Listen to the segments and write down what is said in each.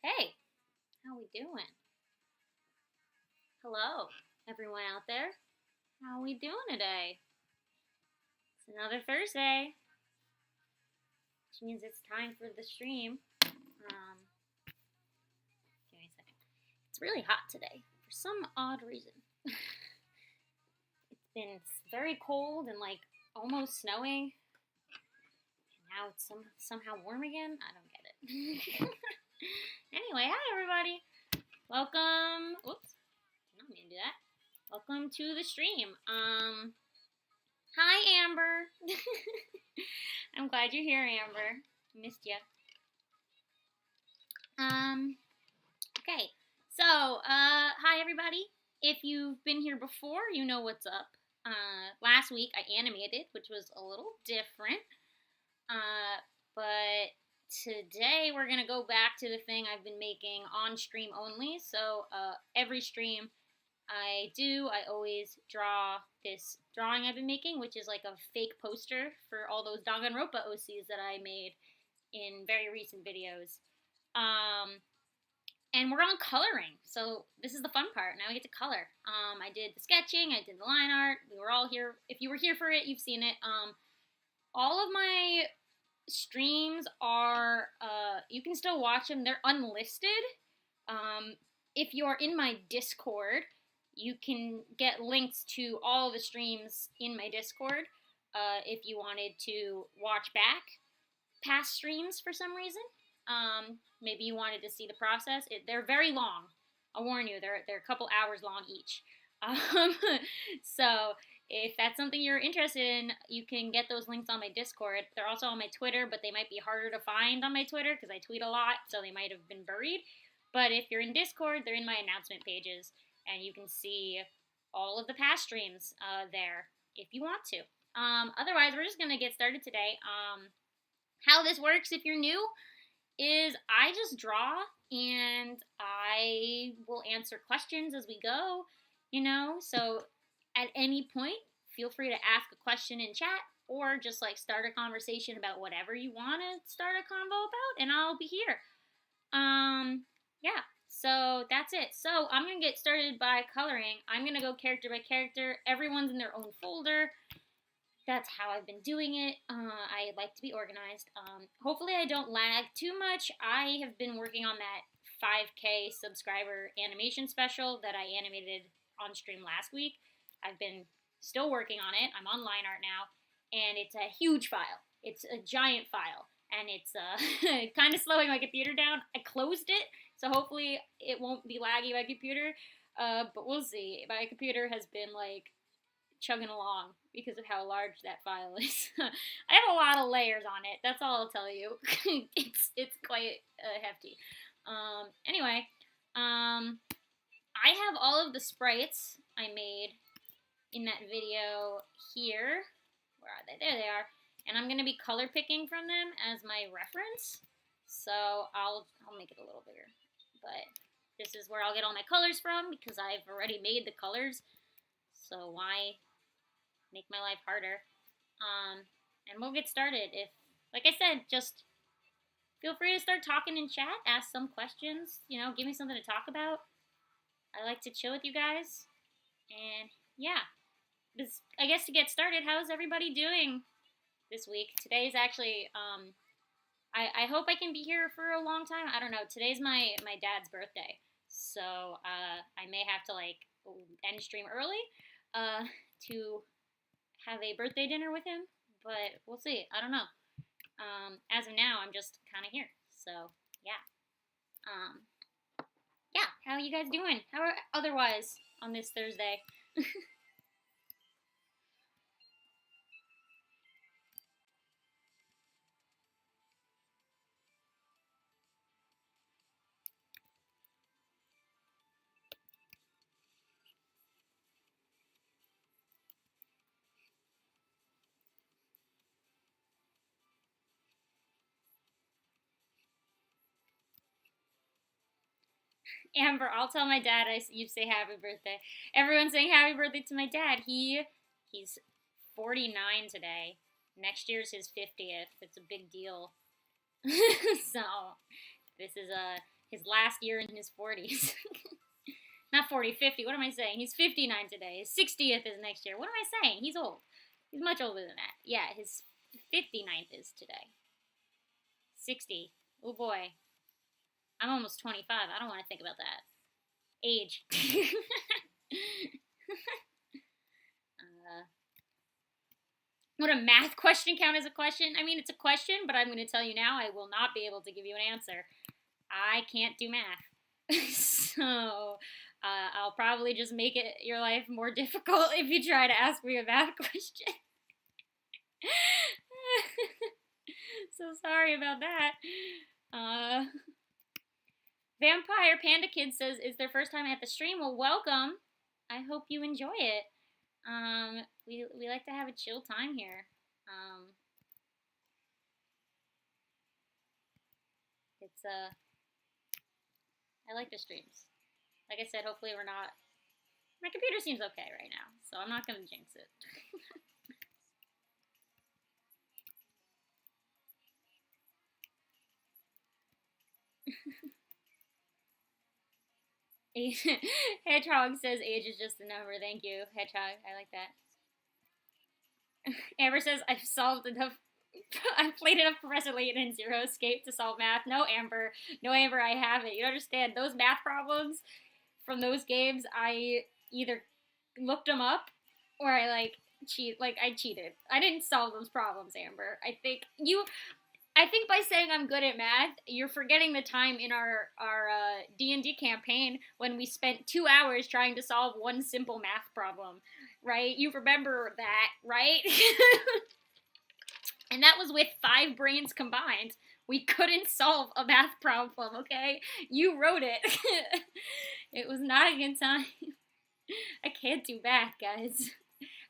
Hey, how we doing? Hello, everyone out there. How we doing today? It's another Thursday, which means it's time for the stream. Give me a second. It's really hot today for some odd reason. It's been very cold and like almost snowing. And now it's somehow warm again. I don't get it. Anyway, hi everybody. Welcome. Whoops. Did not mean to do that. Welcome to the stream. Hi, Amber. I'm glad you're here, Amber. Missed you. Okay. So, hi, everybody. If you've been here before, you know what's up. Last week I animated, which was a little different. But today we're going to go back to the thing I've been making on stream only. So, every stream I always draw this drawing I've been making, which is like a fake poster for all those Danganronpa OCs that I made in very recent videos. And we're on coloring, so this is the fun part. Now we get to color. I did the sketching, I did the line art. We were all here. If you were here for it, you've seen it. All of my streams are, you can still watch them. They're unlisted. If you're in my Discord, you can get links to all the streams in my Discord if you wanted to watch back past streams for some reason. Maybe you wanted to see the process. They're very long. I'll warn you, they're a couple hours long each. So if that's something you're interested in, you can get those links on my Discord. They're also on my Twitter, but they might be harder to find on my Twitter because I tweet a lot, so they might have been buried. But if you're in Discord, they're in my announcement pages, and you can see all of the past streams there if you want to. Otherwise, we're just going to get started today. How this works, if you're new, is I just draw, and I will answer questions as we go, so at any point, feel free to ask a question in chat, or just like start a conversation about whatever you want to start a convo about, and I'll be here. Yeah, so that's it. So I'm going to get started by coloring. I'm going to go character by character. Everyone's in their own folder. That's how I've been doing it. I like to be organized. Hopefully I don't lag too much. I have been working on that 5K subscriber animation special that I animated on stream last week. I've been still working on it. I'm on line art now, and it's a huge file. It's a giant file, and it's kind of slowing my computer down. I closed it, so hopefully it won't be laggy, my computer, but we'll see. My computer has been like chugging along because of how large that file is. I have a lot of layers on it. That's all I'll tell you. it's quite hefty. Anyway, I have all of the sprites I made in that video here. Where are they? There they are. And I'm going to be color picking from them as my reference. So I'll make it a little bigger. But this is where I'll get all my colors from because I've already made the colors. So why make my life harder? And we'll get started. If, like I said, just feel free to start talking in chat. Ask some questions. Give me something to talk about. I like to chill with you guys. And yeah, I guess to get started, how's everybody doing this week? Today's actually, I hope I can be here for a long time. I don't know. Today's my dad's birthday. So I may have to end stream early to have a birthday dinner with him. But we'll see. I don't know. As of now, I'm just kind of here. So yeah. Yeah, how are you guys doing? How are otherwise on this Thursday? Amber, I'll tell my dad you say happy birthday. Everyone's saying happy birthday to my dad. He's 49 today. Next year's his 50th. It's a big deal. So this is his last year in his 40s. Not 40, 50. What am I saying? He's 59 today. His 60th is next year. What am I saying? He's old. He's much older than that. Yeah, his 59th is today. 60. Oh boy. I'm almost 25. I don't want to think about that. Age. Would a math question count as a question? I mean, it's a question, but I'm going to tell you now, I will not be able to give you an answer. I can't do math. So, I'll probably just make it your life more difficult if you try to ask me a math question. So sorry about that. Vampire Panda Kid says, it's their first time at the stream. Well, welcome. I hope you enjoy it. We like to have a chill time here. I like the streams. Like I said, hopefully we're not. My computer seems okay right now, so I'm not gonna jinx it. Hedgehog says age is just a number. Thank you, Hedgehog. I like that. Amber says I've solved enough. I've played enough Professor Layton and Zero Escape to solve math. No, Amber. No, Amber, I haven't. You don't understand. Those math problems from those games, I either looked them up or I cheated. I didn't solve those problems, Amber. I think by saying I'm good at math, you're forgetting the time in our D&D campaign when we spent 2 hours trying to solve one simple math problem, right? You remember that, right? And that was with 5 brains combined. We couldn't solve a math problem, okay? You wrote it. It was not a good time. I can't do math, guys.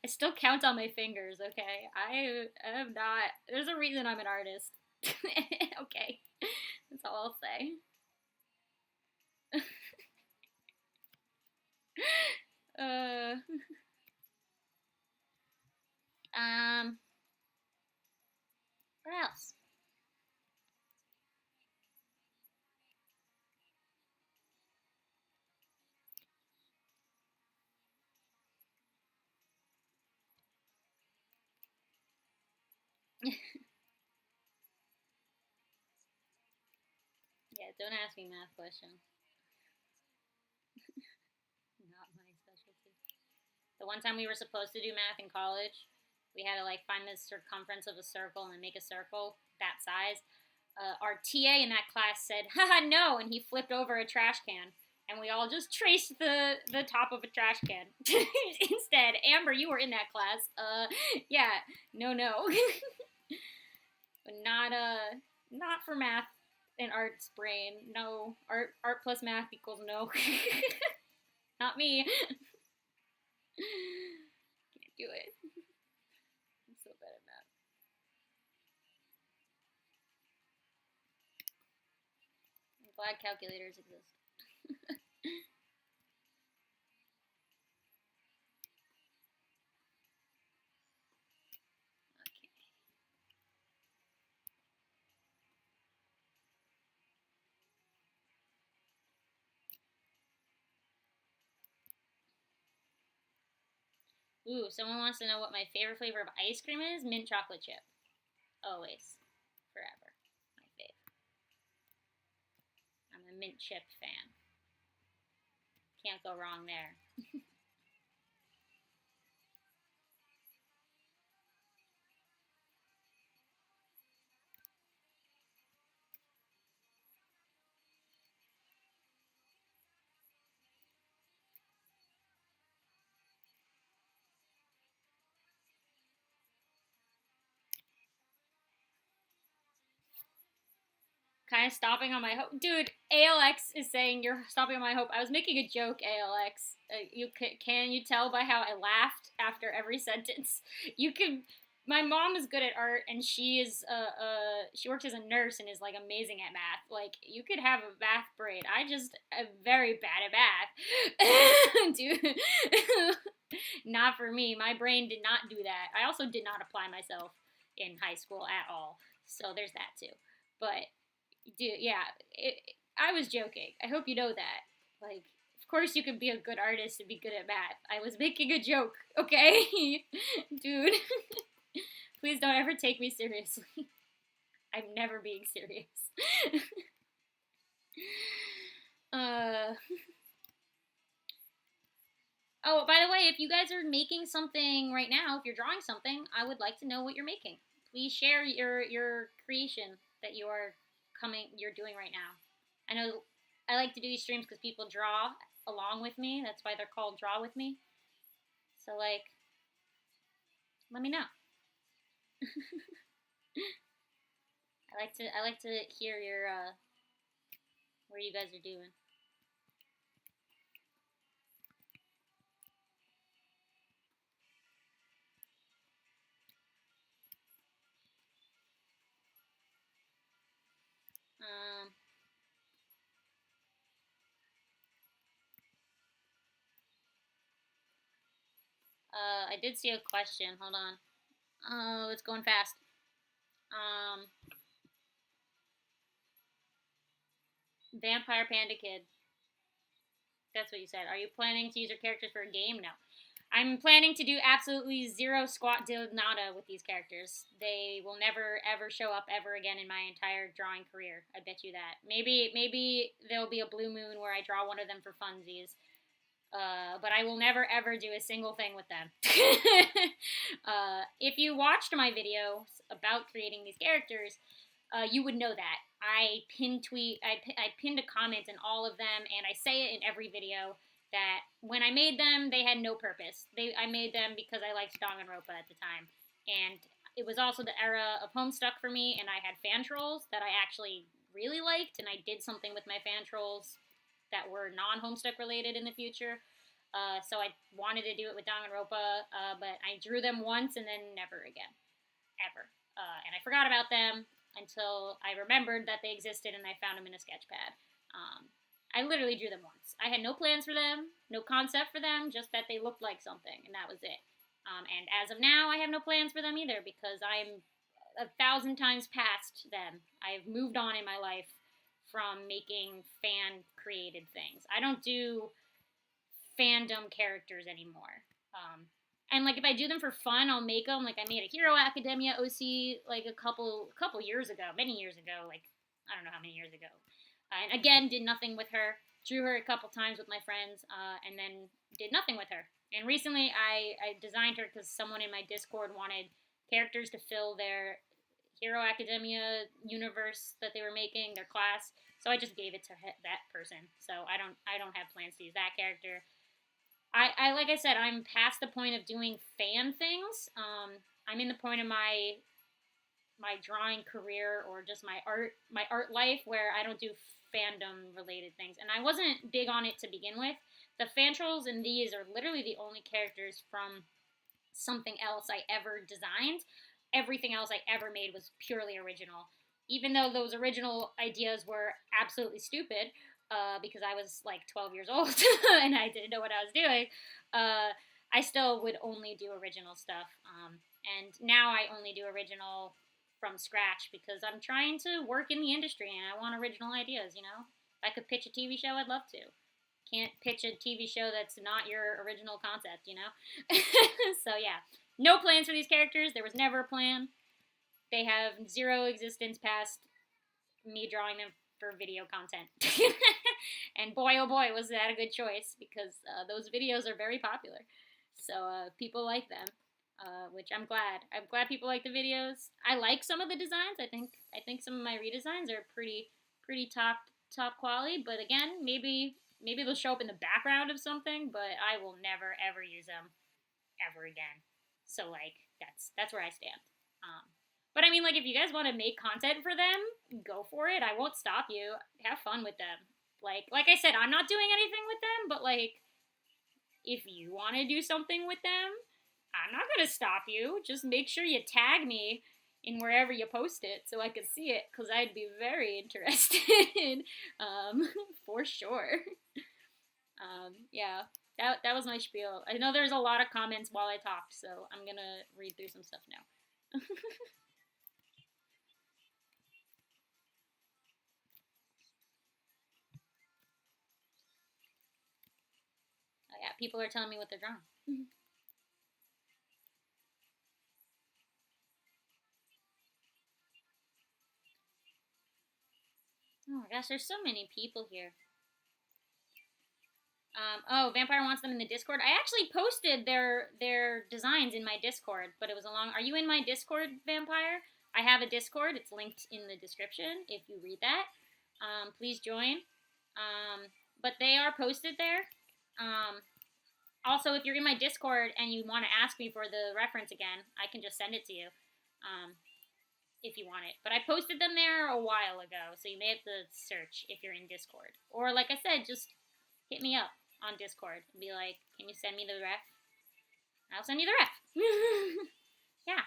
I still count on my fingers, okay? I am not. There's a reason I'm an artist. Okay. That's all I'll say. What else? Yeah, don't ask me math questions. Not my specialty. The one time we were supposed to do math in college, we had to find the circumference of a circle and make a circle that size. Our TA in that class said, haha, no, and he flipped over a trash can. And we all just traced the top of a trash can. Instead, Amber, you were in that class. Yeah, no. But not for math and art's brain. No, art plus math equals no. Not me. Can't do it. I'm so bad at math. I'm glad calculators exist. Ooh, someone wants to know what my favorite flavor of ice cream is. Mint chocolate chip. Always. Forever. My fave. I'm a mint chip fan. Can't go wrong there. Kind of stopping on my hope. Dude, ALX is saying you're stopping on my hope. I was making a joke, ALX. Can you tell by how I laughed after every sentence? You can. My mom is good at art, and she works as a nurse and is amazing at math. You could have a math brain. I just am very bad at math, dude. Not for me. My brain did not do that. I also did not apply myself in high school at all. So there's that too. But dude, yeah, I was joking. I hope you know that. Like, of course you can be a good artist and be good at math. I was making a joke, okay? Dude, please don't ever take me seriously. I'm never being serious. uh. Oh, by the way, if you guys are making something right now, if you're drawing something, I would like to know what you're making. Please share your creation that you're doing right now. I know I like to do these streams because people draw along with me. That's why they're called Draw With Me. So like, let me know. I like to hear your what you guys are doing. I did see a question. Hold on. Oh, it's going fast. Vampire Panda Kid. That's what you said. Are you planning to use your characters for a game? No. I'm planning to do absolutely zero squat de nada with these characters. They will never ever show up ever again in my entire drawing career. I bet you that. Maybe there'll be a blue moon where I draw one of them for funsies. But I will never ever do a single thing with them. If you watched my videos about creating these characters, you would know that. I pinned a comment in all of them, and I say it in every video that when I made them, they had no purpose. I made them because I liked Danganronpa at the time, and it was also the era of Homestuck for me, and I had fan trolls that I actually really liked, and I did something with my fan trolls that were non-Homestuck related in the future. So I wanted to do it with Danganronpa, but I drew them once and then never again, ever. And I forgot about them until I remembered that they existed and I found them in a sketch pad. I literally drew them once. I had no plans for them, no concept for them, just that they looked like something, and that was it. And as of now, I have no plans for them either because I'm 1,000 times past them. I've moved on in my life from making fan-created things. I don't do fandom characters anymore. And like if I do them for fun, I'll make them. Like I made a Hero Academia OC like a couple years ago, many years ago. Like I don't know how many years ago. And again, did nothing with her. Drew her a couple times with my friends, and then did nothing with her. And recently, I designed her because someone in my Discord wanted characters to fill their Hero Academia universe that they were making, their class. So I just gave it to that person. So I don't have plans to use that character. I like I said, I'm past the point of doing fan things. I'm in the point of my drawing career or just my art life where I don't do fandom related things. And I wasn't big on it to begin with. The fan trolls in these are literally the only characters from something else I ever designed. Everything else I ever made was purely original. Even though those original ideas were absolutely stupid, because I was like 12 years old and I didn't know what I was doing, I still would only do original stuff. And now I only do original from scratch because I'm trying to work in the industry and I want original ideas, you know? If I could pitch a TV show, I'd love to. Can't pitch a TV show that's not your original concept, you know? So yeah, no plans for these characters. There was never a plan. They have zero existence past me drawing them for video content. And boy, oh boy, was that a good choice because those videos are very popular. So people like them. Which I'm glad. I'm glad people like the videos. I like some of the designs. I think some of my redesigns are pretty top quality. But again, maybe they'll show up in the background of something. But I will never ever use them ever again. So like that's where I stand. But I mean, like if you guys want to make content for them, go for it. I won't stop you. Have fun with them. Like I said, I'm not doing anything with them. But like if you want to do something with them, I'm not going to stop you. Just make sure you tag me in wherever you post it so I can see it because I'd be very interested for sure. Yeah, that was my spiel. I know there's a lot of comments while I talked, so I'm going to read through some stuff now. people are telling me what they're drawing. Oh my gosh, there's so many people here. Oh, Vampire wants them in the Discord. I actually posted their designs in my Discord, but it was a long. Are you in my Discord, Vampire? I have a Discord. It's linked in the description if you read that. Please join. But they are posted there. Also, if you're in my Discord and you want to ask me for the reference again, I can just send it to you if you want it. But I posted them there a while ago, so you may have to search if you're in Discord. Or, like I said, just hit me up on Discord and be like, can you send me the ref? I'll send you the ref. Yeah.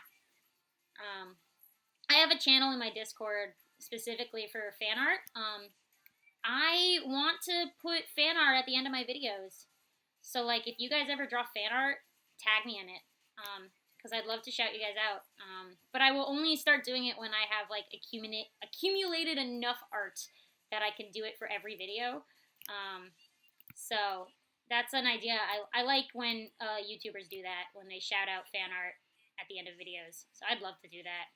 I have a channel in my Discord specifically for fan art. I want to put fan art at the end of my videos. So, like, if you guys ever draw fan art, tag me in it. Because I'd love to shout you guys out. But I will only start doing it when I have, like, accumulated enough art that I can do it for every video. So that's an idea. I like when YouTubers do that, when they shout out fan art at the end of videos. So I'd love to do that.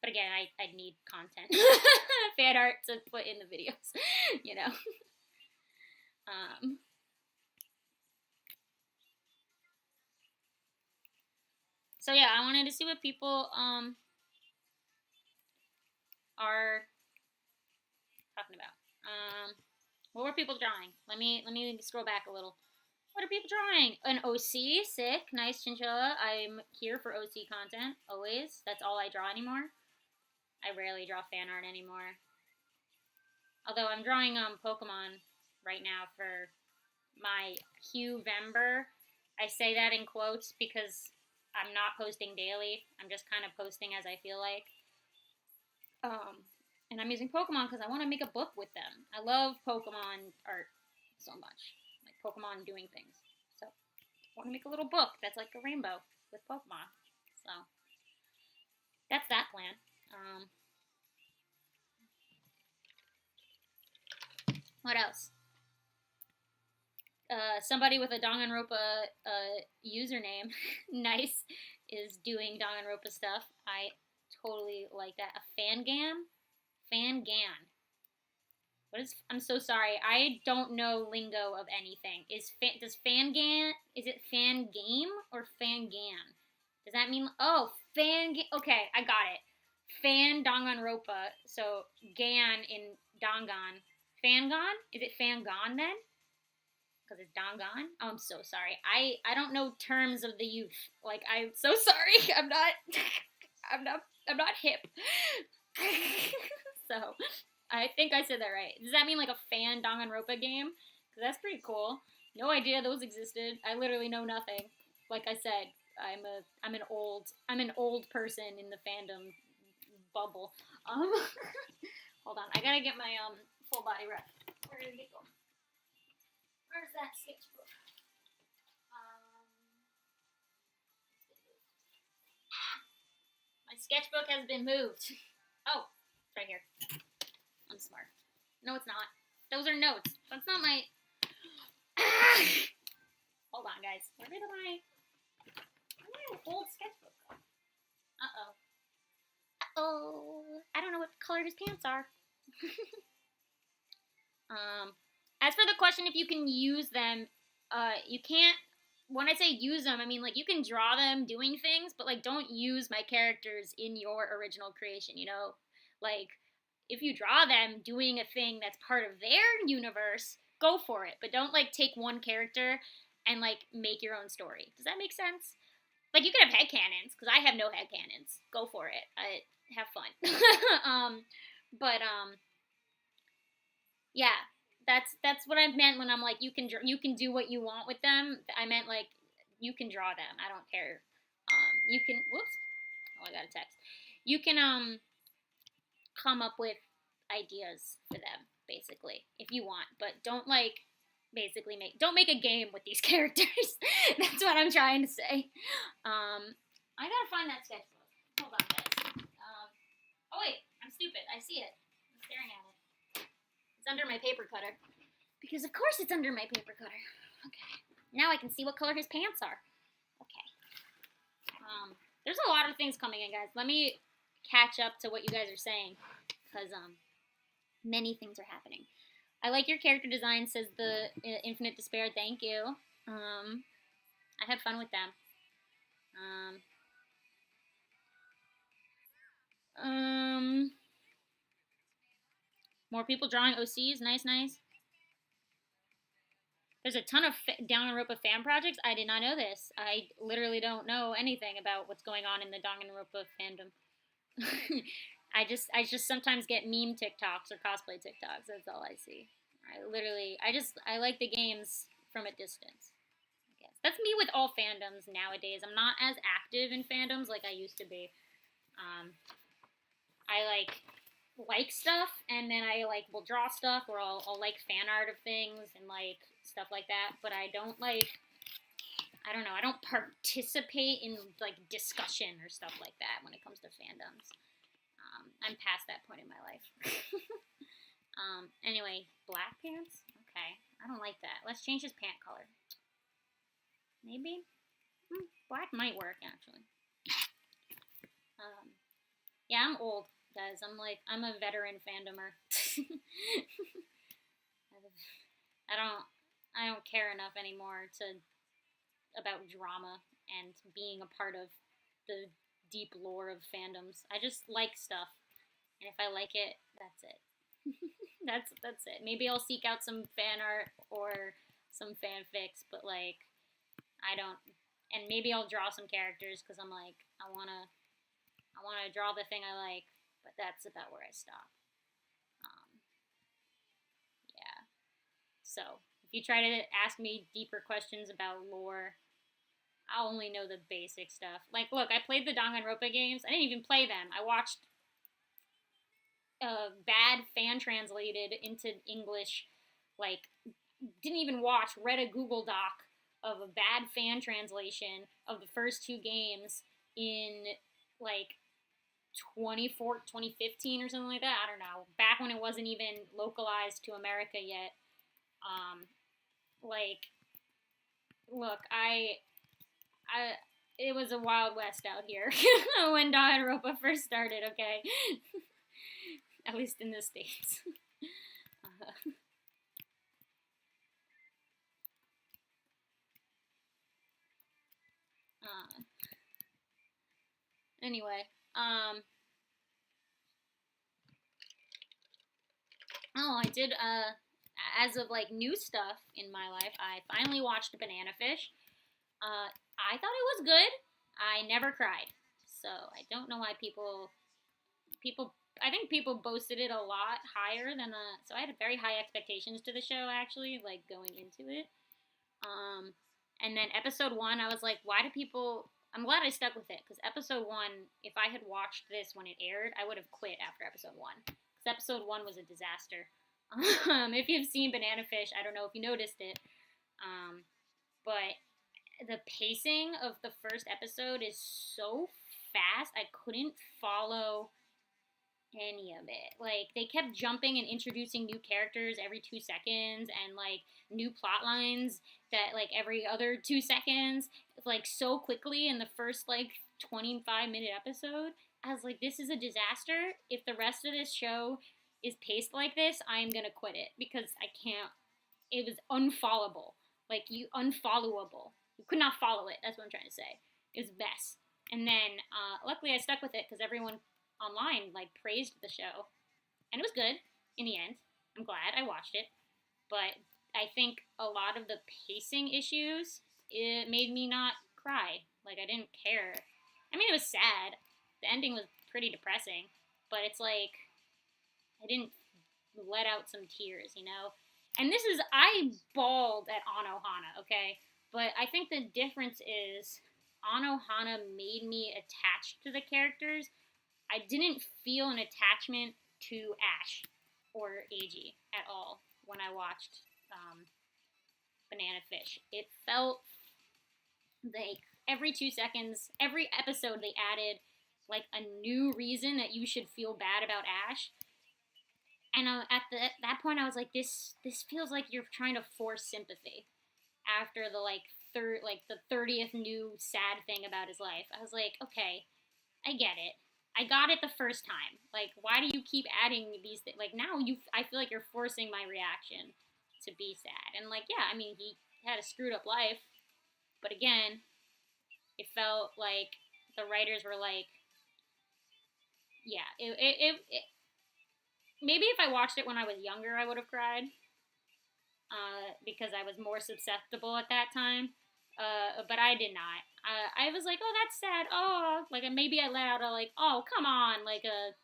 But again, I'd need content, fan art to put in the videos, you know. So yeah, I wanted to see what people are talking about. What were people drawing? Let me scroll back a little. What are people drawing? An OC, sick, nice chinchilla. I'm here for OC content always. That's all I draw anymore. I rarely draw fan art anymore. Although I'm drawing Pokemon right now for my Q-Vember. I say that in quotes because I'm not posting daily. I'm just kind of posting as I feel like. And I'm using Pokemon because I want to make a book with them. I love Pokemon art so much. Like Pokemon doing things. So I want to make a little book that's like a rainbow with Pokemon. So that's that plan. What else? Somebody with a Danganronpa username, nice, is doing Danganronpa stuff. I totally like that. A Fangan? Fangan. What is? I'm so sorry. I don't know lingo of anything. Does Fangan? Is it Fangame or Fangan? Does that mean? Oh, Fangame. Okay, I got it. Fan Danganronpa. So Gan in Dangan. Fangon? Is it Fangon then? Because it's Dangan. Oh, I'm so sorry. I don't know terms of the youth. Like, I'm so sorry. I'm not hip. So I think I said that right. Does that mean like a fan Danganronpa game? Because that's pretty cool. No idea those existed. I literally know nothing. Like I said, I'm an old person in the fandom bubble. Hold on, I gotta get my full body rep. Where did it go? Where's that sketchbook? My sketchbook has been moved. Oh, it's right here. I'm smart. No, it's not. Those are notes. That's not my... Hold on, guys. Where did my old sketchbook go? Uh-oh. Uh-oh. I don't know what color his pants are. As for the question if you can use them, you can't... When I say use them, I mean, like, you can draw them doing things, but, like, don't use my characters in your original creation, you know? Like, if you draw them doing a thing that's part of their universe, go for it. But don't, like, take one character and, like, make your own story. Does that make sense? Like, you could have headcanons, because I have no headcanons. Go for it. Have fun. Yeah. That's what I meant when I'm like, you can do what you want with them. I meant, like, you can draw them. I don't care. You can, whoops. Oh, I got a text. You can, come up with ideas for them, basically, if you want. But don't, like, basically don't make a game with these characters. That's what I'm trying to say. I gotta find that sketchbook. Hold on, guys. Oh, wait. I'm stupid. I see it. I'm staring at it. It's under my paper cutter. Because of course it's under my paper cutter. Okay. Now I can see what color his pants are. Okay. There's a lot of things coming in, guys. Let me catch up to what you guys are saying, because many things are happening. I like your character design, says the Infinite Despair. Thank you. I had fun with them. More people drawing OCs. Nice, nice. There's a ton of Danganronpa fan projects. I did not know this. I literally don't know anything about what's going on in the Danganronpa fandom. I just sometimes get meme TikToks or cosplay TikToks. That's all I see. I like the games from a distance. I guess that's me with all fandoms nowadays. I'm not as active in fandoms like I used to be. I like stuff, and then I will draw stuff, or I'll like fan art of things and stuff like that. But I don't I don't know. I don't participate in discussion or stuff like that when it comes to fandoms. I'm past that point in my life. Anyway, black pants? Okay. I don't like that. Let's change his pant color. Maybe? Black might work, actually. Yeah, I'm old, guys. I'm a veteran fandomer. I don't care enough anymore about drama and being a part of the deep lore of fandoms. I just like stuff, and if I like it, that's it. that's it. Maybe I'll seek out some fan art or some fanfics, but I don't. And maybe I'll draw some characters because I wanna draw the thing I like, but that's about where I stop. Yeah. So if you try to ask me deeper questions about lore, I'll only know the basic stuff. Look, I played the Danganronpa games. I didn't even play them. I watched bad fan translated into English, didn't even watch, read a Google Doc of a bad fan translation of the first two games in 2015 or something like that. I don't know. Back when it wasn't even localized to America yet. Look, it was a wild west out here when Danganronpa first started, okay? At least in the States. Anyway, I did, as of new stuff in my life, I finally watched Banana Fish. I thought it was good. I never cried. So I don't know why people I think people boasted it a lot higher than so I had very high expectations to the show, actually, going into it. And then episode 1, I was like, why do people... I'm glad I stuck with it, because episode 1, if I had watched this when it aired, I would have quit after episode 1. Because episode 1 was a disaster. If you've seen Banana Fish, I don't know if you noticed it, but the pacing of the first episode is so fast, I couldn't follow any of it. They kept jumping and introducing new characters every 2 seconds, and new plot lines that every other 2 seconds, so quickly in the first 25-minute episode. I was like, this is a disaster. If the rest of this show is paced like this, I'm gonna quit it, because I can't. It was unfollowable. Unfollowable. You could not follow it. That's what I'm trying to say. It was a mess. And then, luckily, I stuck with it because everyone online praised the show, and it was good in the end. I'm glad I watched it, but I think a lot of the pacing issues, it made me not cry. I didn't care. I mean, it was sad. The ending was pretty depressing, but it's I didn't let out some tears, you know? And I bawled at Anohana, okay? But I think the difference is Anohana made me attached to the characters. I didn't feel an attachment to Ash or Eiji at all when I watched Banana Fish. It felt every 2 seconds, every episode they added a new reason that you should feel bad about Ash. And at that point, I was like, this feels like you're trying to force sympathy. after the the 30th new sad thing about his life. I was like, okay, I get it. I got it the first time. Like, why do you keep adding these things? Like, now I feel like you're forcing my reaction to be sad. And like, yeah, I mean, he had a screwed up life, but again, it felt like the writers were like, yeah, maybe if I watched it when I was younger, I would have cried, because I was more susceptible at that time. But I did not. I was like, oh, that's sad. Oh, like maybe I let out a like, oh, come on, like a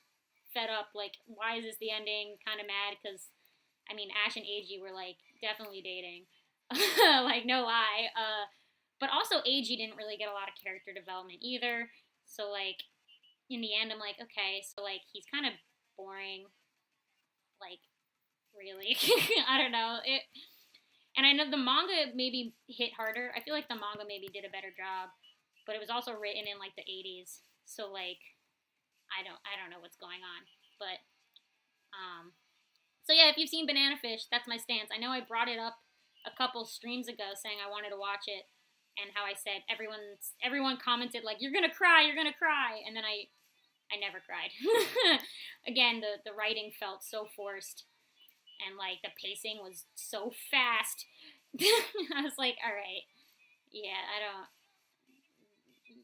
fed up, like why is this the ending? Kind of mad because, I mean, Ash and AG were like definitely dating, like no lie. But also AG didn't really get a lot of character development either. So like in the end, I'm like, okay, so like he's kind of boring. Like really, I don't know it. And I know the manga maybe hit harder. I feel like the manga maybe did a better job, but it was also written in like the 80s. So like I don't know what's going on. But so yeah, if you've seen Banana Fish, that's my stance. I know I brought it up a couple streams ago saying I wanted to watch it, and how I said everyone commented like you're gonna cry, and then I never cried. Again, the writing felt so forced, and like the pacing was so fast. I was like, all right, yeah, I don't,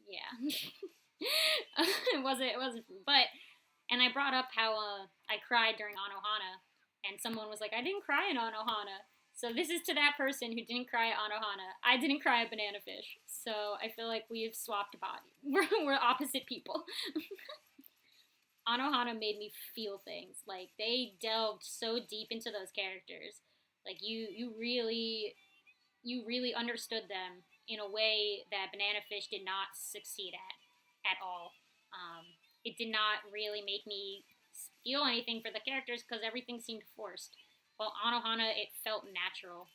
yeah. it wasn't, but, and I brought up how I cried during Anohana, and someone was like, I didn't cry in Anohana. So this is to that person who didn't cry at Anohana. I didn't cry at Banana Fish. So I feel like we've swapped bodies. We're opposite people. Anohana made me feel things. Like they delved so deep into those characters. Like you really understood them in a way that Banana Fish did not succeed at all. It did not really make me feel anything for the characters because everything seemed forced. While Anohana, it felt natural.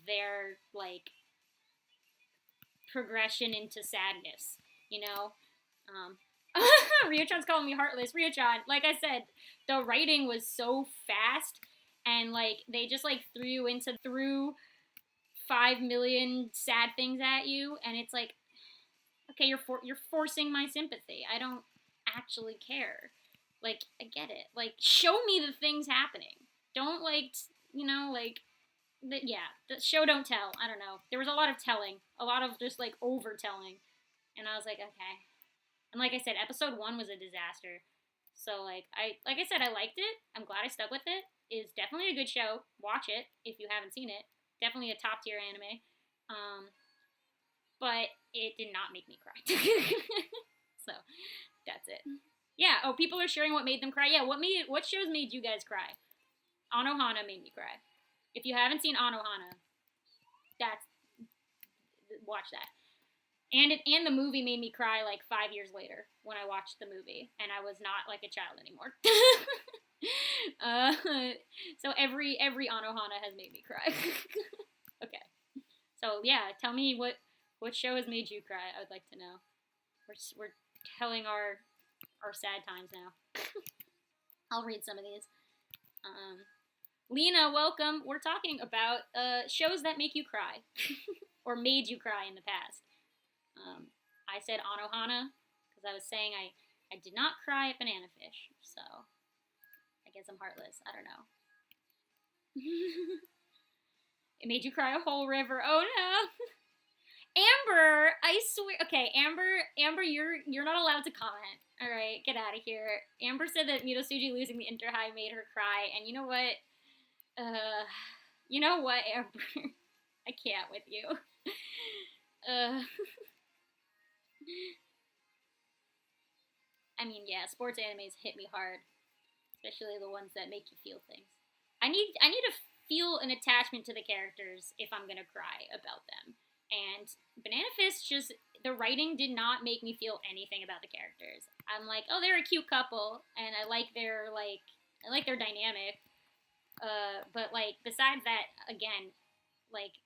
Their like progression into sadness, you know. Um, Ryochan's calling me heartless. Ryochan, like I said, the writing was so fast, and like they just like threw 5 million sad things at you, and it's like, okay, you're forcing my sympathy. I don't actually care. Like I get it. Like show me the things happening. Don't like like the show don't tell. I don't know. There was a lot of telling, a lot of just like overtelling, and I was like, okay. And like I said, episode 1 was a disaster. So like I said, I liked it. I'm glad I stuck with it. It's definitely a good show. Watch it if you haven't seen it. Definitely a top tier anime. But it did not make me cry. So that's it. Yeah. Oh, people are sharing what made them cry. Yeah. What shows made you guys cry? Anohana made me cry. If you haven't seen Anohana, watch that. And the movie made me cry like 5 years later when I watched the movie, and I was not like a child anymore. So every Anohana has made me cry. Okay. So yeah, tell me what show has made you cry. I would like to know. We're telling our sad times now. I'll read some of these. Lena, welcome. We're talking about shows that make you cry or made you cry in the past. I said Anohana because I was saying I did not cry at Banana Fish, so I guess I'm heartless. I don't know. It made you cry a whole river. Oh no. Amber, I swear. Okay, Amber, you're not allowed to comment. All right, get out of here. Amber said that Mirosuji losing the Inter High made her cry, and you know what? Amber, I can't with you. I mean, yeah, sports animes hit me hard, especially the ones that make you feel things. I need to feel an attachment to the characters if I'm gonna cry about them. And Banana Fish, just the writing did not make me feel anything about the characters. I'm like, oh, they're a cute couple, and I like their dynamic. But like besides that, again, like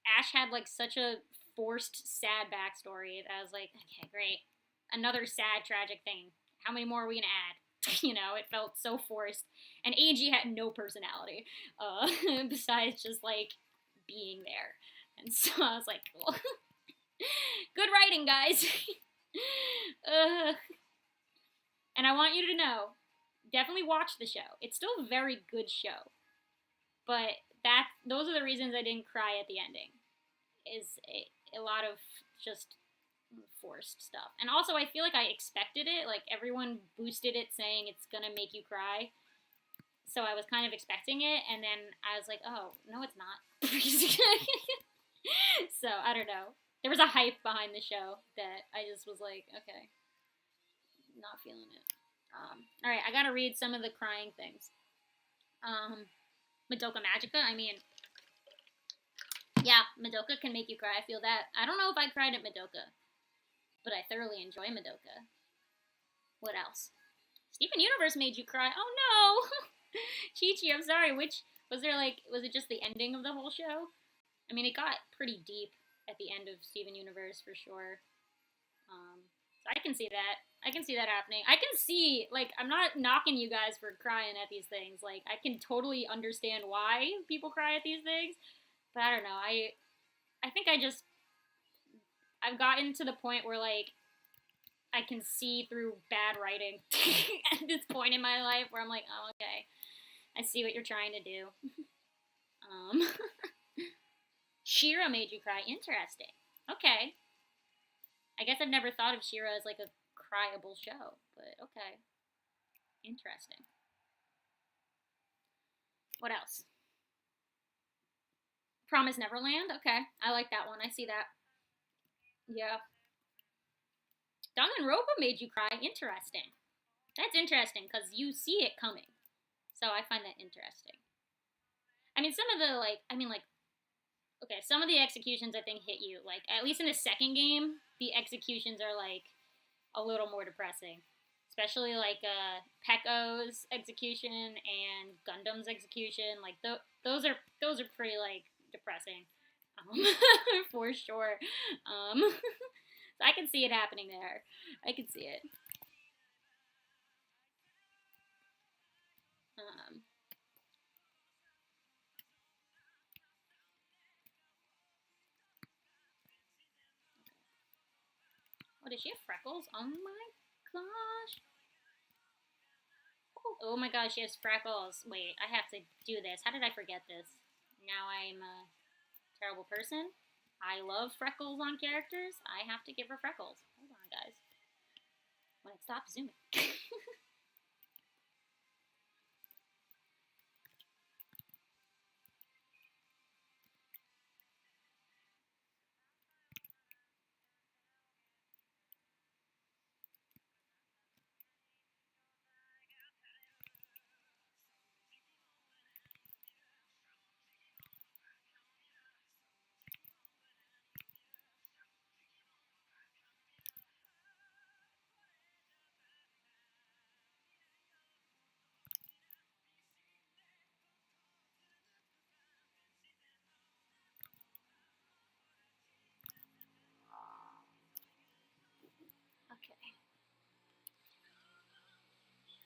Ash had like such a forced sad backstory that I was like, okay, great, another sad tragic thing. How many more are we gonna add? It felt so forced. And AG had no personality, besides just like being there. And so I was like, well, good writing, guys. And I want you to know, definitely watch the show. It's still a very good show, but those are the reasons I didn't cry at the ending. Is a lot of just forced stuff, and also I feel like I expected it. Like everyone boosted it, saying it's gonna make you cry, so I was kind of expecting it, and then I was like, oh no, it's not. So I don't know. There was a hype behind the show that I just was like, okay, not feeling it. All right, I gotta read some of the crying things. Madoka Magica. I mean, yeah, Madoka can make you cry. I feel that. I don't know if I cried at Madoka, but I thoroughly enjoy Madoka. What else? Steven Universe made you cry. Oh no, Chi-Chi. I'm sorry. Which was there? Like, was it just the ending of the whole show? I mean, it got pretty deep at the end of Steven Universe for sure. So I can see that. I can see that happening. I can see, like, I'm not knocking you guys for crying at these things. Like, I can totally understand why people cry at these things. But I don't know. I think I've gotten to the point where, like, I can see through bad writing at this point in my life where I'm like, oh, okay. I see what you're trying to do. She-Ra made you cry. Interesting. Okay. I guess I've never thought of She-Ra as like a cryable show, but okay. Interesting. What else? Promise Neverland? Okay. I like that one. I see that. Yeah. Danganronpa made you cry. Interesting. That's interesting because you see it coming. So I find that interesting. I mean, some of the, okay, some of the executions I think hit you. Like, at least in the second game, the executions are, like, a little more depressing. Especially, like, Pekko's execution and Gundam's execution. Like, those are pretty, like, depressing. For sure. So I can see it happening there. I can see it. Oh, does she have freckles? Oh my gosh. Oh my gosh, she has freckles. Wait, I have to do this. How did I forget this? Now I'm a terrible person. I love freckles on characters. I have to give her freckles. Hold on, guys. When it stops zooming. Okay.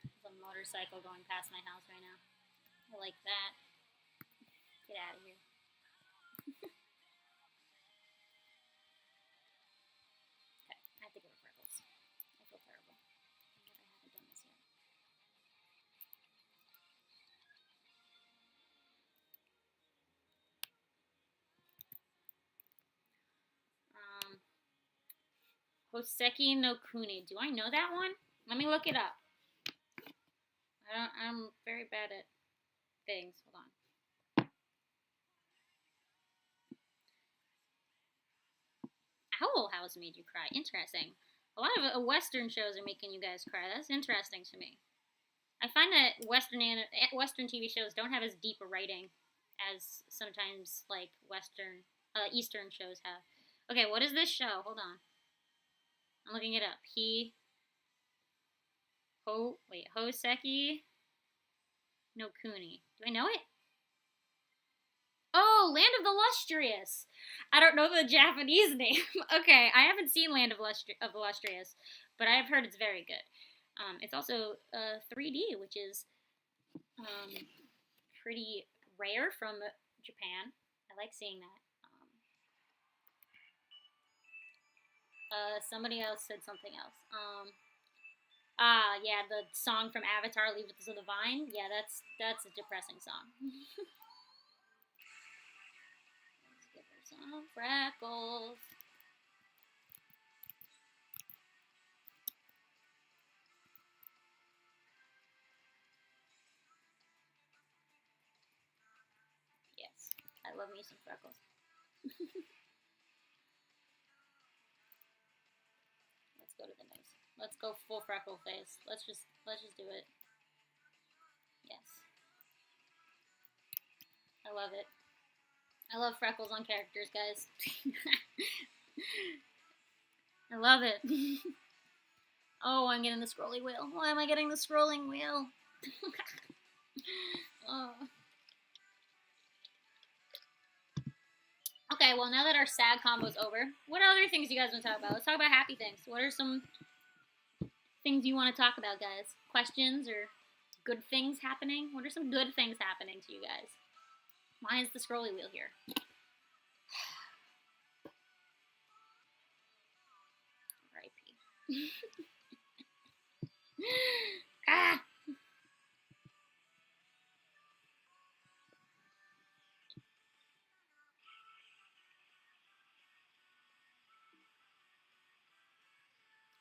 There's a motorcycle going past my house right now. I like that. Get out of here. Okay, I have to give her freckles. I feel terrible. I haven't done this yet. Hoseki no Kuni. Do I know that one? Let me look it up. I'm very bad at things. Hold on. Owl House made you cry. Interesting. A lot of Western shows are making you guys cry. That's interesting to me. I find that Western TV shows don't have as deep a writing as sometimes like Eastern shows have. Okay, what is this show? Hold on. I'm looking it up. Hoseki no Kuni. Do I know it? Oh, Land of the Lustrous. I don't know the Japanese name. Okay, I haven't seen Land of the Lustrous, but I have heard it's very good. It's also 3D, which is pretty rare from Japan. I like seeing that. Somebody else said something else. Yeah, the song from Avatar, "Leave It to the Vine." Yeah, that's a depressing song. Let's give her some freckles. Yes, I love me some freckles. Let's go to the nose. Let's go full freckle face. Let's just do it. Yes. I love it. I love freckles on characters, guys. I love it. Oh, I'm getting the scrolly wheel. Why am I getting the scrolling wheel? Oh. Okay, well, now that our sad combo's over, what other things do you guys want to talk about? Let's talk about happy things. What are some things you want to talk about, guys? Questions or good things happening? What are some good things happening to you guys? Why is the scrolly wheel here? R.I.P. Ah!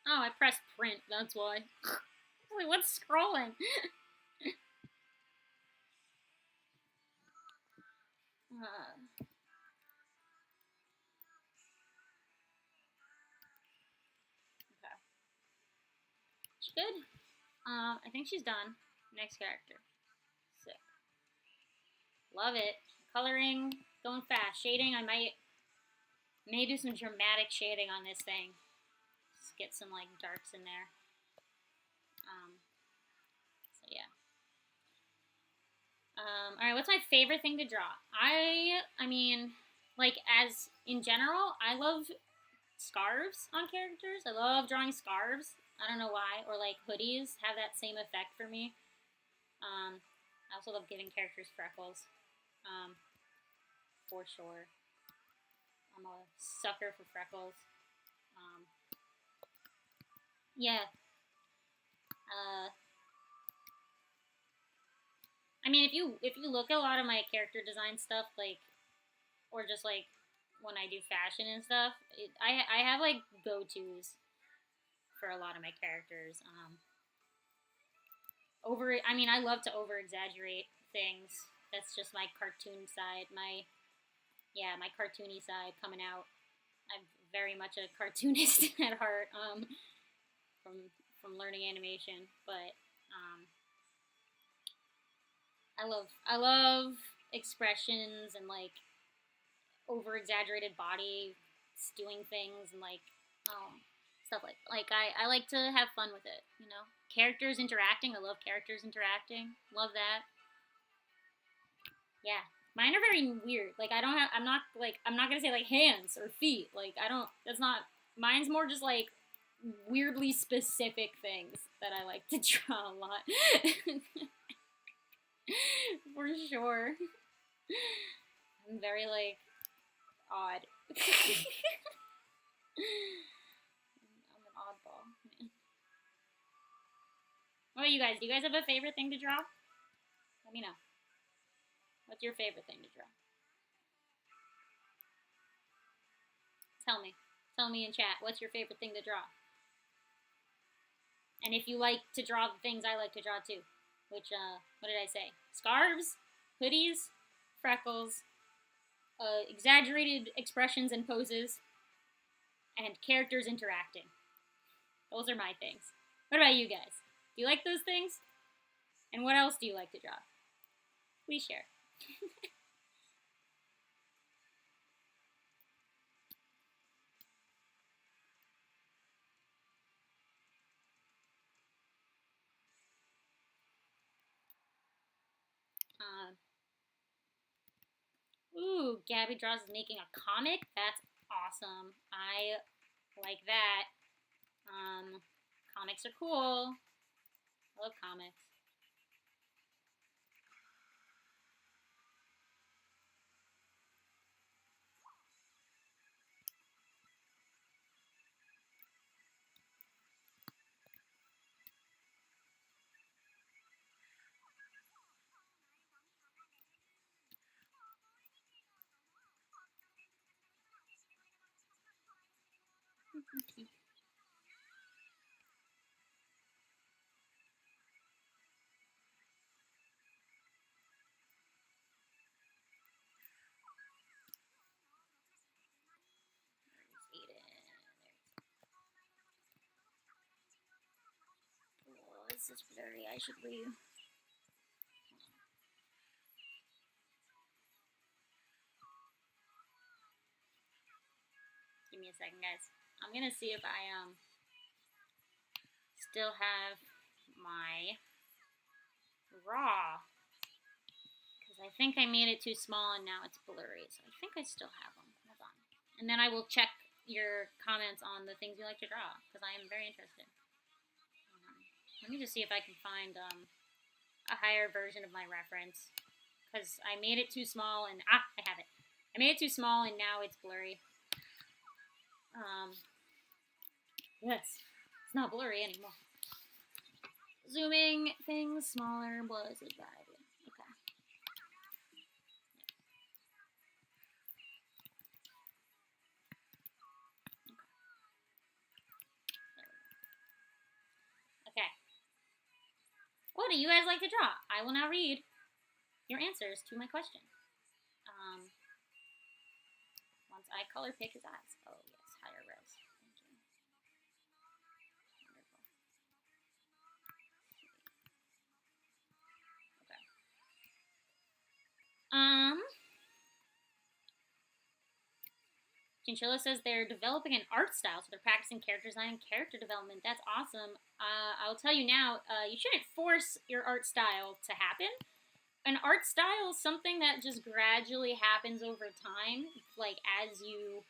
Oh, I pressed print, that's why. Wait, what's scrolling? Okay. She good? I think she's done. Next character. Sick. Love it. Coloring, going fast. Shading, I may do some dramatic shading on this thing. Just get some like darks in there. So yeah. All right, what's my favorite thing to draw? I mean, like as in general, I love scarves on characters. I love drawing scarves. I don't know why, or like hoodies have that same effect for me. I also love giving characters freckles, for sure. I'm a sucker for freckles. Um, yeah. I mean, if you look at a lot of my character design stuff, like, or just like when I do fashion and stuff, I have like go tos for a lot of my characters. I mean, I love to over exaggerate things. That's just my cartoon side. My cartoony side coming out. I'm very much a cartoonist at heart. From learning animation, but I love expressions and like over exaggerated body doing things and like stuff like I like to have fun with it, you know. Characters interacting, I love characters interacting. Love that. Yeah. Mine are very weird. Like I'm not gonna say like hands or feet. Like I don't that's not mine's more just like weirdly specific things that I like to draw a lot. For sure. I'm very like odd. I'm an oddball. Man. What about you guys? Do you guys have a favorite thing to draw? Let me know. What's your favorite thing to draw? Tell me. Tell me in chat. What's your favorite thing to draw? And if you like to draw the things I like to draw too, which what did I say? Scarves, hoodies, freckles, exaggerated expressions and poses, and characters interacting. Those are my things. What about you guys? Do you like those things? And what else do you like to draw? Please share. Ooh, Gabby Draws is making a comic? That's awesome. I like that. Comics are cool. I love comics. Okay. Oh, this is blurry. I should leave. Give me a second, guys. I'm gonna see if I still have my raw, because I think I made it too small and now it's blurry. So I think I still have them. Hold on, and then I will check your comments on the things you like to draw, because I am very interested. Let me just see if I can find a higher version of my reference, because I made it too small and I have it. I made it too small and now it's blurry. Yes, it's not blurry anymore. Zooming things smaller was a bad idea. Okay. Okay. What do you guys like to draw? I will now read your answers to my question. Once I color pick his eyes. Oh yes, higher res. Thank you. Wonderful. Okay. Chinchilla says they're developing an art style, so they're practicing character design and character development. That's awesome. I'll tell you now, you shouldn't force your art style to happen. An art style is something that just gradually happens over time, like as you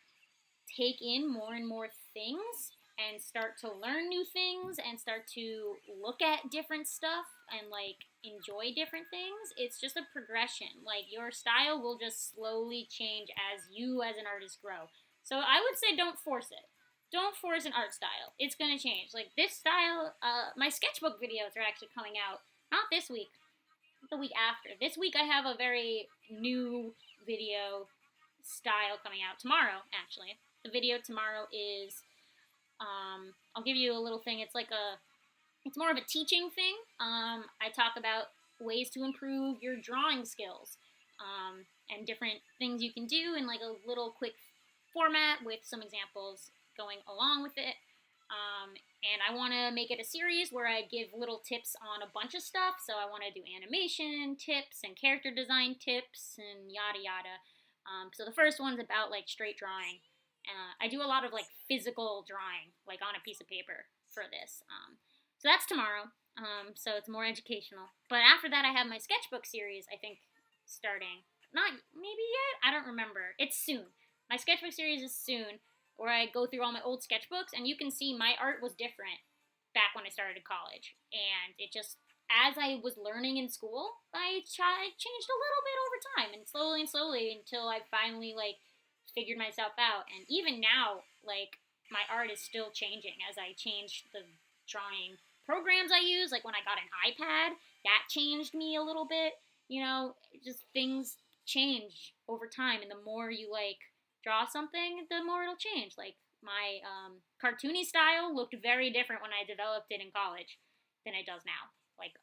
take in more and more things and start to learn new things and start to look at different stuff and like enjoy different things. It's just a progression. Like your style will just slowly change as you as an artist grow. So I would say don't force it. Don't force an art style. It's gonna change. Like this style, my sketchbook videos are actually coming out not this week, the week after. This week I have a very new video style coming out tomorrow. Actually, the video tomorrow is I'll give you a little thing. It's more of a teaching thing. I talk about ways to improve your drawing skills and different things you can do in like a little quick format with some examples going along with it. And I want to make it a series where I give little tips on a bunch of stuff. So I want to do animation tips and character design tips and yada yada. So the first one's about like straight drawing. I do a lot of like physical drawing, like on a piece of paper for this. So that's tomorrow. So it's more educational. But after that, I have my sketchbook series, I think, starting. Not maybe yet. I don't remember. It's soon. My sketchbook series is soon, where I go through all my old sketchbooks, and you can see my art was different back when I started college. And it just, as I was learning in school, I changed a little bit over time, and slowly until I finally like figured myself out. And even now, like my art is still changing as I change the drawing programs I use. Like when I got an iPad, that changed me a little bit. You know, just things change over time, and the more you like draw something, the more it'll change. Like my cartoony style looked very different when I developed it in college than it does now. Like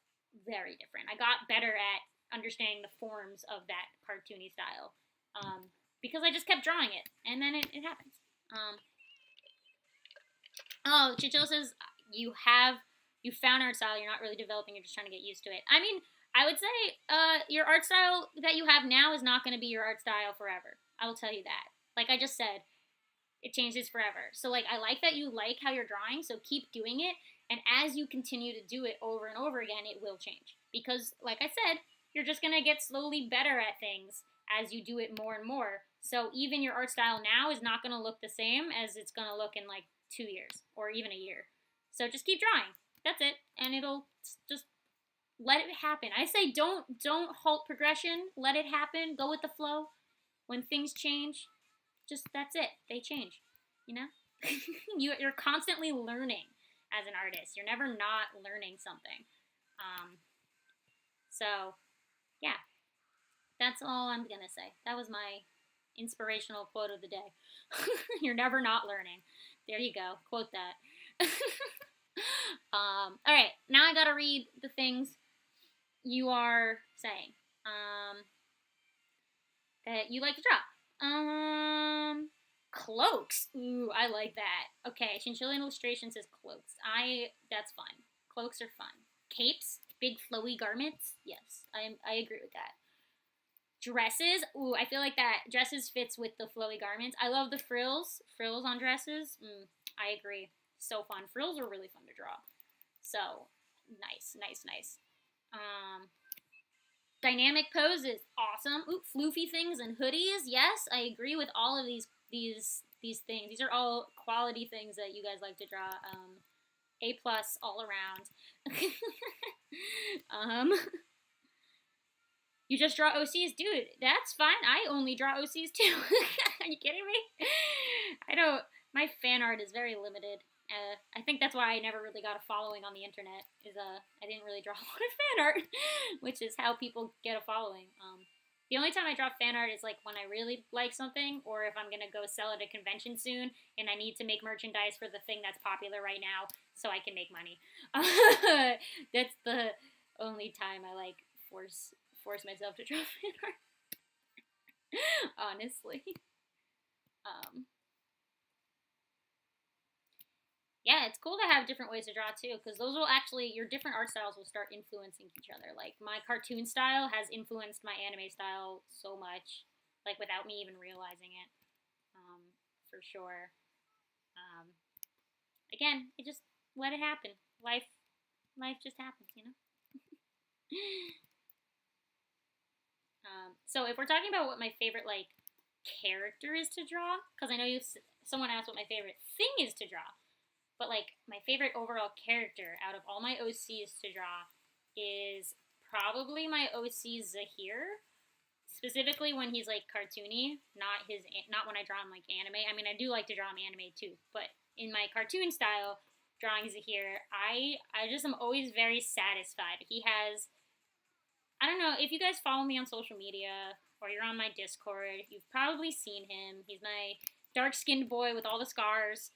very different. I got better at understanding the forms of that cartoony style because I just kept drawing it, and then it happens. Oh, Chicho says you found art style. You're not really developing. You're just trying to get used to it. I mean, I would say your art style that you have now is not going to be your art style forever. I will tell you that. Like I just said, it changes forever. So like I like that you like how you're drawing, so keep doing it. And as you continue to do it over and over again, it will change. Because like I said, you're just gonna get slowly better at things as you do it more and more. So even your art style now is not gonna look the same as it's gonna look in like 2 years or even a year. So just keep drawing. That's it. And it'll just let it happen. I say don't halt progression. Let it happen. Go with the flow. When things change, just that's it. They change. You know? You're constantly learning as an artist. You're never not learning something. So, yeah. That's all I'm going to say. That was my inspirational quote of the day. You're never not learning. There you go. Quote that. All right, now I gotta read the things you are saying that you like to draw. Cloaks. Ooh, I like that. Okay, Chinchilla Illustration says cloaks. That's fun. Cloaks are fun. Capes, big flowy garments. Yes, I agree with that. Dresses. Ooh, I feel like that dresses fits with the flowy garments. I love the frills. Frills on dresses. I agree. So fun. Frills are really fun to draw. So nice, nice, nice. Dynamic poses. Awesome. Ooh, floofy things and hoodies. Yes, I agree with all of these things. These are all quality things that you guys like to draw. A plus all around. You just draw OCs? Dude, that's fine. I only draw OCs too. Are you kidding me? My fan art is very limited. I think that's why I never really got a following on the internet, I didn't really draw a lot of fan art, which is how people get a following. The only time I draw fan art is like when I really like something, or if I'm going to go sell at a convention soon and I need to make merchandise for the thing that's popular right now so I can make money. That's the only time I like force myself to draw fan art. Honestly. Yeah, it's cool to have different ways to draw too, because those will actually, your different art styles will start influencing each other. Like, my cartoon style has influenced my anime style so much, like, without me even realizing it, for sure. Again, it just, let it happen. Life just happens, you know? So if we're talking about what my favorite, like, character is to draw, because I know someone asked what my favorite thing is to draw. But, like, my favorite overall character out of all my OCs to draw is probably my OC Zahir. Specifically when he's, like, cartoony. Not when I draw him, like, anime. I mean, I do like to draw him anime, too. But in my cartoon style, drawing Zahir, I just am always very satisfied. He has... I don't know, if you guys follow me on social media, or you're on my Discord, you've probably seen him. He's my dark-skinned boy with all the scars.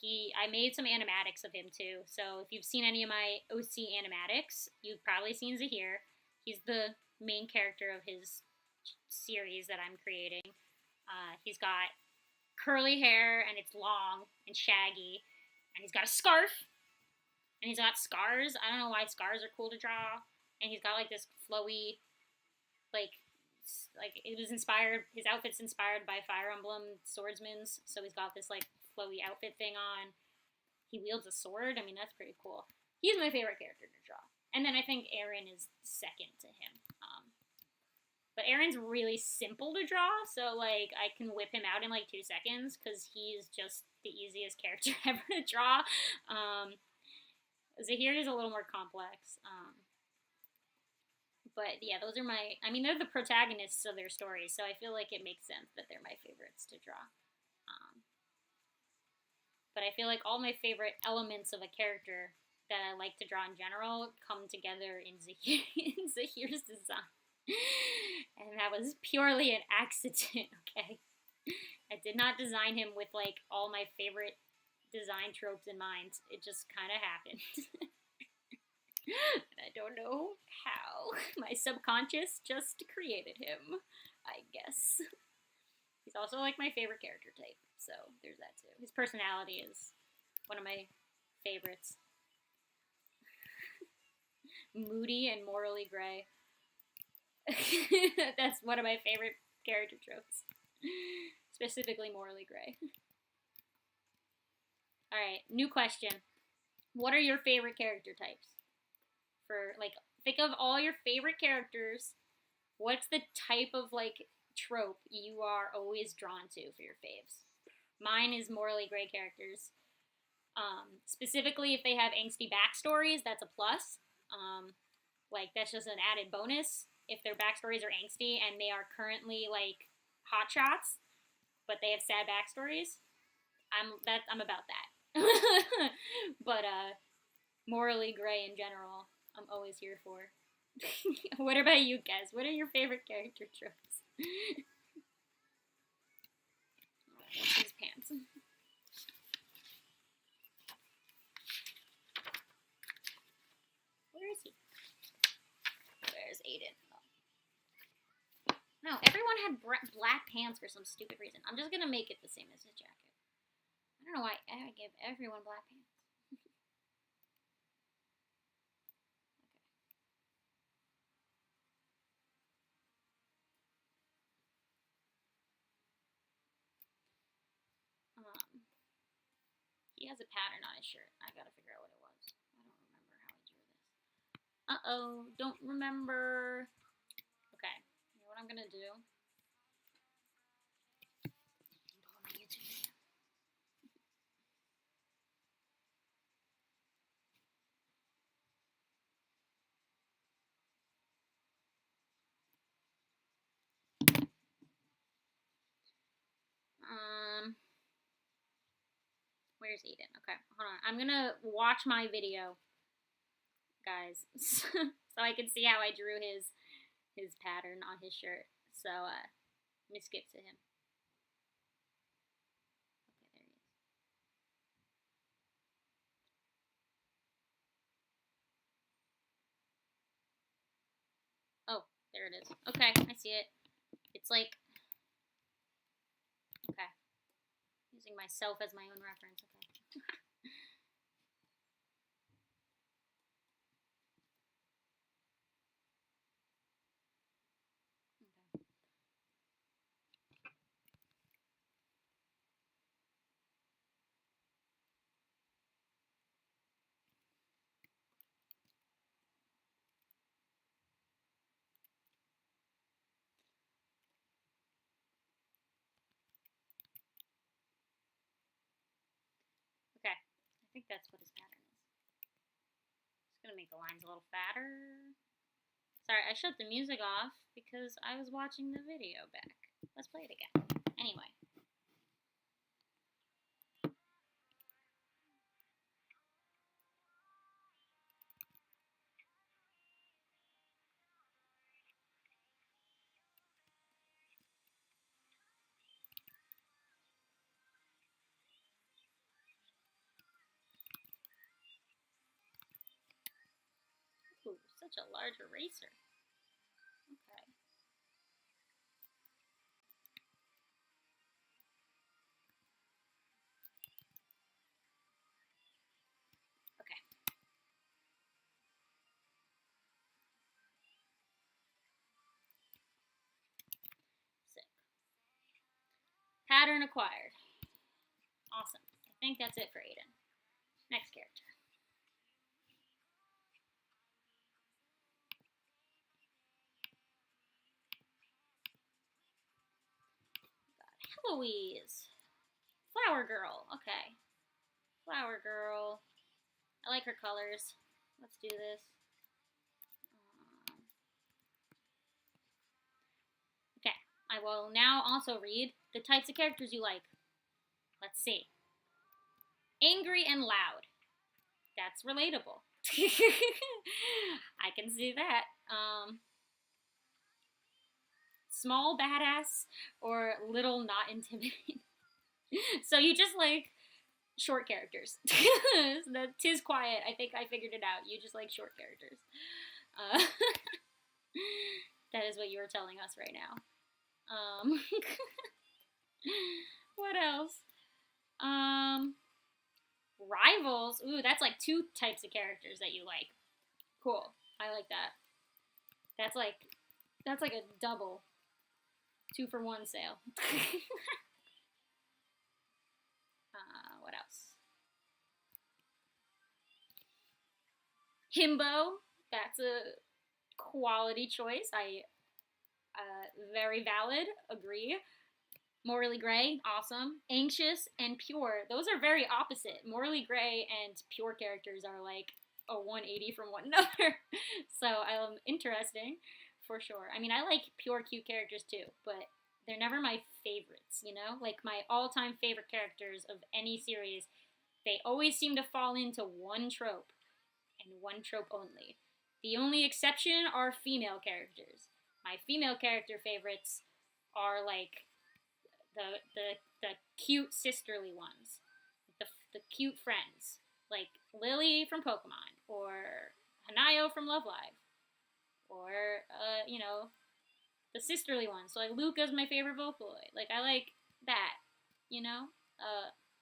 I made some animatics of him too. So if you've seen any of my OC animatics, you've probably seen Zahir. He's the main character of his series that I'm creating. He's got curly hair and it's long and shaggy, and he's got a scarf, and he's got scars. I don't know why scars are cool to draw. And he's got like this flowy, like it was inspired. His outfit's inspired by Fire Emblem Swordsman's, so he's got this like flowy outfit thing on. He wields a sword. I mean, that's pretty cool. He's my favorite character to draw. And then I think Eren is second to him. But Eren's really simple to draw, so like I can whip him out in like 2 seconds because he's just the easiest character ever to draw. Zahir is a little more complex. But yeah, those are they're the protagonists of their stories, so I feel like it makes sense that they're my favorites to draw. But I feel like all my favorite elements of a character that I like to draw in general come together in Zahir's design. And that was purely an accident, okay? I did not design him with, like, all my favorite design tropes in mind. It just kind of happened. And I don't know how. My subconscious just created him, I guess. He's also, like, my favorite character type. So, there's that, too. His personality is one of my favorites. Moody and morally gray. That's one of my favorite character tropes. Specifically morally gray. Alright, new question. What are your favorite character types? Think of all your favorite characters. What's the type of, like, trope you are always drawn to for your faves? Mine is morally gray characters. Specifically, if they have angsty backstories, that's a plus. That's just an added bonus. If their backstories are angsty and they are currently, like, hotshots, but they have sad backstories, I'm about that. But, morally gray in general, I'm always here for. What about you guys? What are your favorite character tropes? What's his pants? Aiden? No, everyone had black pants for some stupid reason. I'm just gonna make it the same as his jacket. I don't know why I give everyone black pants. He has a pattern on his shirt. I gotta figure out what it was. I don't remember how I drew this. Uh-oh, don't remember. Okay, you know what I'm gonna do? Go on my YouTube video. Where's Aiden? Okay, hold on. I'm gonna watch my video, guys, so I can see how I drew his pattern on his shirt. So, let me skip to him. Okay, there he is. Oh, there it is. Okay, I see it. It's like, okay. Using myself as my own reference, okay. Okay, I think that's what his pattern is. Just gonna make the lines a little fatter. Sorry, I shut the music off because I was watching the video back. Let's play it again. Anyway. Ooh, such a large eraser. Okay. Okay. Sick. Pattern acquired. Awesome. I think that's it for Aiden. Next character. Heloise. Flower Girl. Okay. Flower Girl. I like her colors. Let's do this. Okay. I will now also read the types of characters you like. Let's see. Angry and loud. That's relatable. I can see that. Small badass or little not intimidating. So you just like short characters. The Tis quiet. I think I figured it out. You just like short characters. That is what you were telling us right now. What else? Rivals. Ooh, that's like two types of characters that you like. Cool. I like that. That's like a double 2-for-1 sale. What else? Himbo. That's a quality choice. Very valid. Agree. Morally Gray, awesome. Anxious and Pure, those are very opposite. Morally Gray and Pure characters are like a 180 from one another. So, interesting, for sure. I mean, I like pure cute characters too, but they're never my favorites, you know? Like, my all-time favorite characters of any series, they always seem to fall into one trope, and one trope only. The only exception are female characters. My female character favorites are, like, the cute sisterly ones, the cute friends, like Lily from Pokemon, or Hanayo from Love Live, or or the sisterly one. So like Luca's my favorite Vocaloid. Like I like that, you know.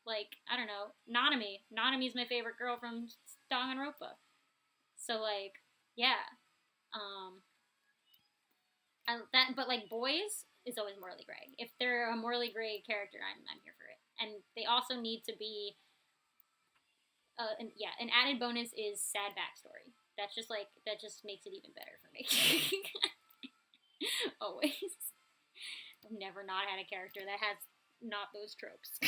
Like I don't know, Nanami. Nanami's my favorite girl from Danganronpa. So like, yeah. Um, but like boys is always Morley Gray. If they're a Morley Gray character, I'm here for it. And they also need to be, an added bonus is sad backstory. That's just like that just makes it even better for me. Always. I've never not had a character that has not those tropes.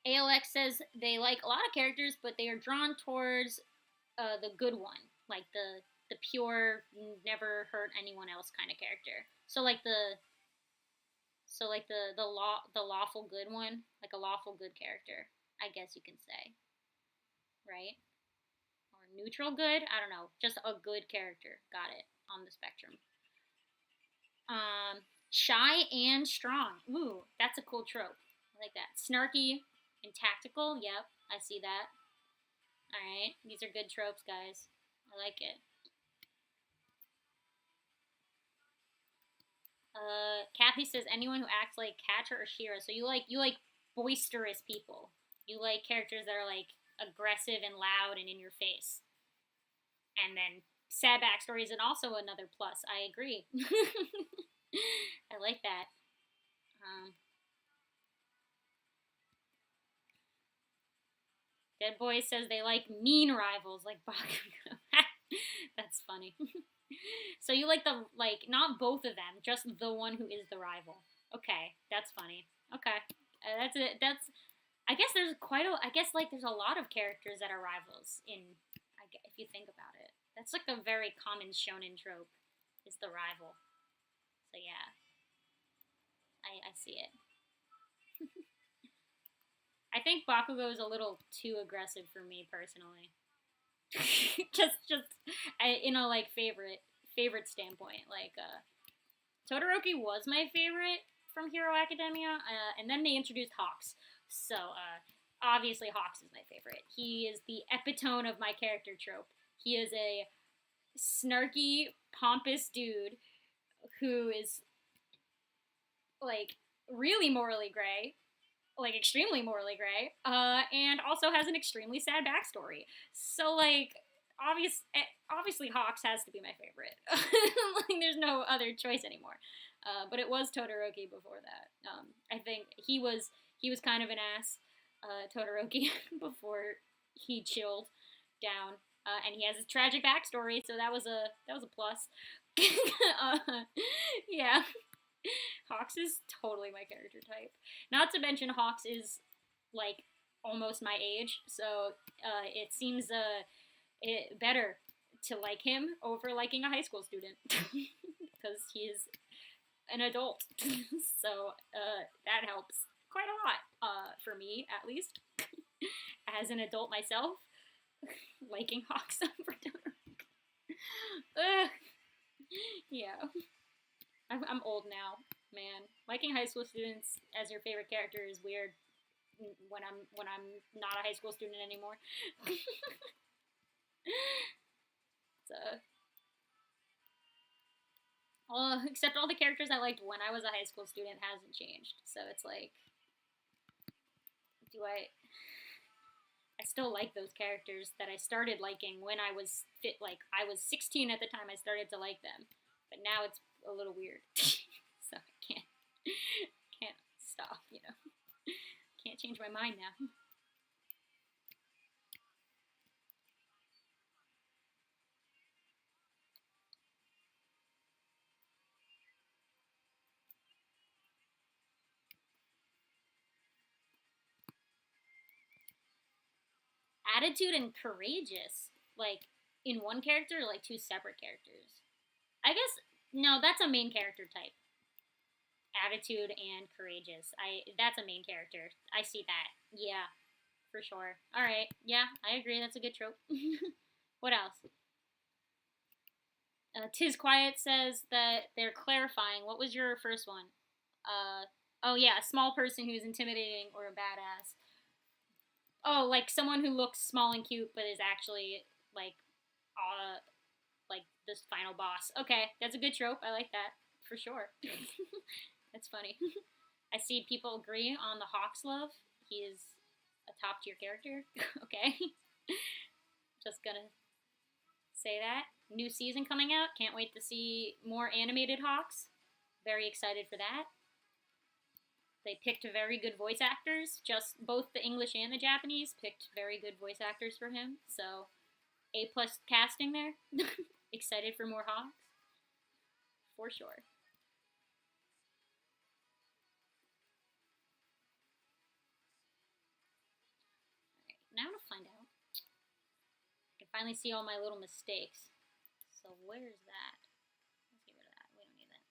ALX says they like a lot of characters, but they are drawn towards the good one, like the pure, never hurt anyone else kind of character. So like the lawful good one, like a lawful good character, I guess you can say, right? Or neutral good, I don't know, just a good character. Got it, on the spectrum. Shy and strong. Ooh, that's a cool trope. I like that. Snarky and tactical. Yep, I see that. Alright, these are good tropes, guys. I like it. Kathy says anyone who acts like Katra or Shira. So you like boisterous people. You like characters that are like aggressive and loud and in your face. And then sad backstories and also another plus. I agree. I like that. Dead Boy says they like mean rivals like Bakugo. That's funny. So you like not both of them, just the one who is the rival. Okay, that's funny. Okay, that's it. I guess there's there's a lot of characters that are rivals if you think about it. That's like a very common shonen trope, is the rival. So yeah, I see it. I think Bakugo is a little too aggressive for me personally. just in a like favorite standpoint. Like Todoroki was my favorite from Hero Academia, and then they introduced Hawks. So obviously Hawks is my favorite. He is the epitome of my character trope. He is a snarky, pompous dude who is like really morally gray, like extremely morally gray, and also has an extremely sad backstory. So like obviously Hawks has to be my favorite. Like there's no other choice anymore. But it was Todoroki before that. I think he was kind of an ass, Todoroki, before he chilled down. And he has a tragic backstory, so that was a plus. Yeah. Hawks is totally my character type. Not to mention Hawks is like almost my age, so it seems better to like him over liking a high school student because he's an adult. So that helps quite a lot for me, at least, as an adult myself, liking Hawks over Todoroki. Yeah. I'm old now, man. Liking high school students as your favorite character is weird when I'm not a high school student anymore. So, except all the characters I liked when I was a high school student hasn't changed. So it's like, I still like those characters that I started liking when I was I was 16 at the time I started to like them. But now it's a little weird. So I can't stop, Can't change my mind now. Attitude and courageous, like in one character or like two separate characters? I guess no, that's a main character type. Attitude and courageous. That's a main character. I see that. Yeah, for sure. All right. Yeah, I agree. That's a good trope. What else? Tis Quiet says that they're clarifying. What was your first one? Oh yeah, a small person who's intimidating or a badass. Oh, like someone who looks small and cute but is actually like like this final boss. Okay, that's a good trope. I like that for sure. That's funny. I see people agree on the Hawks love. He is a top tier character. Okay, just gonna say that. New season coming out. Can't wait to see more animated Hawks. Very excited for that. They picked very good voice actors. Just both the English and the Japanese picked very good voice actors for him. So A plus casting there. Excited for more Hawks for sure. Now to find out. I can finally see all my little mistakes. So where's that? Let's get rid of that. We don't need that.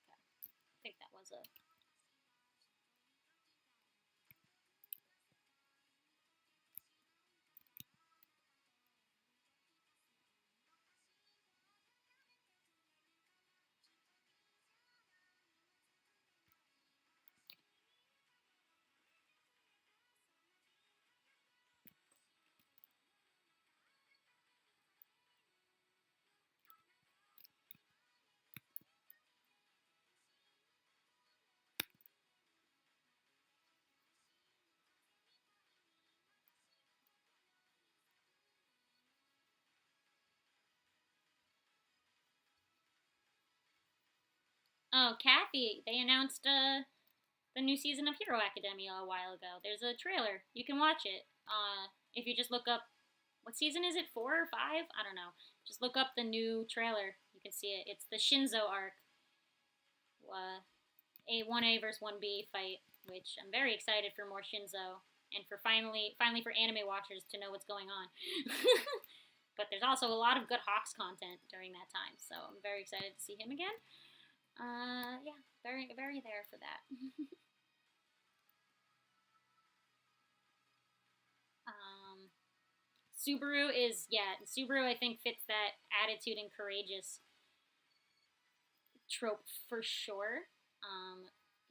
Okay. I think that was a... Oh, Kathy, they announced the new season of Hero Academia a while ago. There's a trailer. You can watch it. If you just look up, what season is it? 4 or 5? I don't know. Just look up the new trailer. You can see it. It's the Shinzo arc. A 1A versus 1B fight, which I'm very excited for more Shinzo and for finally for anime watchers to know what's going on. But there's also a lot of good Hawks content during that time, so I'm very excited to see him again. Yeah, very there for that. um, Subaru is Subaru I think fits that attitude and courageous trope for sure.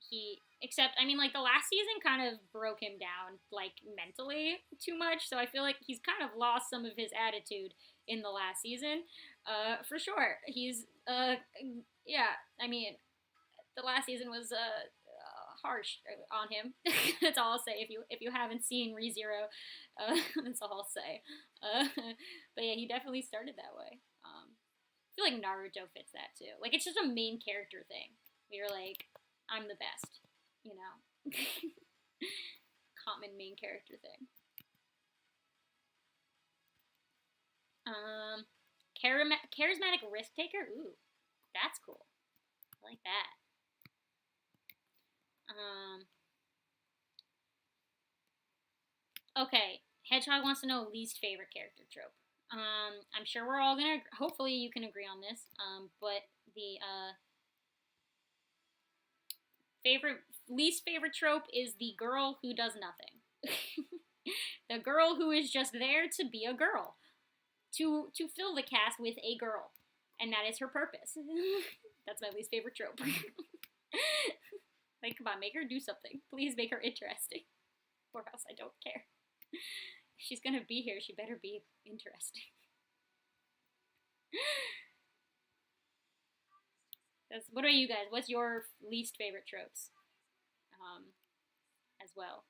He except I mean like the last season kind of broke him down like mentally too much, so I feel like he's kind of lost some of his attitude in the last season. For sure, he's yeah. I mean, the last season was harsh on him. That's all I'll say. If you haven't seen ReZero, that's all I'll say. But yeah, he definitely started that way. I feel like Naruto fits that too. Like it's just a main character thing. You're like, I'm the best, you know. Common main character thing. Um, charismatic risk taker. Ooh, that's cool. I like that. Um, okay. Hedgehog wants to know least favorite character trope. I'm sure we're all gonna. Hopefully, you can agree on this. But the favorite least favorite trope is the girl who does nothing. The girl who is just there to be a girl, to fill the cast with a girl, and that is her purpose. That's my least favorite trope. Like, come on, make her do something. Please make her interesting, or else I don't care. If she's gonna be here, she better be interesting. What are you guys? What's your least favorite tropes? As well.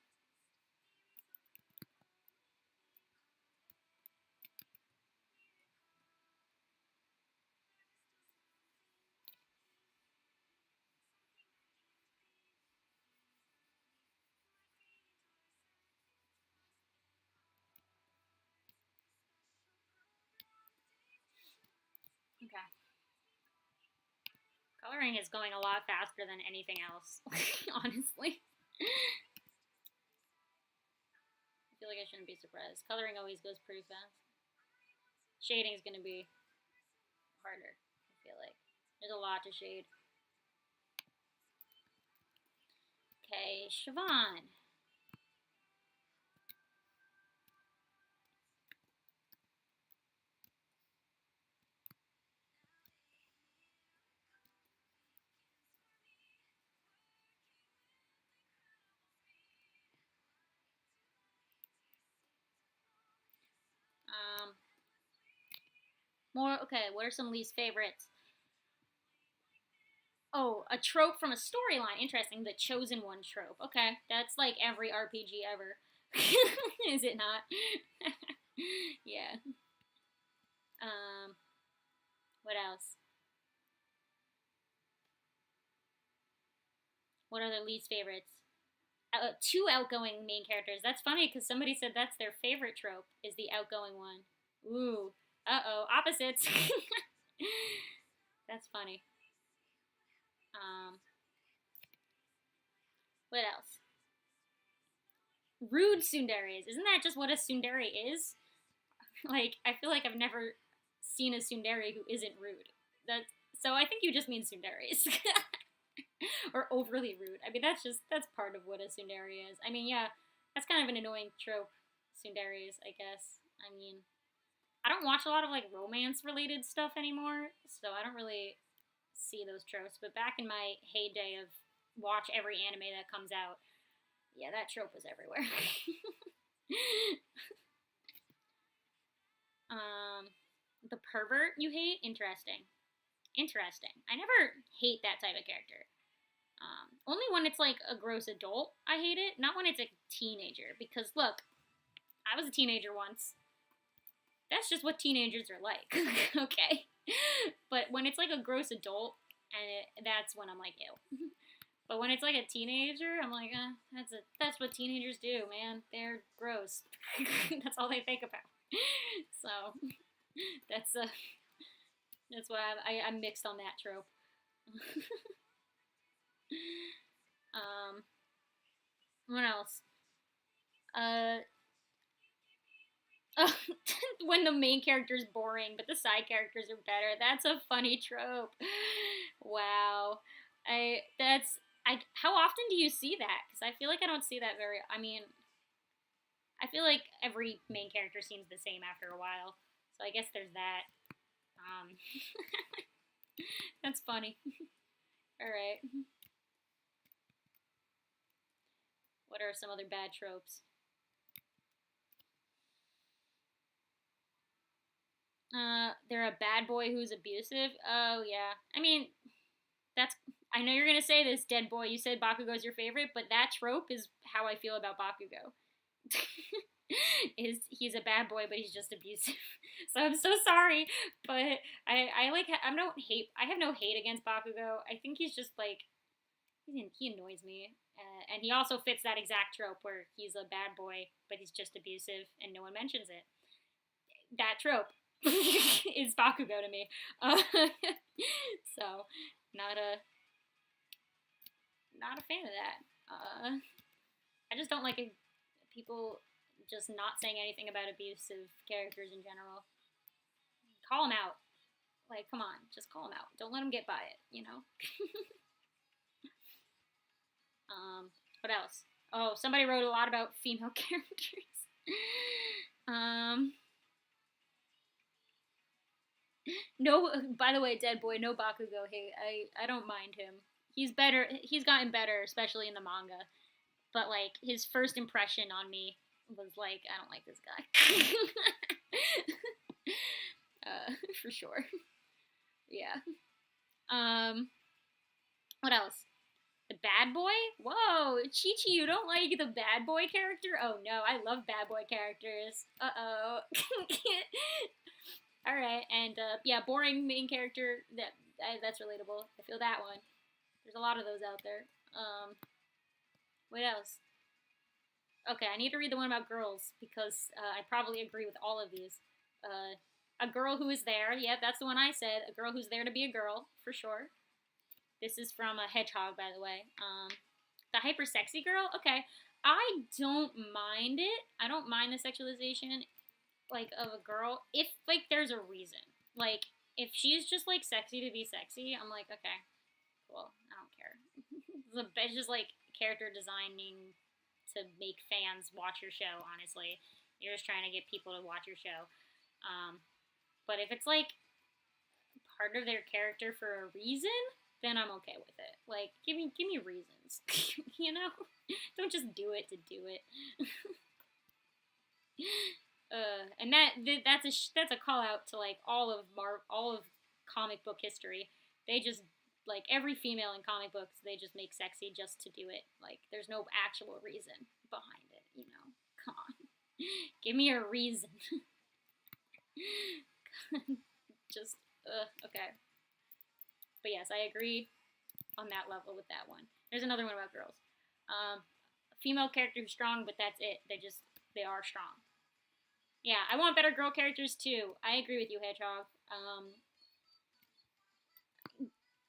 Okay. Coloring is going a lot faster than anything else, honestly. I feel like I shouldn't be surprised. Coloring always goes pretty fast. Shading is going to be harder, I feel like. There's a lot to shade. Okay, Siobhan. More, okay, what are some least favorites? Oh, a trope from a storyline. Interesting. The chosen one trope. Okay, that's like every RPG ever. Is it not? Yeah. Um, what else? What are their least favorites? Two outgoing main characters. That's funny because somebody said that's their favorite trope is the outgoing one. Ooh. Uh-oh. Opposites. That's funny. Um, what else? Rude tsunderes. Isn't that just what a tsundere is? Like, I feel like I've never seen a tsundere who isn't rude. That's so I think you just mean tsunderes. Or overly rude. I mean, that's part of what a tsundere is. I mean, yeah, that's kind of an annoying trope. Tsunderes, I guess. I mean, I don't watch a lot of like romance related stuff anymore, so I don't really see those tropes. But back in my heyday of watch every anime that comes out, yeah, that trope was everywhere. um, the pervert you hate? Interesting. Interesting. I never hate that type of character. Only when it's like a gross adult, I hate it. Not when it's a teenager. Because look, I was a teenager once. That's just what teenagers are like. Okay. But when it's like a gross adult, that's when I'm like, ew. But when it's like a teenager, I'm like, that's what teenagers do, man. They're gross. That's all they think about. So that's that's why I'm mixed on that trope. um, what else? Uh, when the main character is boring, but the side characters are better. That's a funny trope. Wow. I that's I. How often do you see that? Because I feel like I don't see that very. I mean, I feel like every main character seems the same after a while. So I guess there's that. Um, that's funny. All right. What are some other bad tropes? They're a bad boy who's abusive. Oh yeah. I mean, that's. I know you're gonna say this, dead boy. You said Bakugo's your favorite, but that trope is how I feel about Bakugo. Is he's a bad boy, but he's just abusive. So I'm so sorry, but I like I don't hate. I have no hate against Bakugo. I think he's just like he annoys me, and he also fits that exact trope where he's a bad boy, but he's just abusive, and no one mentions it. That trope is Bakugo to me. So not a not a fan of that. I just don't like people just not saying anything about abusive characters in general. Call them out. Like, come on, just call them out. Don't let them get by it, you know? What else? Oh, somebody wrote a lot about female characters. um, no, by the way, Dead Boy, no Bakugo hate. I don't mind him. He's better. He's gotten better, especially in the manga. But like his first impression on me was like, I don't like this guy. For sure. Yeah. What else? The bad boy? Whoa, Chi Chi, you don't like the bad boy character? Oh no, I love bad boy characters. Uh oh. All right, and yeah, boring main character. That's relatable. I feel that one. There's a lot of those out there. What else? Okay, I need to read the one about girls because I probably agree with all of these. A girl who is there. Yeah, that's the one I said. A girl who's there to be a girl, for sure. This is from a Hedgehog, by the way. The hyper sexy girl. Okay, I don't mind it. I don't mind the sexualization, like of a girl, if like there's a reason. Like if she's just like sexy to be sexy, I'm like, okay, cool. I don't care. It's just like character designing to make fans watch your show. Honestly, you're just trying to get people to watch your show. But if it's like part of their character for a reason, then I'm okay with it. Like, give me reasons. You know, don't just do it to do it. and that's a call out to like all of comic book history. They just like every female in comic books, they just make sexy just to do it. Like there's no actual reason behind it, you know. Come on, give me a reason. Just okay. But yes, I agree on that level with that one. There's another one about girls. A female character who's strong, but that's it. They are strong. Yeah, I want better girl characters too. I agree with you, Hedgehog.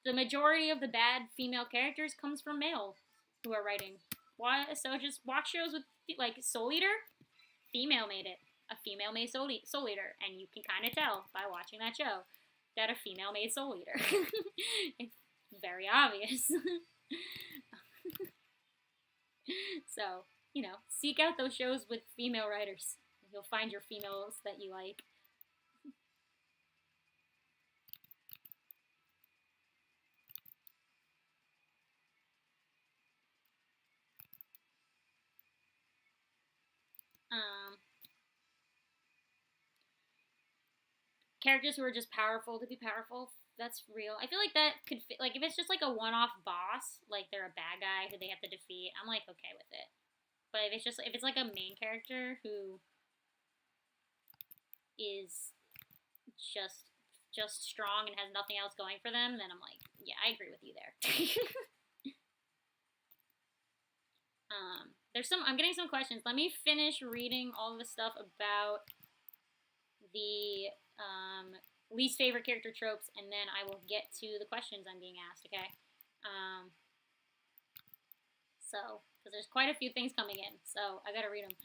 The majority of the bad female characters comes from male who are writing. Why? So just watch shows with like Soul Eater. Female made it. A female made Soul Eater, and you can kind of tell by watching that show that a female made Soul Eater. It's very obvious. So, you know, seek out those shows with female writers. You'll find your females that you like. Characters who are just powerful to be powerful. That's real. I feel like that could fit. Like if it's just like a one-off boss, like they're a bad guy who they have to defeat, I'm like okay with it. But if it's like a main character who is just strong and has nothing else going for them, then I'm like, yeah, I agree with you there. I'm getting some questions. Let me finish reading all the stuff about the least favorite character tropes, and then I will get to the questions I'm being asked, okay? So, because there's quite a few things coming in, so I gotta read them.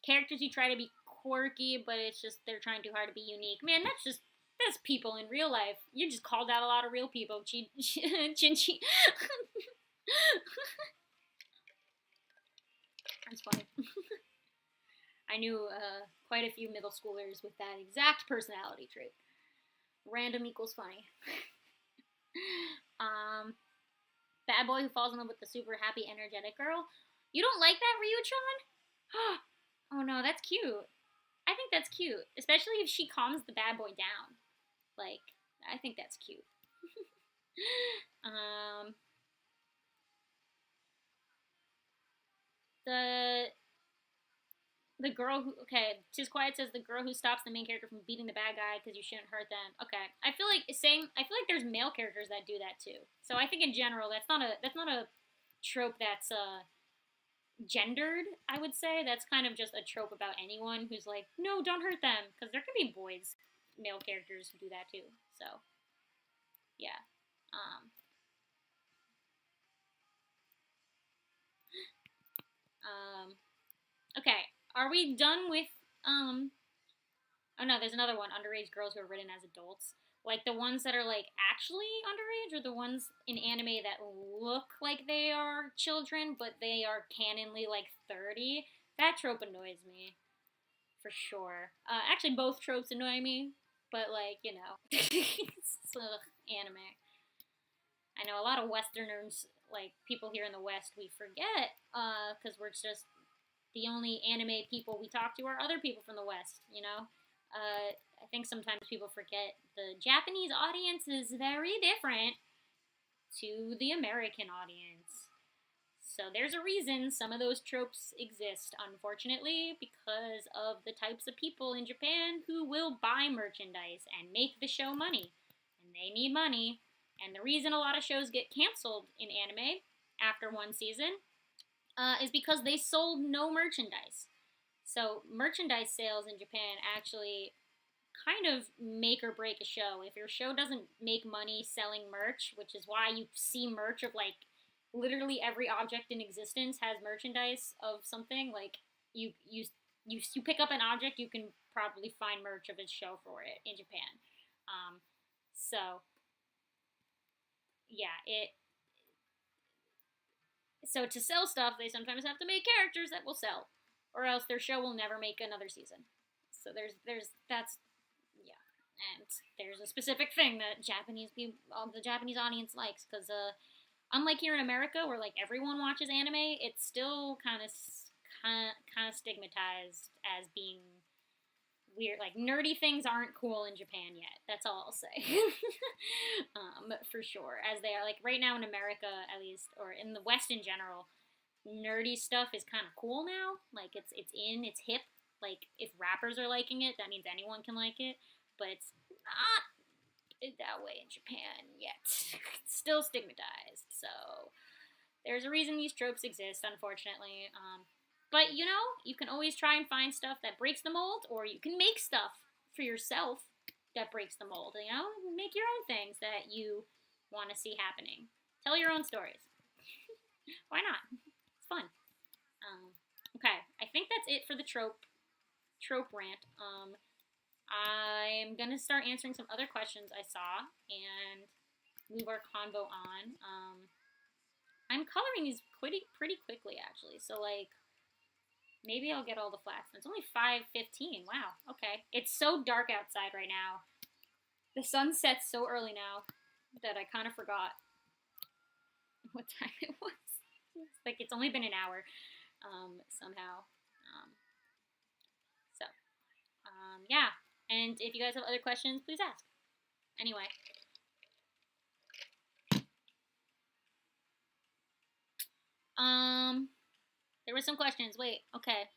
Characters who try to be quirky, but it's just they're trying too hard to be unique. Man, that's people in real life. You just called out a lot of real people. Chinchi. That's funny. I knew quite a few middle schoolers with that exact personality trait. Random equals funny. Bad boy who falls in love with the super happy, energetic girl. You don't like that, Ryuchan? Oh no, that's cute. I think that's cute, especially if she calms the bad boy down. Like, I think that's cute. The girl who Tis Quiet says the girl who stops the main character from beating the bad guy because you shouldn't hurt them. Okay, I feel like there's male characters that do that too. So I think in general that's not a trope that's gendered. I would say that's kind of just a trope about anyone who's like, no, don't hurt them, because there can be male characters who do that too. So yeah. Okay, are we done with oh no, there's another one. Underage girls who are written as adults. Like the ones that are like actually underage, or the ones in anime that look like they are children, but they are canonly like 30. That trope annoys me. For sure. Actually, both tropes annoy me, but like, you know. Anime. I know a lot of Westerners, like people here in the West, we forget, because we're just the only anime people we talk to are other people from the West, you know? I think sometimes people forget the Japanese audience is very different to the American audience. So there's a reason some of those tropes exist, unfortunately, because of the types of people in Japan who will buy merchandise and make the show money. And they need money. And the reason a lot of shows get canceled in anime after one season is because they sold no merchandise. So merchandise sales in Japan actually kind of make or break a show. If your show doesn't make money selling merch, which is why you see merch of like literally every object in existence has merchandise of something, like you pick up an object, you can probably find merch of a show for it in Japan. So yeah, so to sell stuff, they sometimes have to make characters that will sell, or else their show will never make another season. So that's yeah, and there's a specific thing that the Japanese audience likes, because unlike here in America where like everyone watches anime, it's still kind of stigmatized as being weird. Like nerdy things aren't cool in Japan yet. That's all I'll say. For sure, as they are like right now in America, at least, or in the West in general, nerdy stuff is kind of cool now. Like it's hip. Like if rappers are liking it, that means anyone can like it. But it's not that way in Japan yet. It's still stigmatized. So there's a reason these tropes exist, unfortunately. But you know, you can always try and find stuff that breaks the mold, or you can make stuff for yourself that breaks the mold. You know, make your own things that you want to see happening. Tell your own stories. Why not? It's fun. Okay, I think that's it for the trope rant. I'm gonna start answering some other questions I saw and move our convo on. I'm coloring these pretty quickly actually, so like maybe I'll get all the flats. It's only 5:15. Wow. Okay. It's so dark outside right now. The sun sets so early now that I kind of forgot what time it was. Like it's only been an hour somehow. Yeah. And if you guys have other questions, please ask. Anyway. There were some questions. Wait. Okay.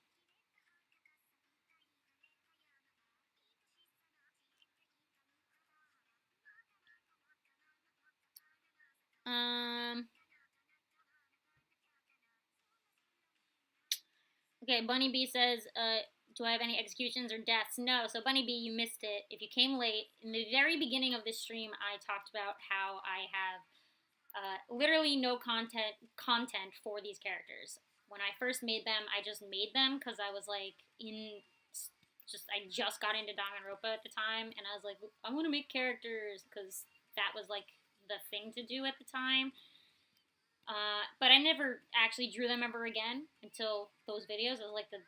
Okay, Bunny Bee says, do I have any executions or deaths? No. So Bunny Bee, you missed it. If you came late, in the very beginning of this stream, I talked about how I have literally no content for these characters. When I first made them, I just made them because I was like I just got into Danganronpa at the time, and I was like, I want to make characters because that was like the thing to do at the time. But I never actually drew them ever again until those videos. It was like the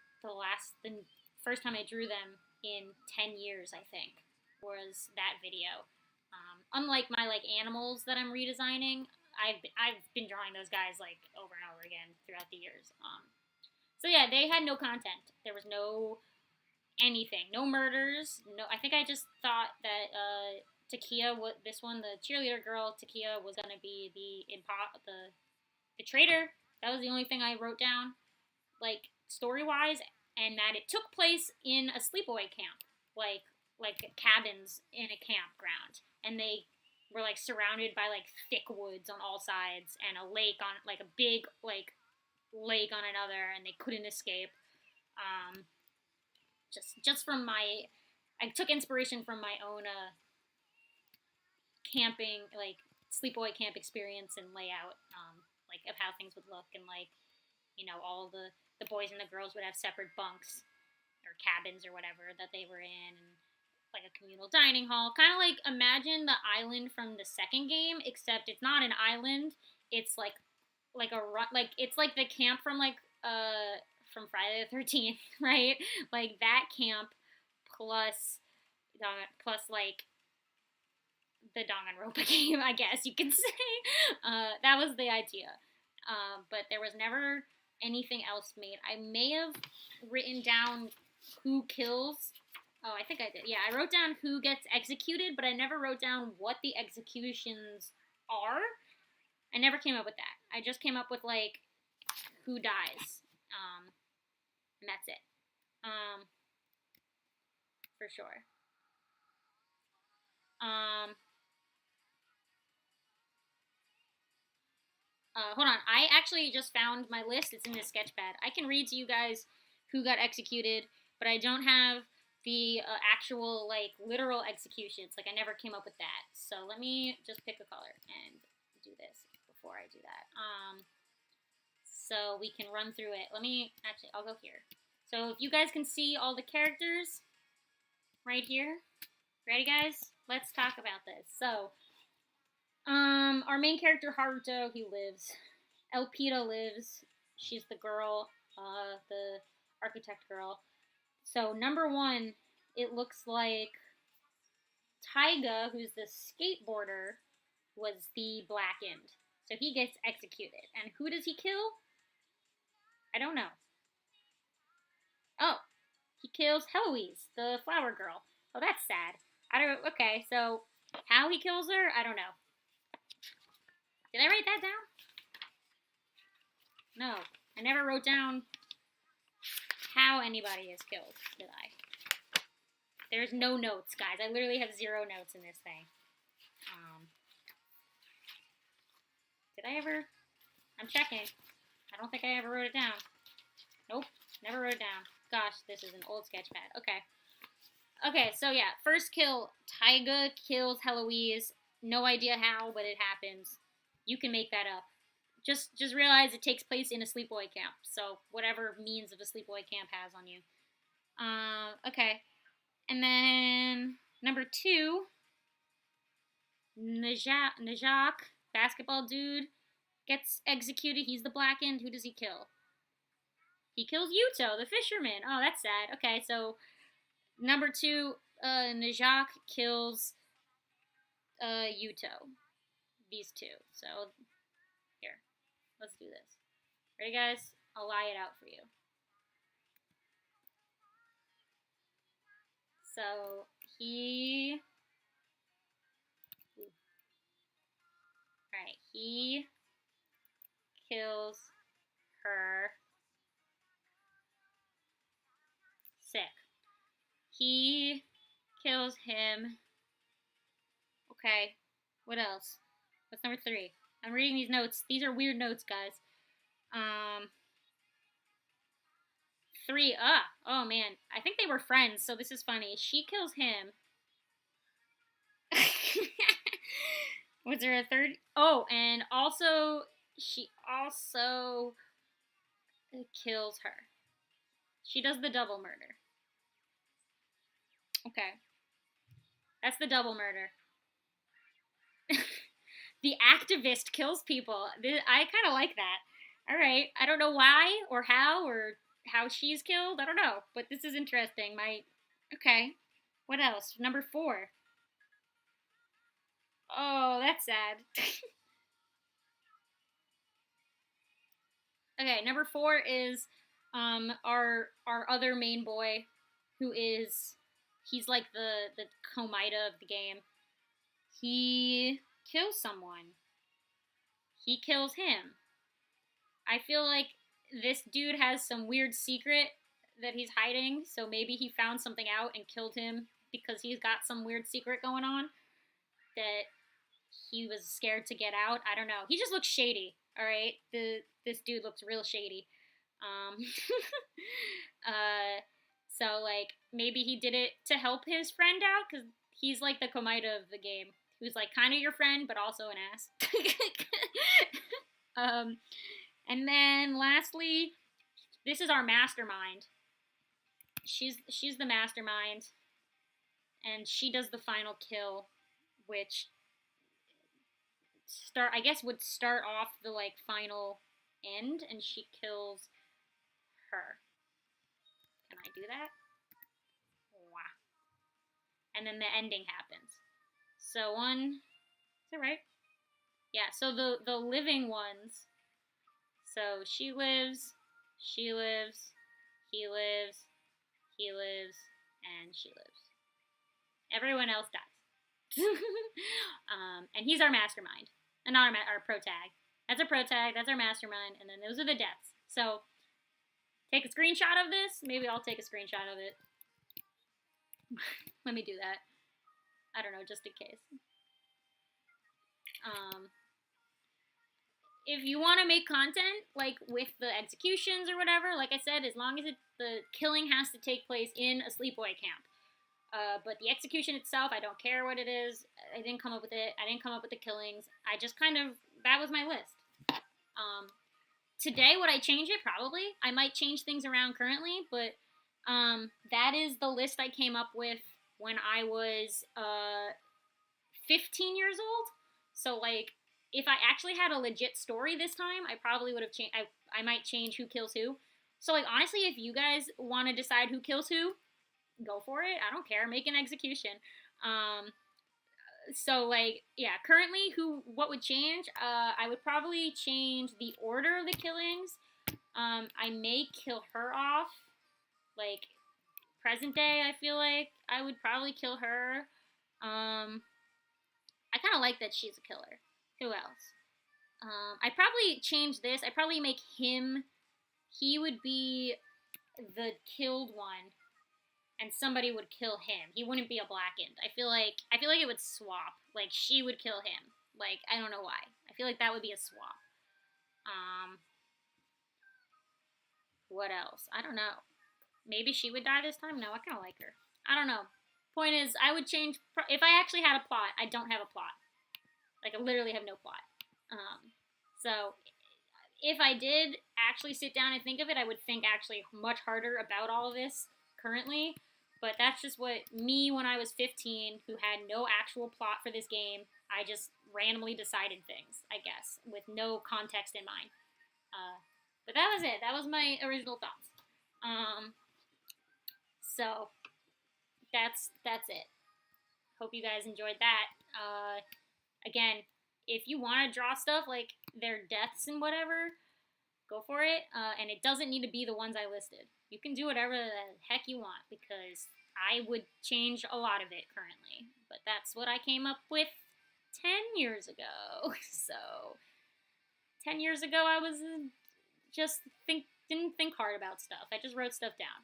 first time I drew them in 10 years, I think, was that video. Unlike my like animals that I'm redesigning, I've been drawing those guys like over and over again throughout the years. So yeah, they had no content. There was no anything, no murders. No, I think I just thought that Takia, this one, the cheerleader girl, Takia was gonna be the traitor. That was the only thing I wrote down, like story wise, and that it took place in a sleepaway camp, like cabins in a campground, and they were like surrounded by like thick woods on all sides and a lake on like a big like lake on another, and they couldn't escape. Just from I took inspiration from my own camping, like sleepaway camp experience and layout, like of how things would look, and like you know all the boys and the girls would have separate bunks or cabins or whatever that they were in, and like a communal dining hall, kind of like imagine the island from the second game, except it's not an island. It's like it's like the camp from from Friday the 13th, right? Like that camp plus like the Danganronpa game, I guess you could say. That was the idea. But there was never anything else made. I may have written down who kills. Oh, I think I did. Yeah, I wrote down who gets executed, but I never wrote down what the executions are. I never came up with that. I just came up with, like, who dies. And that's it. For sure. Hold on. I actually just found my list. It's in this sketchpad. I can read to you guys who got executed, but I don't have the actual, like, literal executions. Like, I never came up with that. So let me just pick a color and do this before I do that. So we can run through it. Actually, I'll go here. So if you guys can see all the characters right here. Ready, guys? Let's talk about this. So, our main character, Haruto, he lives. Elpida lives. She's the girl, the architect girl. So, number one, it looks like Taiga, who's the skateboarder, was the blackened. So he gets executed. And who does he kill? I don't know. Oh, he kills Heloise, the flower girl. Oh, that's sad. I don't. Okay, so how he kills her, I don't know. Did I write that down? No, I never wrote down how anybody is killed, did I? There's no notes, guys. I literally have 0 notes in this thing. Did I ever? I'm checking. I don't think I ever wrote it down. Nope, never wrote it down. Gosh, this is an old sketch pad. Okay. Okay, so yeah, first kill, Taiga kills Heloise. No idea how, but it happens. You can make that up. Just realize it takes place in a sleepaway camp. So whatever means of a sleepaway camp has on you. Okay. And then number 2, Najak, basketball dude, gets executed. He's the blackened. Who does he kill? He kills Yuto, the fisherman. Oh, that's sad. Okay, so number 2, Najak kills Yuto. These 2. So here, let's do this. Ready, guys? I'll lie it out for you. So he, right, he kills her. Sick. He kills him. Okay, what else? What's number 3? I'm reading these notes. These are weird notes, guys. 3. Oh man. I think they were friends, so this is funny. She kills him. Was there a 3rd? Oh, and also, she also kills her. She does the double murder. Okay. That's the double murder. The activist kills people. I kind of like that. All right. I don't know why or how she's killed. I don't know. But this is interesting. Okay. What else? Number 4. Oh, that's sad. Okay, number 4 is our other main boy, who is, he's like the Komida of the game. He kills someone. He kills him. I feel like this dude has some weird secret that he's hiding, so maybe he found something out and killed him because he's got some weird secret going on that he was scared to get out. I don't know. He just looks shady. All right, this dude looks real shady. So like maybe he did it to help his friend out because he's like the Komida of the game, who's like kind of your friend but also an ass. And then lastly, this is our mastermind. She's the mastermind, and she does the final kill, which would start off the like final end, and she kills her. Can I do that? Wow. And then the ending happens. So is that right? Yeah, so the living ones, so she lives, he lives, and she lives. Everyone else dies. And he's our mastermind. And not our pro tag. That's our pro tag, that's our mastermind, and then those are the deaths. So, take a screenshot of this. Maybe I'll take a screenshot of it. Let me do that. I don't know, just in case. If you want to make content, like with the executions or whatever, like I said, as long as the killing has to take place in a sleepaway camp. But the execution itself, I don't care what it is. I didn't come up with it. I didn't come up with the killings. I just that was my list. Today, would I change it? Probably. I might change things around currently, but that is the list I came up with when I was 15 years old. So, like, if I actually had a legit story this time, I probably would have changed. I might change who kills who. So, like, honestly, if you guys want to decide who kills who, go for it. I don't care. Make an execution. So like yeah, currently what would change? I would probably change the order of the killings. I may kill her off. Like present day, I feel like I would probably kill her. I kind of like that she's a killer. Who else? I probably change this. I probably make him. He would be the killed one, and somebody would kill him. He wouldn't be a blackened. I feel like it would swap. Like she would kill him. Like I don't know why. I feel like that would be a swap. Um, what else? I don't know. Maybe she would die this time. No, I kind of like her. I don't know. Point is, I would change if I actually had a plot. I don't have a plot. Like I literally have no plot. So if I did actually sit down and think of it, I would think actually much harder about all of this currently. But that's just what me when I was 15, who had no actual plot for this game, I just randomly decided things, I guess, with no context in mind. But that was it. That was my original thoughts. So that's it. Hope you guys enjoyed that. Again, if you want to draw stuff like their deaths and whatever, go for it. And it doesn't need to be the ones I listed. You can do whatever the heck you want because I would change a lot of it currently. But that's what I came up with 10 years ago. So 10 years ago, I was didn't think hard about stuff. I just wrote stuff down.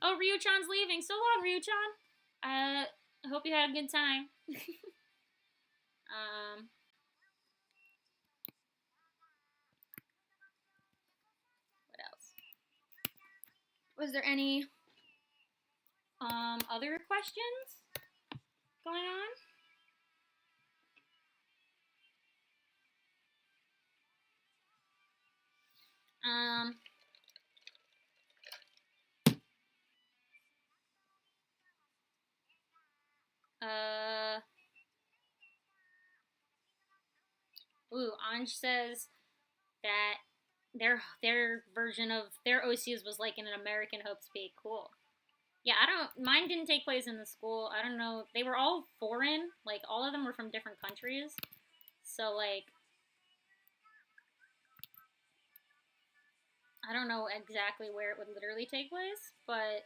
Oh, Ryuchan's leaving. So long, Ryuchan. I hope you had a good time. What else? Was there any other questions going on? Anj says that their version of their OCs was like in an American Hope's Peak. Cool. Yeah, mine didn't take place in the school. I don't know. They were all foreign. Like all of them were from different countries. So like I don't know exactly where it would literally take place, but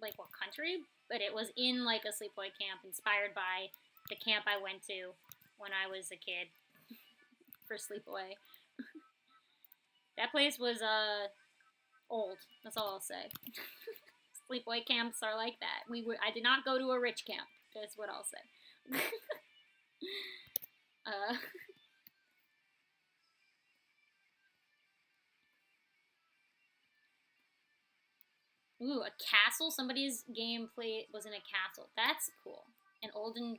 like what country? But it was in like a sleepaway camp inspired by the camp I went to when I was a kid for sleepaway. That place was old. That's all I'll say. Sleepaway camps are like that. I did not go to a rich camp. That's what I'll say. Ooh, a castle. Somebody's gameplay was in a castle. That's cool. And Olden,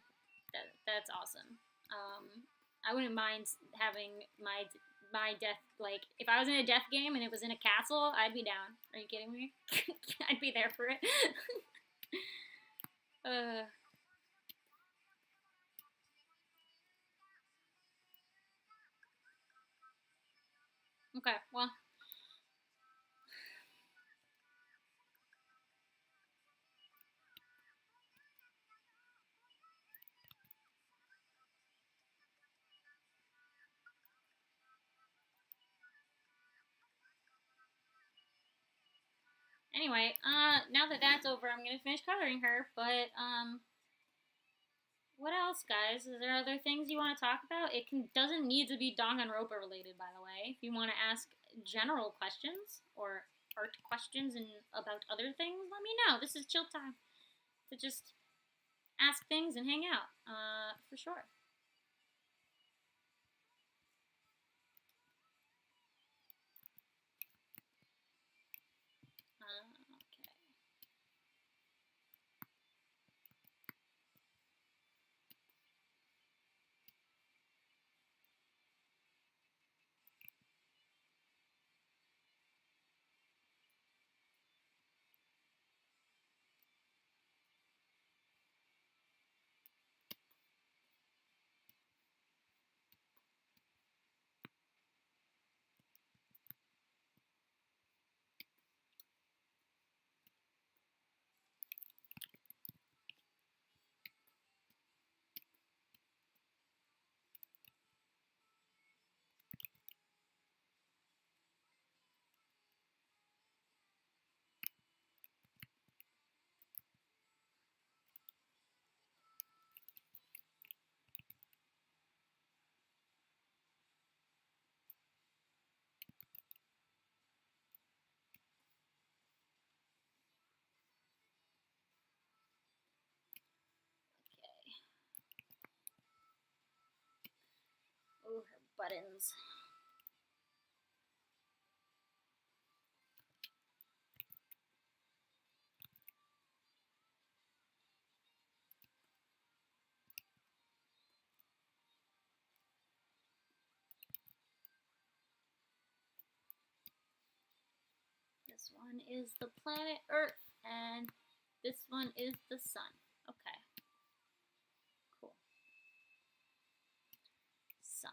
that's awesome. I wouldn't mind having my death, like if I was in a death game and it was in a castle, I'd be down. Are you kidding me? I'd be there for it. Okay, well. Anyway, now that that's over, I'm gonna finish coloring her. But what else, guys? Is there other things you want to talk about? Doesn't need to be Danganronpa related, by the way. If you want to ask general questions or art questions and about other things, let me know. This is chill time to just ask things and hang out. For sure. Okay. buttons. This one is the planet Earth, and this one is the sun. Okay. Cool. Sun.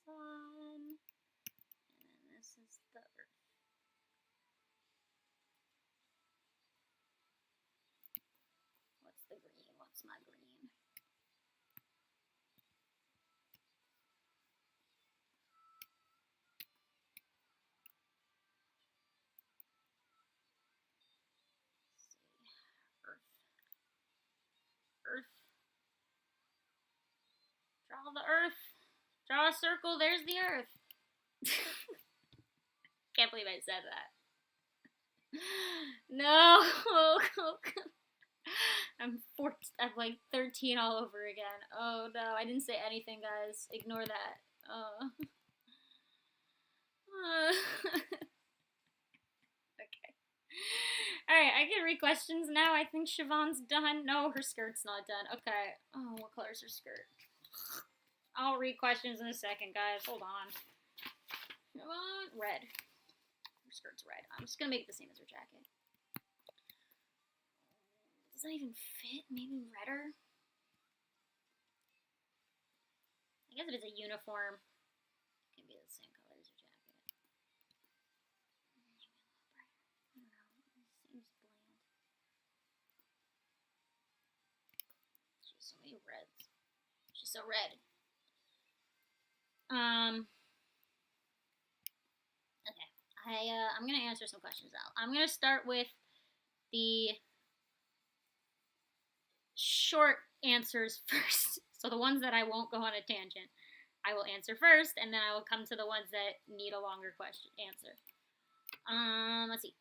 Sun. And then this is the Earth. What's the green? What's my green? Let's see. Earth. Earth. Draw the Earth. Draw a circle. There's the Earth. Can't believe I said that. No. I'm like 13 all over again. Oh no, I didn't say anything, guys. Ignore that. Okay. Alright, I can read questions now. I think Siobhan's done. No, her skirt's not done. Okay. Oh, what color's her skirt? I'll read questions in a second, guys. Hold on. Come on. Red. Her skirt's red. I'm just gonna make it the same as her jacket. Does that even fit? Maybe redder? I guess if it's a uniform, it can be the same color as your jacket. Maybe a little brighter. I don't know. It seems bland. She's so many reds. She's so red. Okay. I'm gonna answer some questions now. I'm gonna start with the short answers first. So the ones that I won't go on a tangent, I will answer first, and then I will come to the ones that need a longer question answer. Let's see.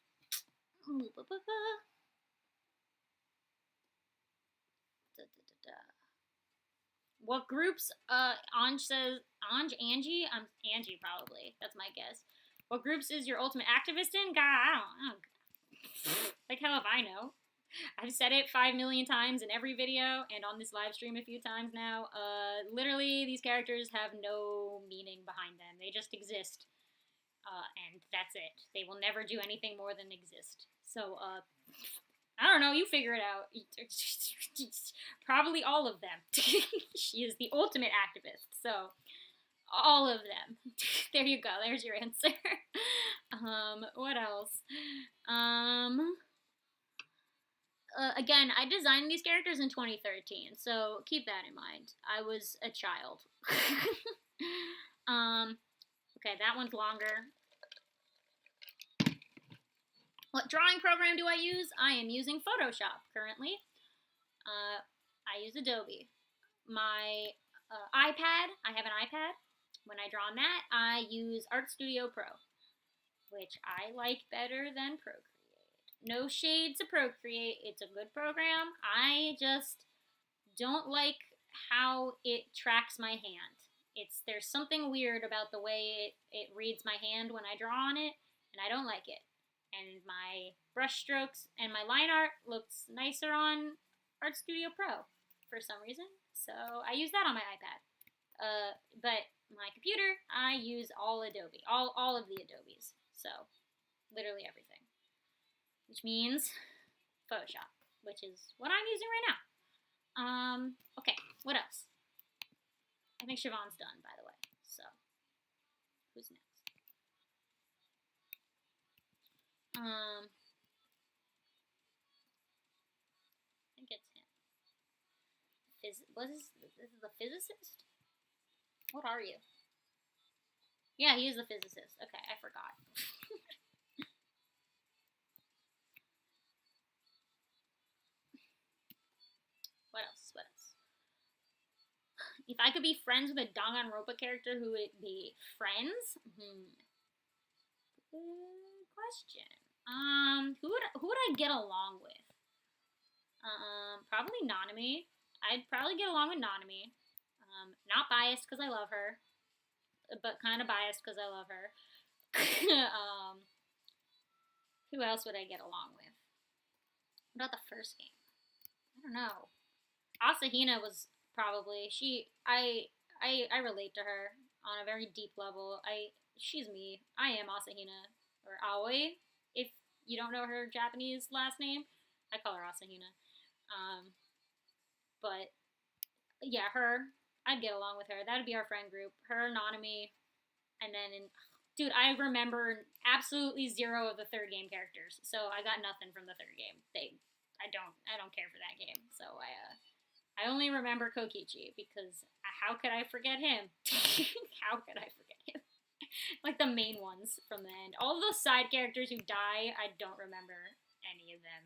What groups? Ange says Angie. I'm Angie probably. That's my guess. What groups is your ultimate activist in? God, I don't. Like hell if I know. I've said it 5 million times in every video and on this live stream a few times now. Literally, these characters have no meaning behind them. They just exist. And that's it. They will never do anything more than exist. So, I don't know. You figure it out. Probably all of them. She is the ultimate activist. So, all of them. There you go. There's your answer. What else? Again, I designed these characters in 2013, so keep that in mind. I was a child. Okay, that one's longer. What drawing program do I use? I am using Photoshop currently. I use Adobe. My iPad, I have an iPad. When I draw on that, I use Art Studio Pro, which I like better than Procreate. No shade to Procreate. It's a good program. I just don't like how it tracks my hand. There's something weird about the way it reads my hand when I draw on it, and I don't like it. And my brush strokes and my line art looks nicer on Art Studio Pro for some reason. So I use that on my iPad. But my computer, I use all Adobe, all of the Adobes. So literally everything. Which means Photoshop, which is what I'm using right now. Okay, what else? I think Siobhan's done, by the way. So, who's next? I think it's him. This is the physicist? What are you? Yeah, he is the physicist. Okay, I forgot. What else? What else? If I could be friends with a Danganronpa character, who would it be? Friends? question. Who would I get along with? Probably Nanami. I'd probably get along with Nanami. Not biased because I love her, but kind of biased because I love her. Who else would I get along with? What about the first game? I don't know. Asahina was probably I relate to her on a very deep level. She's me. I am Asahina or Aoi. If you don't know her Japanese last name, I call her Asahina. But yeah, her. I'd get along with her. That'd be our friend group. Her, Nanami, and then dude, I remember absolutely zero of the third game characters, so I got nothing from the third game. I don't care for that game. So I only remember Kokichi because how could I forget him? How could I forget him? Like the main ones from the end. All the side characters who die, I don't remember any of them,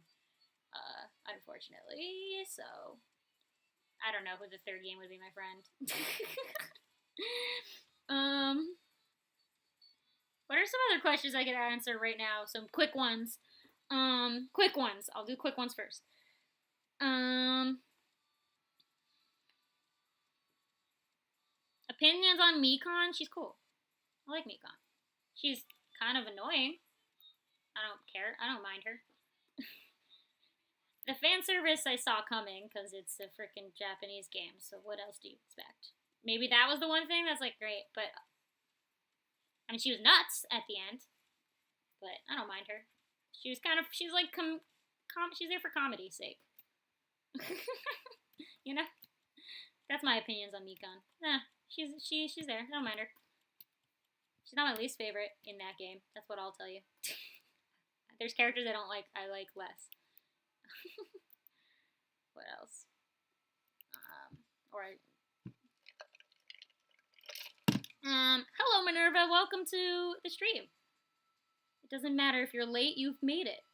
unfortunately. So I don't know who the third game would be, my friend. What are some other questions I could answer right now? Some quick ones. Quick ones. I'll do quick ones first. Opinions on Mikan? She's cool. I like Mikan. She's kind of annoying. I don't care. I don't mind her. The fan service I saw coming because it's a freaking Japanese game. So what else do you expect? Maybe that was the one thing that's like great, but I mean she was nuts at the end, but I don't mind her. She's like she's there for comedy's sake. You know, that's my opinions on Mikan. Nah, she's there. I don't mind her. She's not my least favorite in that game. That's what I'll tell you. There's characters I don't like. I like less. What else? Hello Minerva, welcome to the stream. It doesn't matter if you're late, you've made it.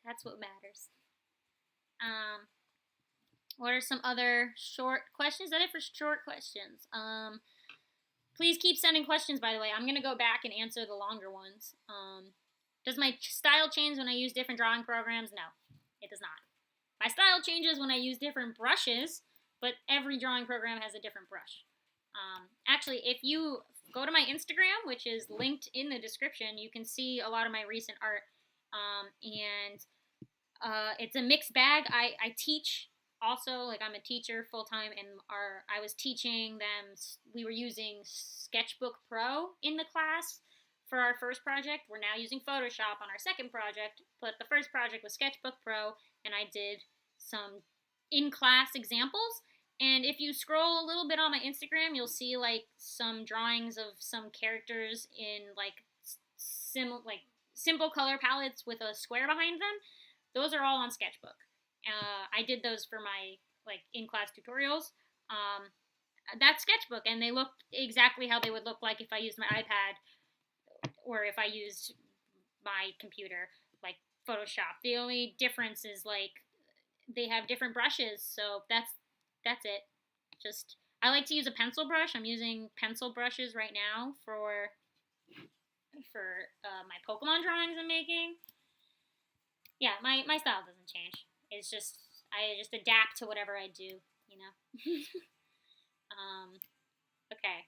That's what matters. What are some other short questions? Is that it for short questions? Please keep sending questions, by the way. I'm going to go back and answer the longer ones. Does my style change when I use different drawing programs? No, it does not. My style changes when I use different brushes, but every drawing program has a different brush. Actually, if you go to my Instagram, which is linked in the description, you can see a lot of my recent art. And it's a mixed bag. I teach also, like I'm a teacher full-time, and I was teaching them. We were using Sketchbook Pro in the class for our first project. We're now using Photoshop on our second project, but the first project was Sketchbook Pro, and I did some in-class examples. And if you scroll a little bit on my Instagram, you'll see like some drawings of some characters in like simple color palettes with a square behind them. Those are all on Sketchbook. I did those for my like in-class tutorials. That's Sketchbook, and they look exactly how they would look like if I used my iPad or if I used my computer, like Photoshop. The only difference is like they have different brushes, so that's it. Just I like to use a pencil brush. I'm using pencil brushes right now for my Pokemon drawings I'm making. Yeah, my style doesn't change. It's just I just adapt to whatever I do, you know. Okay.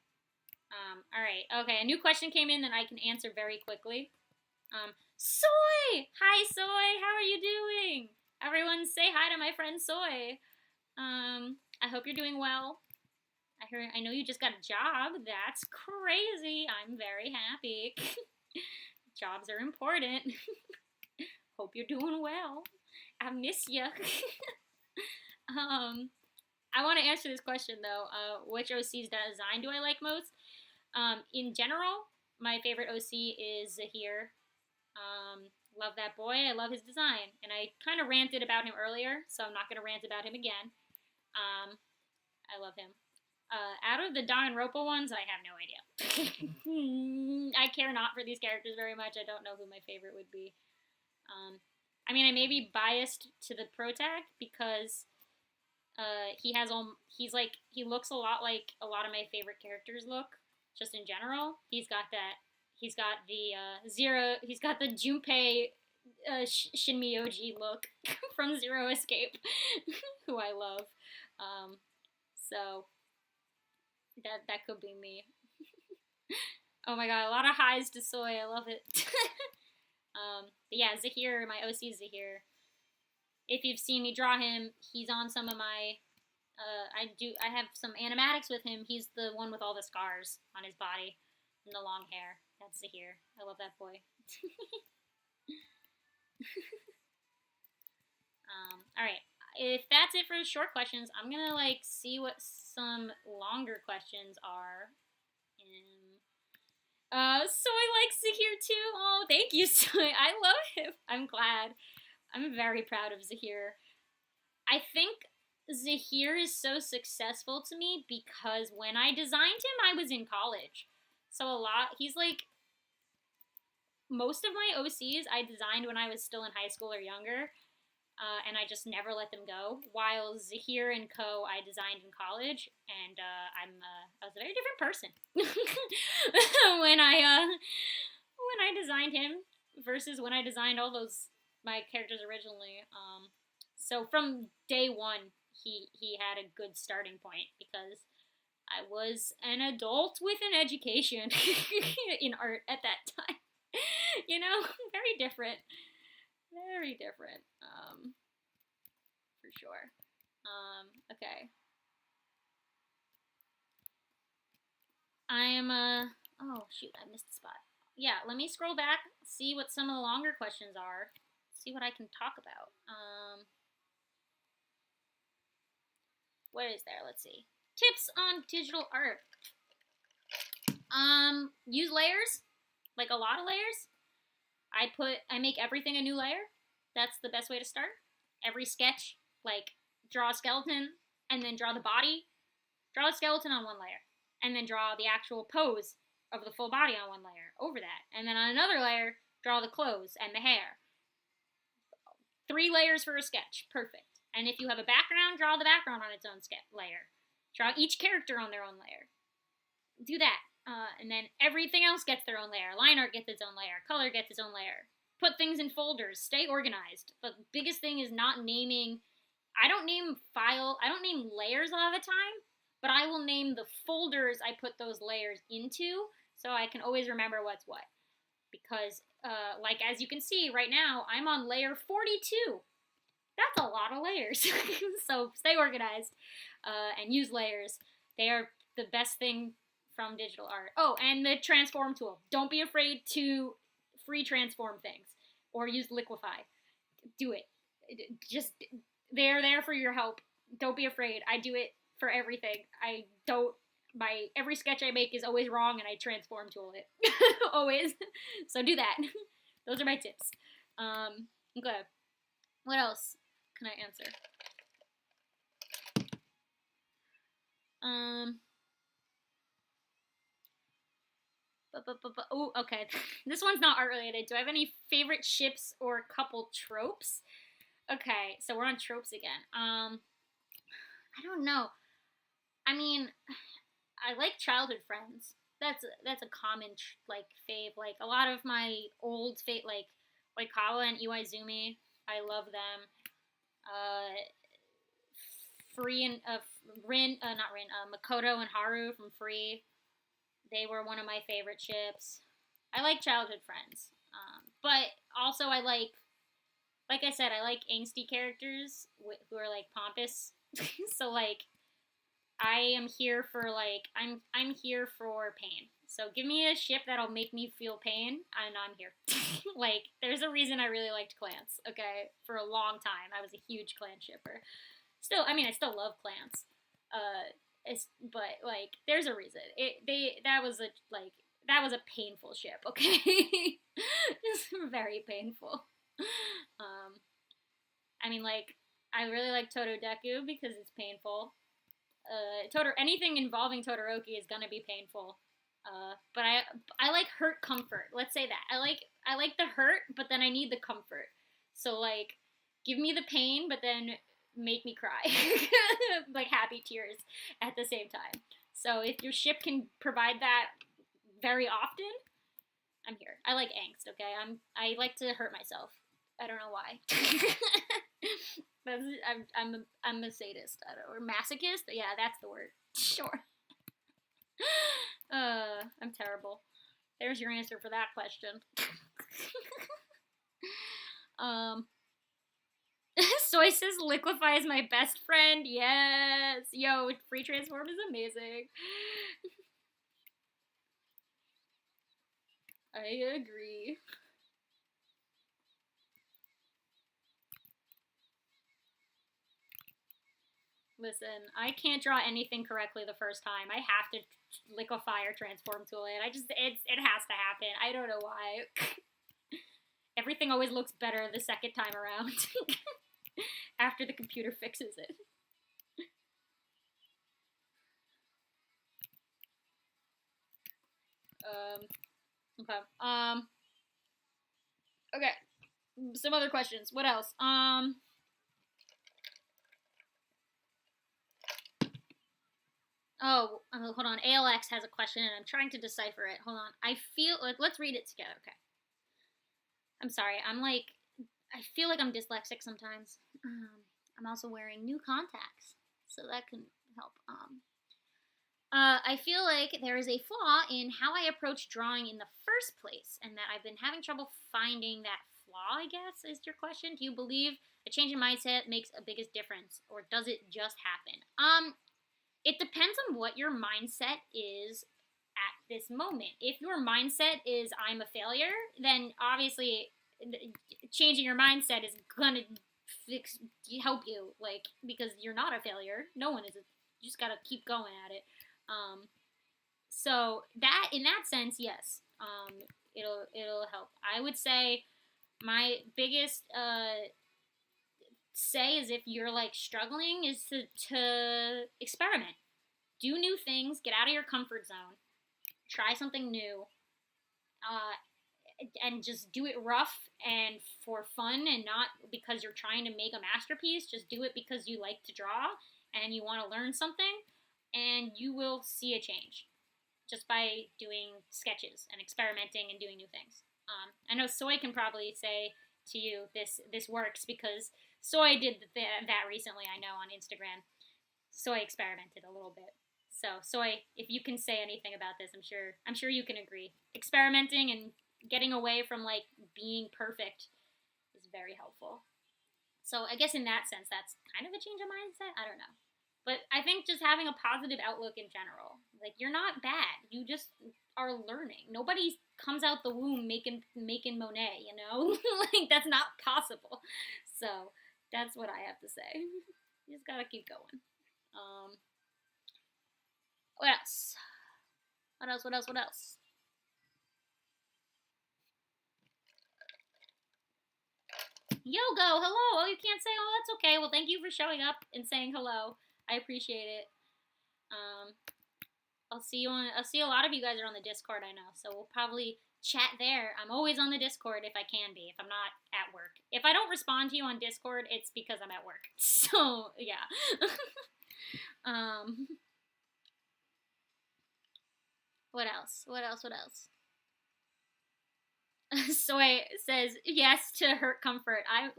All right. Okay, a new question came in that I can answer very quickly. Soy! Hi, Soy! How are you doing? Everyone say hi to my friend Soy. I hope you're doing well. I know you just got a job. That's crazy. I'm very happy. Jobs are important. Hope you're doing well. I miss you. I want to answer this question though. Which OC's design do I like most? In general, my favorite OC is Zahir. Love that boy. I love his design. And I kind of ranted about him earlier, so I'm not going to rant about him again. I love him. Out of the Danganronpa ones, I have no idea. I care not for these characters very much. I don't know who my favorite would be. I mean, I may be biased to the Protag because he looks a lot like a lot of my favorite characters look, just in general. He He's got the Zero. He's got the Junpei Shinmyoji look from Zero Escape, who I love. So that could be me. Oh my god, a lot of highs to Soy. I love it. But yeah, Zahir, my OC Zahir. If you've seen me draw him, he's on some of my. I have some animatics with him. He's the one with all the scars on his body and the long hair. That's Zahir. I love that boy. All right. If that's it for short questions, I'm gonna see what some longer questions are. Soy likes Zahir too. Oh, thank you, Soy. I love him. I'm glad. I'm very proud of Zahir. I think Zahir is so successful to me because when I designed him, I was in college. So he's like, most of my OCs I designed when I was still in high school or younger, and I just never let them go. While Zahir and Co. I designed in college, and I was a very different person when I designed him versus when I designed all my characters originally. So from day one, he had a good starting point because I was an adult with an education in art at that time. Very different. Very different. For sure. Okay. I am, oh shoot, I missed the spot. Yeah, let me scroll back, see what some of the longer questions are, see what I can talk about. What is there? Let's see. Tips on digital art. Use layers, like a lot of layers. I make everything a new layer. That's the best way to start. Every sketch, draw a skeleton and then draw the body. Draw a skeleton on one layer and then draw the actual pose of the full body on one layer over that. And then on another layer, draw the clothes and the hair. 3 layers for a sketch. Perfect. And if you have a background, draw the background on its own layer. Draw each character on their own layer. Do that. And then everything else gets their own layer. Line art gets its own layer. Color gets its own layer. Put things in folders. Stay organized. The biggest thing is not naming. I don't name layers a lot of the time, but I will name the folders I put those layers into so I can always remember what's what. Because, as you can see right now, I'm on layer 42. That's a lot of layers. So stay organized and use layers. They are the best thing from digital art. Oh, and the transform tool. Don't be afraid to free transform things or use Liquify. Do it. They're there for your help. Don't be afraid. I do it for everything. Every sketch I make is always wrong and I transform tool it. Always. So do that. Those are my tips. Okay. What else can I answer? Oh, okay. This one's not art related. Do I have any favorite ships or couple tropes? Okay, so we're on tropes again. I don't know. I mean, I like childhood friends. That's a common fave. Like a lot of my old fave, like Oikawa and Iwaizumi. I love them. Free and Makoto and Haru from Free. They were one of my favorite ships. I like childhood friends. But also I like I said, I like angsty characters who are pompous. So I am here for I'm here for pain. So give me a ship that'll make me feel pain, and I'm here. There's a reason I really liked clans. Okay, for a long time I was a huge clan shipper. Still, I mean, I still love clans. But there's a reason. That was a painful ship. Okay, just very painful. I mean, I really like Totodeku because it's painful. Anything involving Todoroki is gonna be painful. But I like hurt comfort. Let's say that. I like the hurt, but then I need the comfort. So give me the pain, but then make me cry. Happy tears at the same time. So if your ship can provide that very often, I'm here. I like angst, okay? I like to hurt myself. I don't know why. I'm a sadist. I don't, or masochist? Yeah, that's the word. Sure. I'm terrible. There's your answer for that question. um, Soy says liquefy is my best friend. Yes. Yo, free transform is amazing. I agree. Listen, I can't draw anything correctly the first time. I have to liquefy or transform tool it. It has to happen. I don't know why. Everything always looks better the second time around after the computer fixes it. Okay. Okay. Some other questions. What else? Oh, hold on. ALX has a question, and I'm trying to decipher it. Hold on. I feel like let's read it together. Okay. I'm sorry. I feel like I'm dyslexic sometimes. I'm also wearing new contacts, so that can help. I feel like there is a flaw in how I approach drawing in the first place, and that I've been having trouble finding that flaw, I guess, is your question. Do you believe a change in mindset makes a biggest difference, or does it just happen? It depends on what your mindset is at this moment. If your mindset is I'm a failure, then obviously changing your mindset is gonna help you, like, because you're not a failure. No one is. You just gotta keep going at it. Um, so that in that sense, yes, it'll help. I would say my biggest say is if you're like struggling is to experiment, do new things, get out of your comfort zone, try something new, and just do it rough and for fun and not because you're trying to make a masterpiece. Just do it because you like to draw and you want to learn something, and you will see a change just by doing sketches and experimenting and doing new things. I know Soy can probably say to you this works because Soy did that recently. I know on Instagram, Soy experimented a little bit. So Soy, if you can say anything about this, I'm sure you can agree. Experimenting and getting away from like being perfect is very helpful. So I guess in that sense, that's kind of a change of mindset. I don't know. But I think just having a positive outlook in general. Like you're not bad. You just are learning. Nobody comes out the womb making Monet, you know? Like that's not possible. So that's what I have to say. You just gotta keep going. Um what else? What else? What else? What else? Yogo, hello. Oh, you can't say oh that's okay. Well thank you for showing up and saying hello. I appreciate it. Um I'll see a lot of you guys are on the Discord, I know. So we'll probably chat there. I'm always on the Discord if I can be, if I'm not at work. If I don't respond to you on Discord, it's because I'm at work. So, yeah. um what else? What else? What else? Soy says yes to hurt comfort. I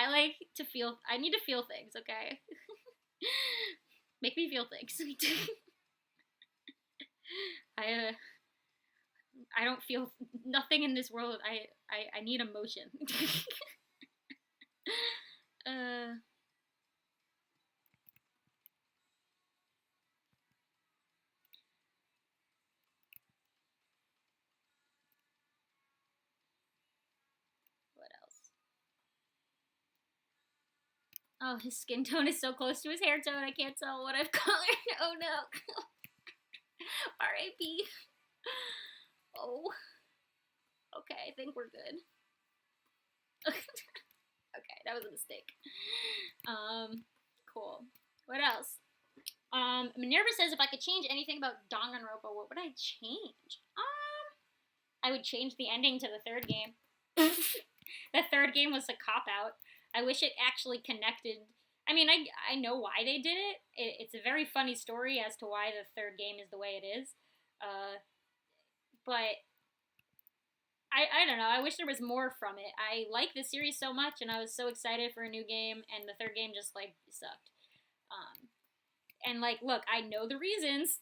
like to feel I need to feel things, okay? Make me feel things. I I don't feel nothing in this world. I need emotion. uh, what else? Oh, his skin tone is so close to his hair tone. I can't tell what I've colored. Oh no. R.I.P. Oh. Okay, I think we're good. Okay, that was a mistake. Cool. What else? Minerva says if I could change anything about Danganronpa, what would I change? I would change the ending to the third game. The third game was a cop out. I wish it actually connected. I mean, I know why they did it's a very funny story as to why the third game is the way it is. Uh, but I don't know. I wish there was more from it. I like the series so much, and I was so excited for a new game, and the third game just like sucked. Um, and like, look, I know the reasons,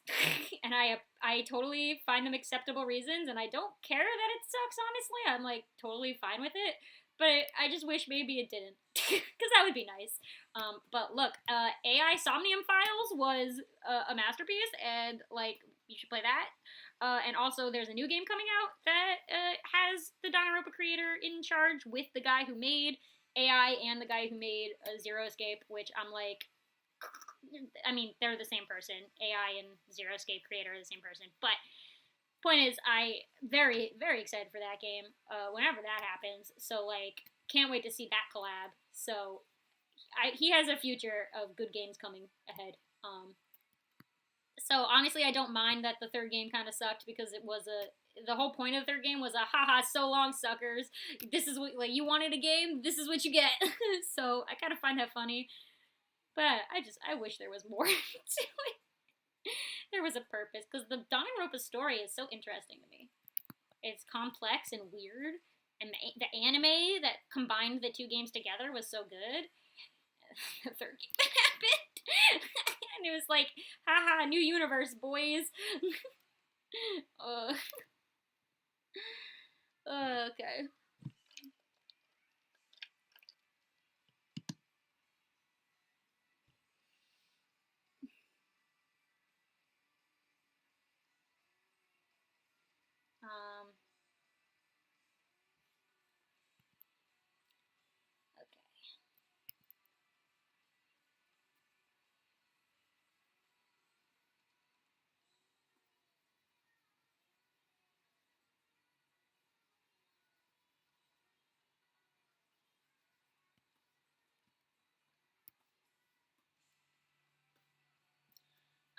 and I totally find them acceptable reasons, and I don't care that it sucks. Honestly, I'm like totally fine with it. But I just wish maybe it didn't, because that would be nice. But look, AI Somnium Files was a masterpiece, and like you should play that. And also, there's a new game coming out that has the Danganronpa creator in charge with the guy who made AI and the guy who made Zero Escape, which I'm like, I mean, they're the same person. AI and Zero Escape creator are the same person. But point is, I very excited for that game. Whenever that happens, so like, can't wait to see that collab. So he has a future of good games coming ahead. So honestly, I don't mind that the third game kind of sucked because it was the whole point of the third game was a haha so long suckers. This is what like you wanted a game. This is what you get. So I kind of find that funny, but I wish there was more to it. There was a purpose because the Danganronpa story is so interesting to me. It's complex and weird, and the anime that combined the two games together was so good. The third game happened. And it was like, haha, new universe, boys. uh, okay. Um, okay.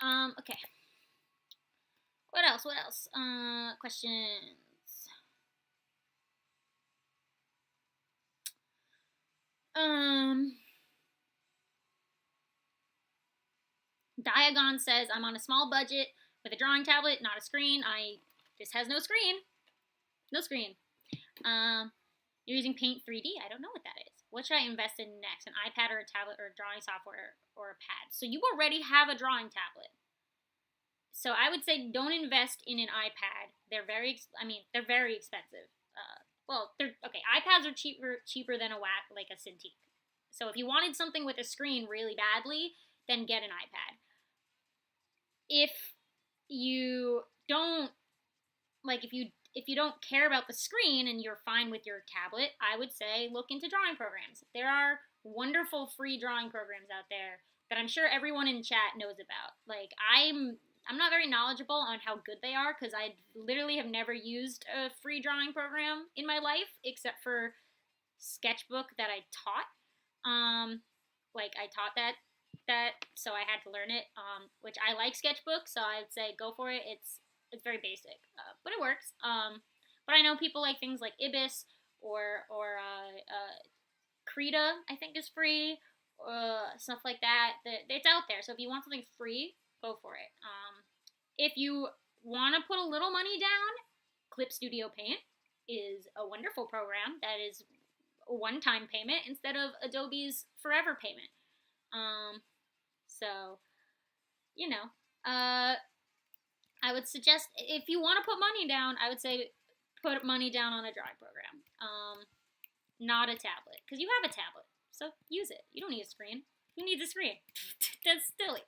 Okay. What else? What else? Questions. Um, Diagon says, I'm on a small budget with a drawing tablet, not a screen. This has no screen. No screen. You're using Paint 3D. I don't know what that is. What should I invest in next? An iPad or a tablet or a drawing software or a pad? So you already have a drawing tablet. So I would say don't invest in an iPad. They're they're very expensive. They're okay. iPads are cheaper than like a Cintiq. So if you wanted something with a screen really badly, then get an iPad. If you don't like if you don't care about the screen and you're fine with your tablet, I would say look into drawing programs. There are wonderful free drawing programs out there that I'm sure everyone in chat knows about. Like I'm not very knowledgeable on how good they are because I literally have never used a free drawing program in my life except for Sketchbook that I taught. Like I taught that, so I had to learn it. Which I like Sketchbook, so I'd say go for it. It's very basic, but it works. But I know people like things like Ibis or Krita, I think is free, stuff like that. It's out there. So if you want something free, go for it. If you want to put a little money down, Clip Studio Paint is a wonderful program that is a one-time payment instead of Adobe's forever payment. So you know, I would suggest if you want to put money down, I would say put money down on a drawing program, not a tablet, because you have a tablet, so use it. You don't need a screen. Who needs a screen? That's silly.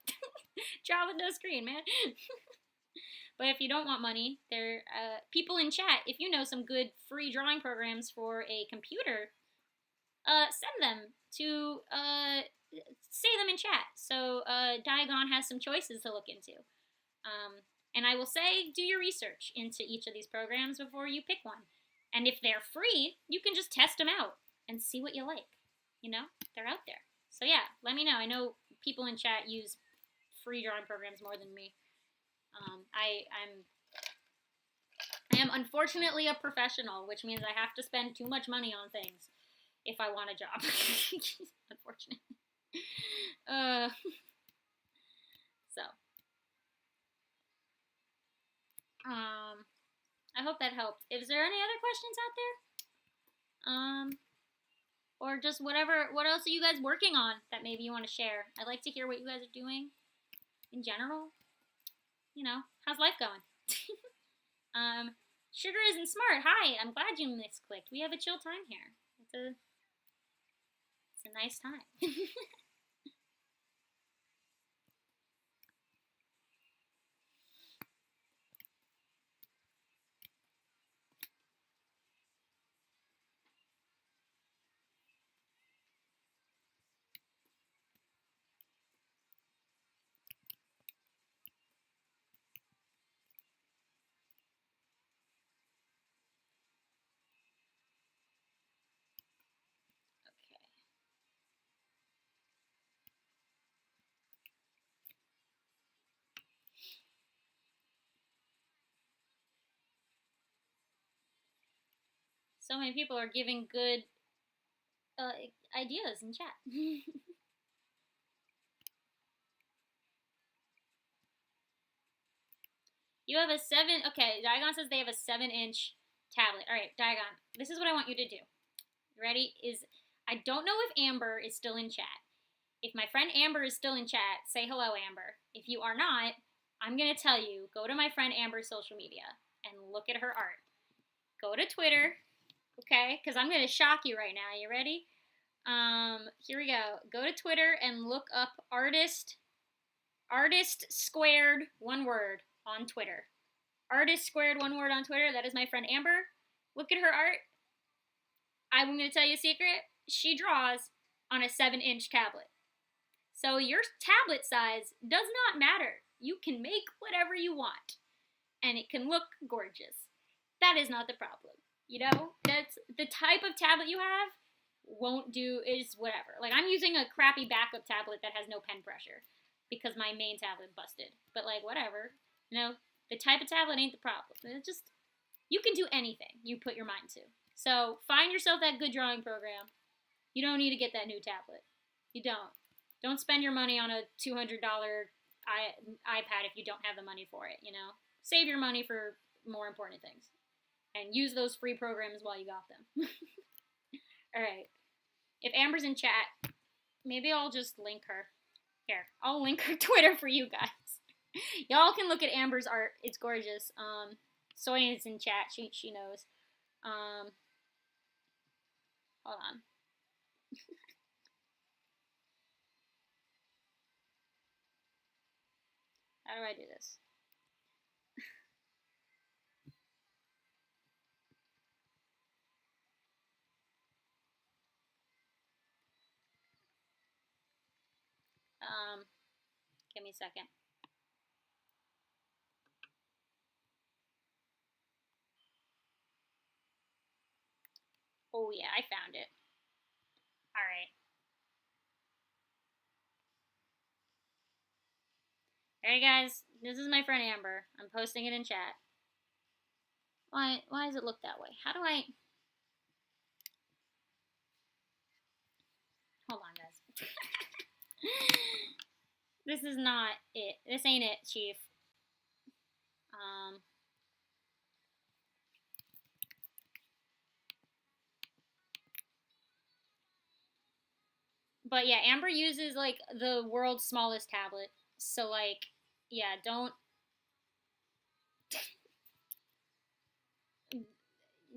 Draw with no screen, man. But if you don't want money, there people in chat. If you know some good free drawing programs for a computer, send them to say them in chat. So Diagon has some choices to look into. And I will say, do your research into each of these programs before you pick one. And if they're free, you can just test them out and see what you like. You know, they're out there. So yeah, let me know. I know people in chat use free drawing programs more than me. I am unfortunately a professional, which means I have to spend too much money on things if I want a job. Unfortunately. So. I hope that helped. Is there any other questions out there? Or just whatever. What else are you guys working on that maybe you want to share? I'd like to hear what you guys are doing in general. You know, how's life going? Sugar isn't smart. Hi, I'm glad you misclicked. We have a chill time here. It's a nice time. Okay. So many people are giving good ideas in chat. You have a 7. Okay, Diagon says they have a 7-inch tablet. All right, Diagon, this is what I want you to do. Ready? I don't know if Amber is still in chat. If my friend Amber is still in chat, say hello, Amber. If you are not, I'm going to tell you, go to my friend Amber's social media and look at her art. Go to Twitter, okay? Because I'm going to shock you right now. You ready? Here we go. Go to Twitter and look up artist squared, one word, on Twitter. Artist squared, one word on Twitter. That is my friend Amber. Look at her art. I'm going to tell you a secret. She draws on a 7-inch tablet. So your tablet size does not matter. You can make whatever you want. And it can look gorgeous. That is not the problem. You know? That's the type of tablet you have won't do is whatever. Like, I'm using a crappy backup tablet that has no pen pressure because my main tablet busted. But, like, whatever. You know? The type of tablet ain't the problem. It's just, you can do anything you put your mind to. So, find yourself that good drawing program. You don't need to get that new tablet. You don't. Don't spend your money on a $200 iPad if you don't have the money for it, you know? Save your money for more important things. And use those free programs while you got them. Alright. If Amber's in chat, maybe I'll just link her. Here, I'll link her Twitter for you guys. Y'all can look at Amber's art. It's gorgeous. Soy is in chat. She knows. Hold on. How do I do this? Give me a second. Oh yeah, I found it. Alright. Alright guys, this is my friend Amber. I'm posting it in chat. Why does it look that way? How do I... Hold on guys. This is not it. This ain't it, Chief. But yeah, Amber uses like the world's smallest tablet. So like, yeah, don't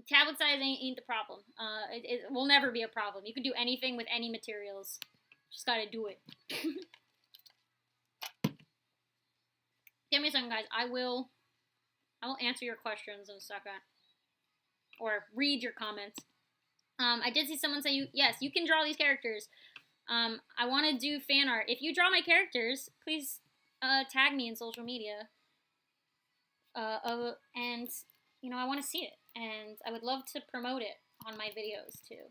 tablet size ain't the problem. It will never be a problem. You can do anything with any materials. Just gotta do it. Give me a second, guys. I will answer your questions in a second, or read your comments. I did see someone say, yes, you can draw these characters. I want to do fan art. If you draw my characters, please tag me in social media. And, you know, I want to see it. And I would love to promote it on my videos, too.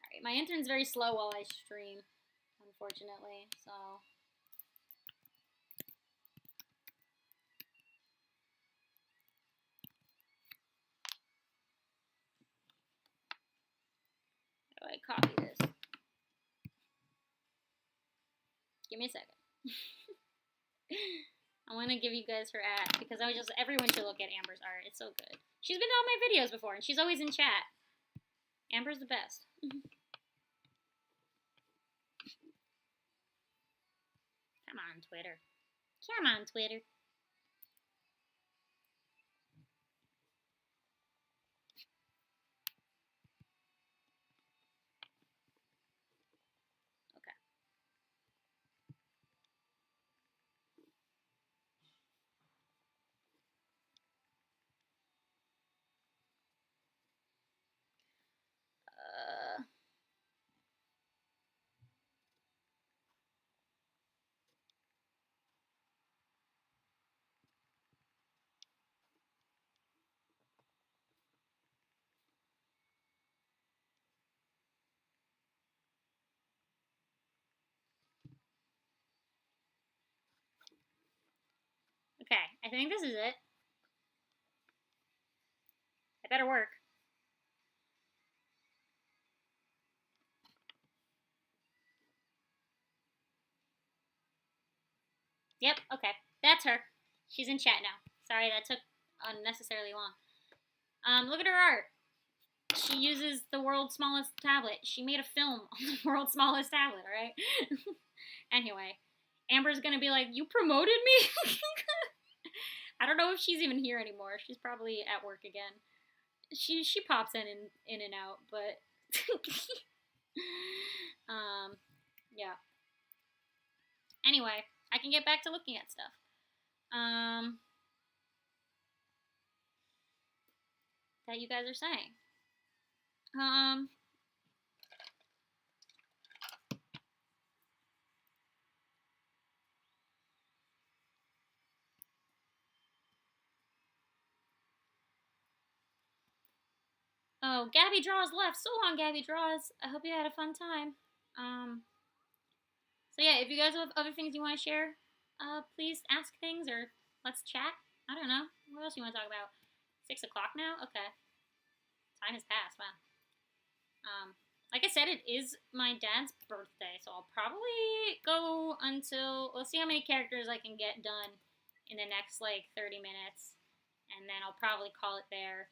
Sorry, my internet's very slow while I stream, unfortunately, so... How do I copy this? Give me a second. I want to give you guys her at because everyone should look at Amber's art. It's so good. She's been on my videos before and she's always in chat. Amber's the best. Come on, Twitter. Come on, Twitter. Okay, I think this is it. It better work. Yep, okay. That's her. She's in chat now. Sorry, that took unnecessarily long. Look at her art. She uses the world's smallest tablet. She made a film on the world's smallest tablet, alright? Anyway, Amber's gonna be like, you promoted me? I don't know if she's even here anymore. She's probably at work again. She pops in and out, but yeah. Anyway, I can get back to looking at stuff. That you guys are saying. Oh, Gabby Draws left. So long, Gabby Draws. I hope you had a fun time. So yeah, if you guys have other things you want to share, please ask things or let's chat. I don't know. What else you want to talk about? 6 o'clock now? Okay. Time has passed. Wow. Like I said, it is my dad's birthday, so I'll probably go until, we'll see how many characters I can get done in the next, like, 30 minutes, and then I'll probably call it there.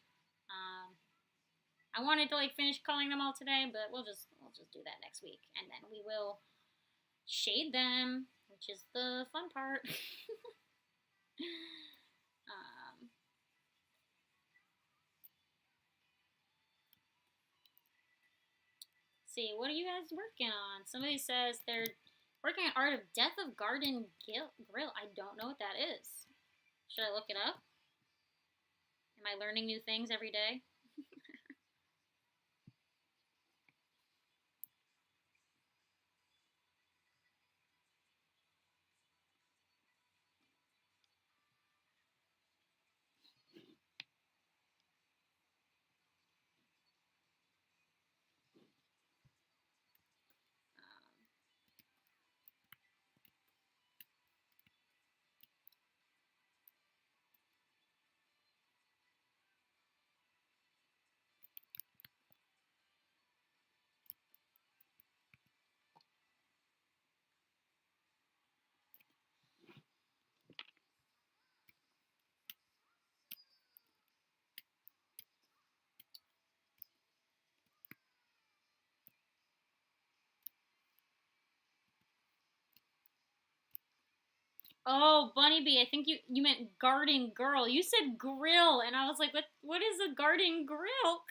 I wanted to, like, finish calling them all today, but we'll just do that next week, and then we will shade them, which is the fun part. See, what are you guys working on? Somebody says they're working on Art of Death of Garden Grill. I don't know what that is. Should I look it up? Am I learning new things every day? Oh, Bunny Bee, I think you meant garden girl. You said grill, and I was like, what is a garden grill?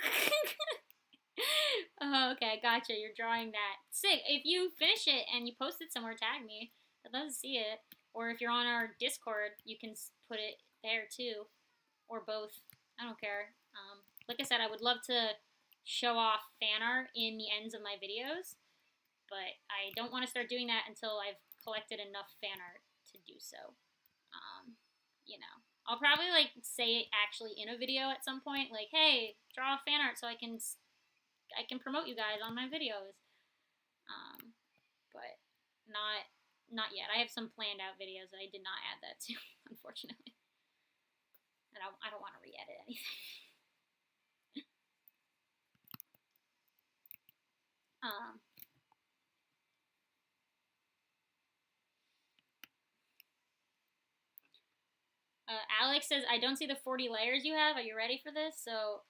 Oh, okay, gotcha. You're drawing that. Sick. If you finish it and you post it somewhere, tag me. I'd love to see it. Or if you're on our Discord, you can put it there too. Or both. I don't care. Like I said, I would love to show off fan art in the ends of my videos. But I don't want to start doing that until I've collected enough fan art to do so. You know, I'll probably like say it actually in a video at some point, like, hey, draw fan art so I can promote you guys on my videos. But not yet. I have some planned out videos that I did not add that to, unfortunately. And I don't want to re-edit anything. Alex says, I don't see the 40 layers you have. Are you ready for this? So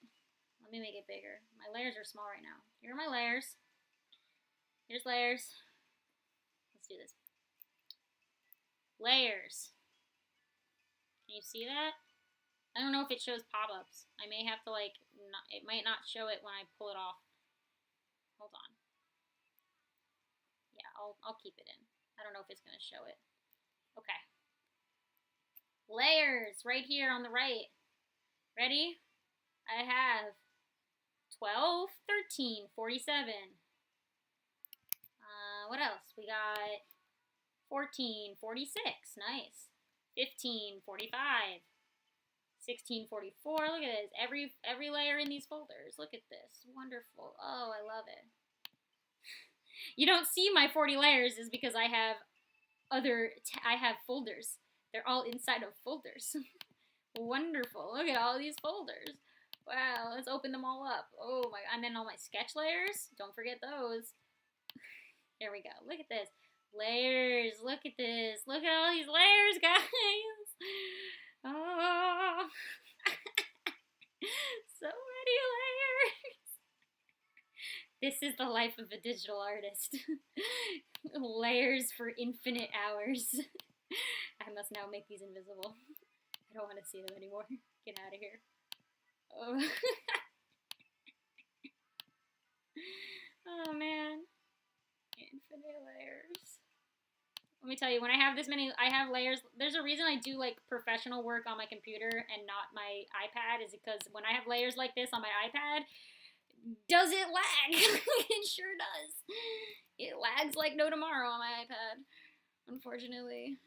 let me make it bigger. My layers are small right now. Here are my layers. Here's layers. Let's do this. Layers. Can you see that? I don't know if it shows pop-ups. I may have to like, it might not show it when I pull it off. Hold on. Yeah, I'll keep it in. I don't know if it's gonna show it. Okay. Layers right here on the right. Ready? I have 12, 13, 47. What else? We got 14, 46. Nice. 15, 45. 16, 44. Look at this. Every layer in these folders. Look at this. Wonderful. Oh, I love it. You don't see my 40 layers is because I have I have folders. They're all inside of folders. Wonderful. Look at all these folders. Wow, let's open them all up. Oh my, and then all my sketch layers. Don't forget those. There we go. Look at this. Layers. Look at this. Look at all these layers, guys. Oh. So many layers. This is the life of a digital artist. Layers for infinite hours. I must now make these invisible. I don't want to see them anymore. Get out of here. Oh, oh man. Infinite layers. Let me tell you, when I have this many, I have layers. There's a reason I do like professional work on my computer and not my iPad, is because when I have layers like this on my iPad, does it lag? It sure does. It lags like no tomorrow on my iPad, unfortunately.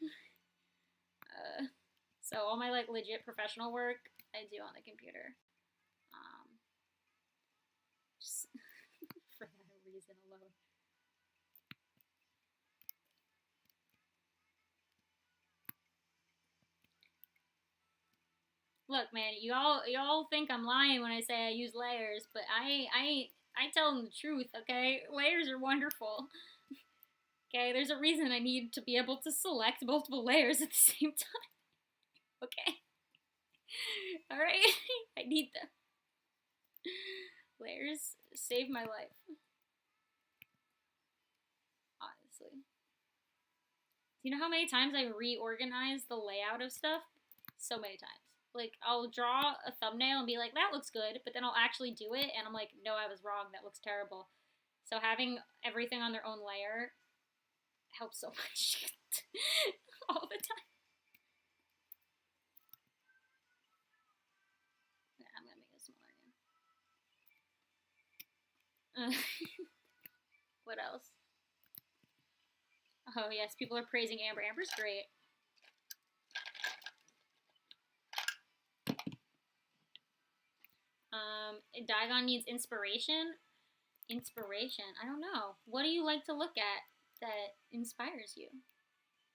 So all my like legit professional work I do on the computer. Just for that reason alone. Look, man, y'all think I'm lying when I say I use layers, but I tell them the truth, okay? Layers are wonderful. Okay, there's a reason I need to be able to select multiple layers at the same time. Okay? Alright? I need them. Layers save my life. Honestly. Do you know how many times I reorganize the layout of stuff? So many times. Like, I'll draw a thumbnail and be like, that looks good, but then I'll actually do it, and I'm like, no, I was wrong, that looks terrible. So having everything on their own layer helps so much. All the time. Yeah, I'm gonna make it smaller again. What else? Oh yes, people are praising Amber. Amber's great. Dagon needs inspiration. Inspiration? I don't know. What do you like to look at that inspires you?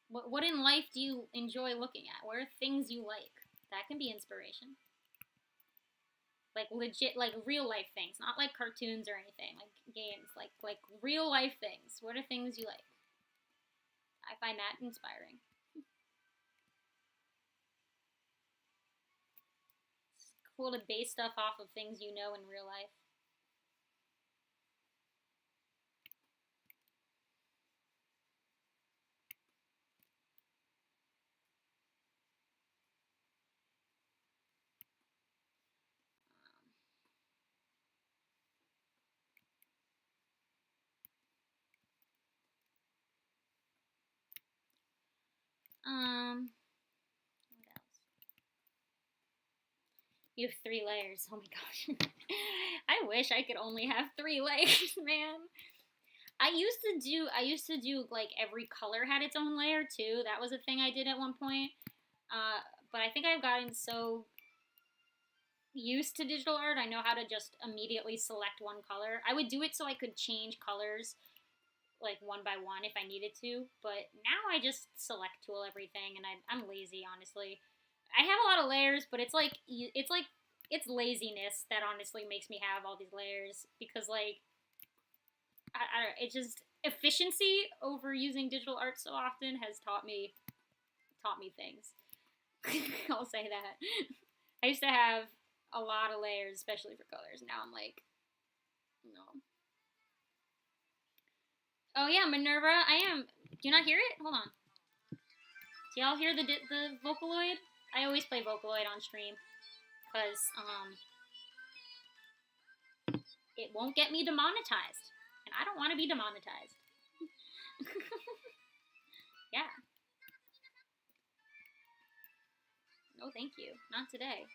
What in life do you enjoy looking at? What are things you like? That can be inspiration. Like legit, like real life things, not like cartoons or anything, like games, like real life things. What are things you like? I find that inspiring. It's cool to base stuff off of things you know in real life. What else? You have 3 layers. Oh my gosh. I wish I could only have 3 layers, man. I used to do like every color had its own layer too. That was a thing I did at one point. But I think I've gotten so used to digital art, I know how to just immediately select one color. I would do it so I could change colors like one by one if I needed to, but now I just select tool everything, and I'm lazy, honestly. I have a lot of layers, but it's laziness that honestly makes me have all these layers, because like I don't, it just efficiency over using digital art so often has taught me things. I'll say that. I used to have a lot of layers, especially for colors. Now I'm like, no. Oh yeah, Minerva. I am. Do you not hear it? Hold on. Do y'all hear the Vocaloid? I always play Vocaloid on stream because it won't get me demonetized, and I don't want to be demonetized. Yeah. No, thank you. Not today.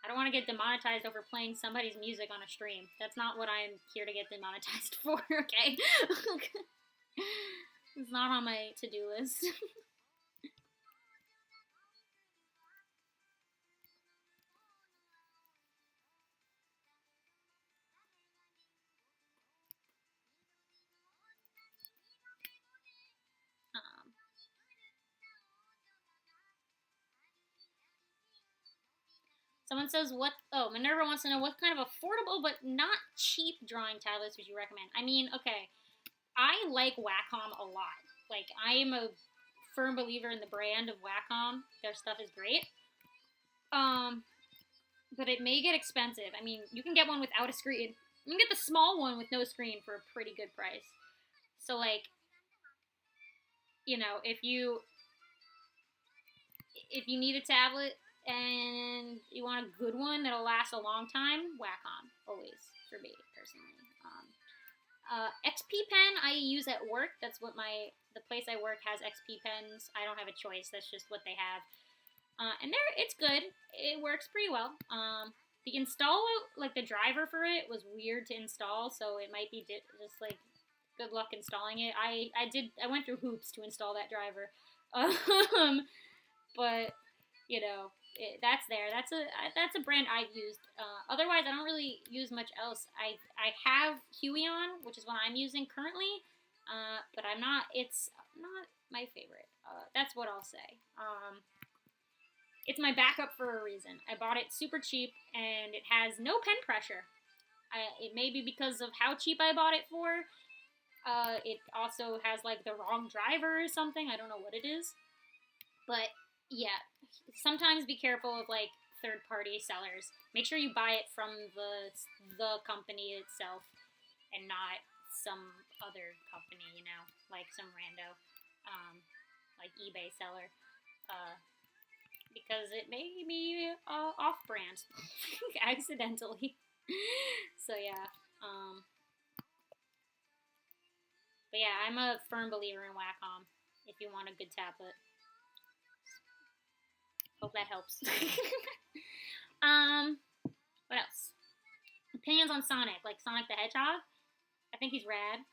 I don't want to get demonetized over playing somebody's music on a stream. That's not what I'm here to get demonetized for, okay? It's not on my to-do list. Someone says, what? Oh, Minerva wants to know what kind of affordable but not cheap drawing tablets would you recommend? I mean, okay, I like Wacom a lot. Like, I am a firm believer in the brand of Wacom. Their stuff is great. But it may get expensive. I mean, you can get one without a screen. You can get the small one with no screen for a pretty good price. So, like, you know, if you need a tablet and you want a good one that'll last a long time, Wacom, always, for me, personally. XP Pen I use at work. That's what the place I work has XP pens. I don't have a choice. That's just what they have. And it's good. It works pretty well. The install, like the driver for it was weird to install, so it might be just like good luck installing it. I went through hoops to install that driver. But you know, that's there. That's a brand I've used. Otherwise, I don't really use much else. I have Huion, which is what I'm using currently, but it's not my favorite. That's what I'll say. It's my backup for a reason. I bought it super cheap, and it has no pen pressure. It may be because of how cheap I bought it for. It also has like the wrong driver or something. I don't know what it is, but yeah, sometimes be careful of like third-party sellers. Make sure you buy it from the company itself and not some other company, you know, like some rando, like eBay seller, because it may be off-brand accidentally. So yeah, but yeah, I'm a firm believer in Wacom if you want a good tablet. Hope that helps. What else? Opinions on Sonic, like Sonic the Hedgehog. I think he's rad.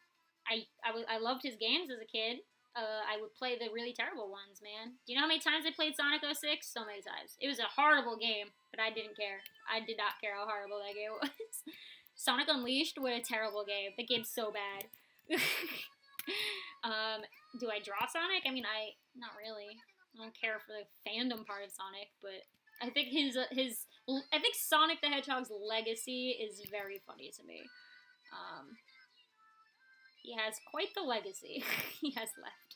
I loved his games as a kid. I would play the really terrible ones, man. Do you know how many times I played Sonic 06? So many times. It was a horrible game, but I didn't care. I did not care how horrible that game was. Sonic Unleashed, what a terrible game. The game's so bad. Do I draw Sonic? I mean, not really. I don't care for the fandom part of Sonic, but I think I think Sonic the Hedgehog's legacy is very funny to me. He has quite the legacy he has left.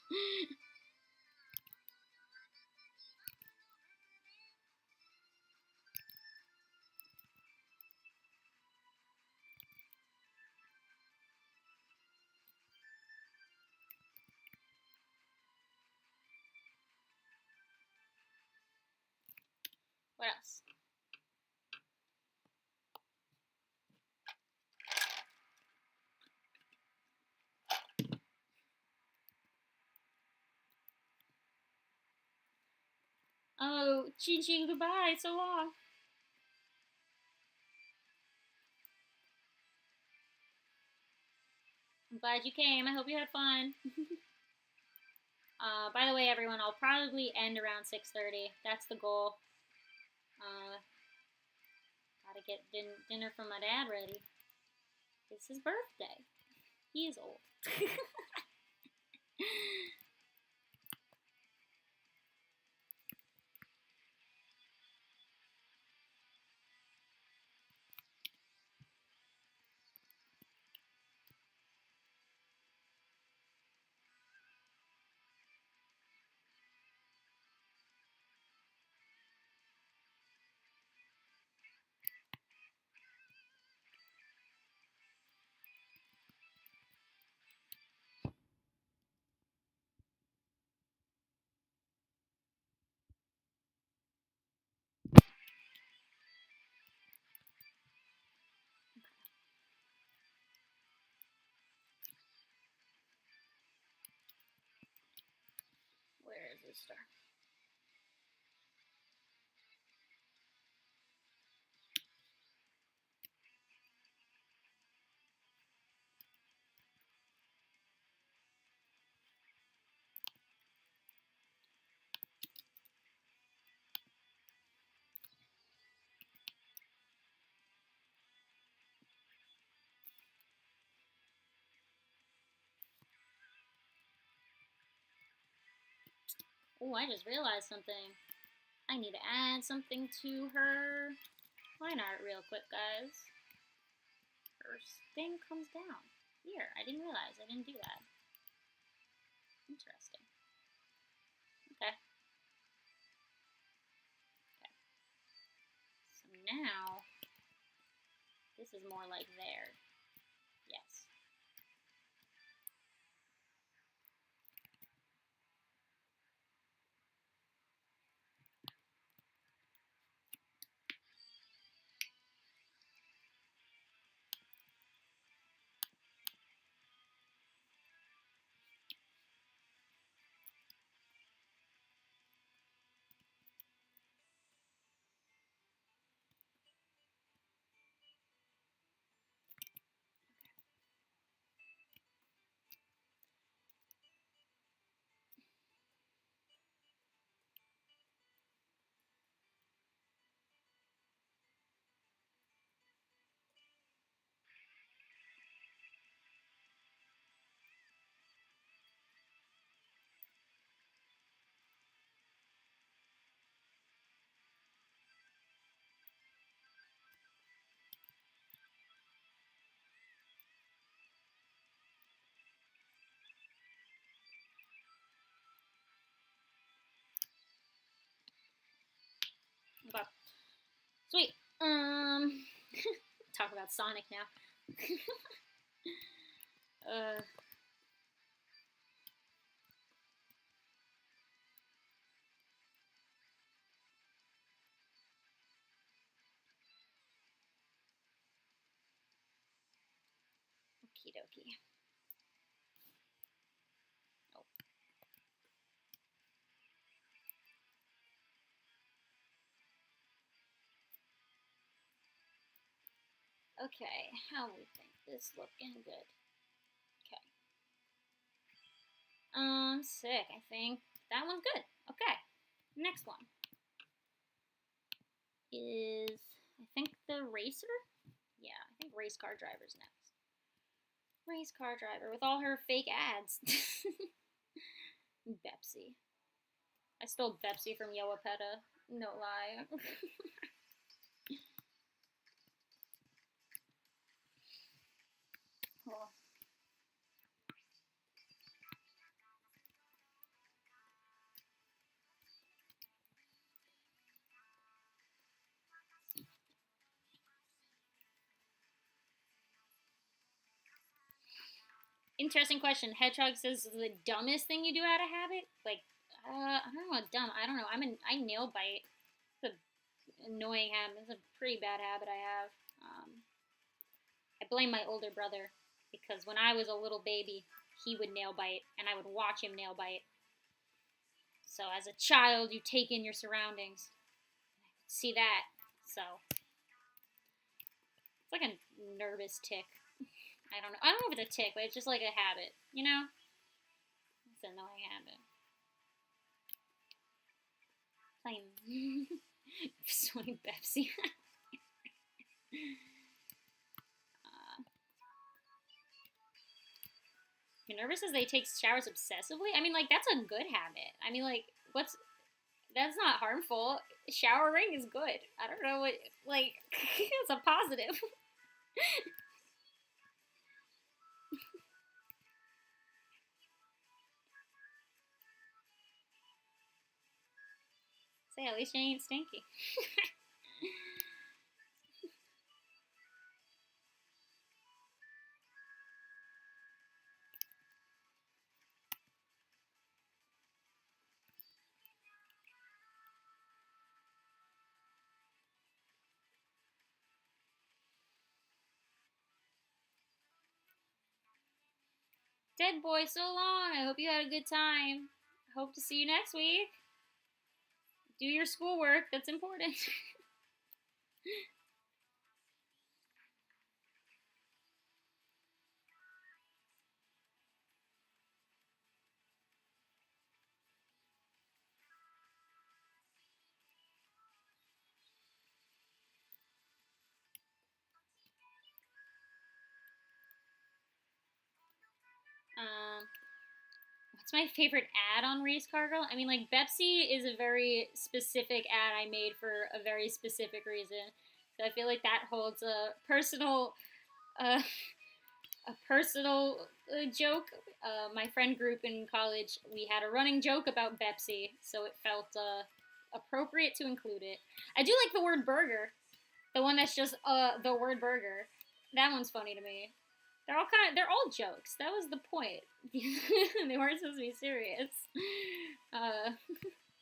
What else? Oh, Chi, goodbye, so long. I'm glad you came. I hope you had fun. By the way, everyone, I'll probably end around 6:30. That's the goal. Gotta get dinner for my dad ready. It's his birthday. He is old. star. Oh, I just realized something. I need to add something to her line art real quick, guys. Her thing comes down. Here, I didn't realize. I didn't do that. Interesting. Okay. Okay. So now, this is more like there. Yes. Okay. Sweet. Talk about Sonic now. uh. Okie dokie. Oh. Okay, how we think this looking good? Okay. Sick, I think. That one's good. Okay. Next one is, I think, the racer? Yeah, I think race car driver's next. Race car driver with all her fake ads. Bepsi. I stole Bepsi from Yoapeta. No lie. Well, interesting question. Hedgehog says the dumbest thing you do out of habit? Like, I don't know, dumb. I don't know. I nail bite. It's an annoying habit. It's a pretty bad habit I have. I blame my older brother because when I was a little baby, he would nail bite, and I would watch him nail bite. So as a child, you take in your surroundings. See that? So it's like a nervous tick. I don't know. I don't know if it's a tick, but it's just like a habit, you know? It's an annoying habit. Playing swimming Pepsi. Nervous as they take showers obsessively. I mean, like that's a good habit. I mean, like what's that's not harmful. Showering is good. I don't know what like it's a positive. Say at least you ain't stinky. Dead boy, so long. I hope you had a good time. hope to see you next week. Do your schoolwork. That's important. um, what's my favorite ad on Race Car Girl? I mean, like, Pepsi is a very specific ad I made for a very specific reason. So I feel like that holds uh, a personal joke. My friend group in college, we had a running joke about Pepsi, so it felt appropriate to include it. I do like the word burger, the one that's just the word burger. That one's funny to me. They're all jokes. That was the point. They weren't supposed to be serious. Uh,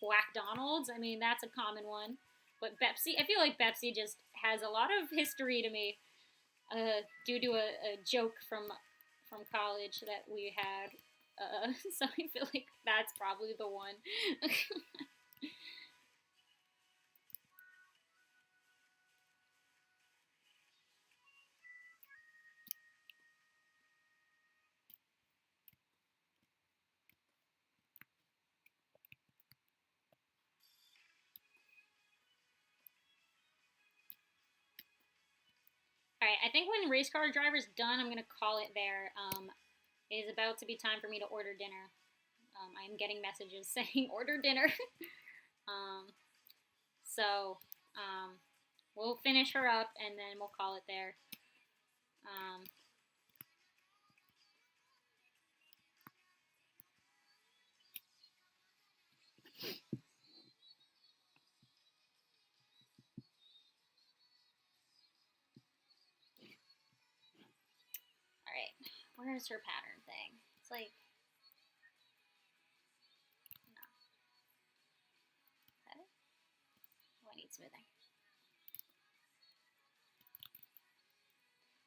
Whack Donald's. I mean, that's a common one. But Pepsi, I feel like Pepsi just has a lot of history to me, due to a joke from college that we had. So I feel like that's probably the one. All right, I think when race car driver's done, I'm gonna call it there. It is about to be time for me to order dinner. I am getting messages saying order dinner. um, so we'll finish her up and then we'll call it there. Um, all right, where's her pattern thing? It's like, no, is that it? Oh, I need smoothing.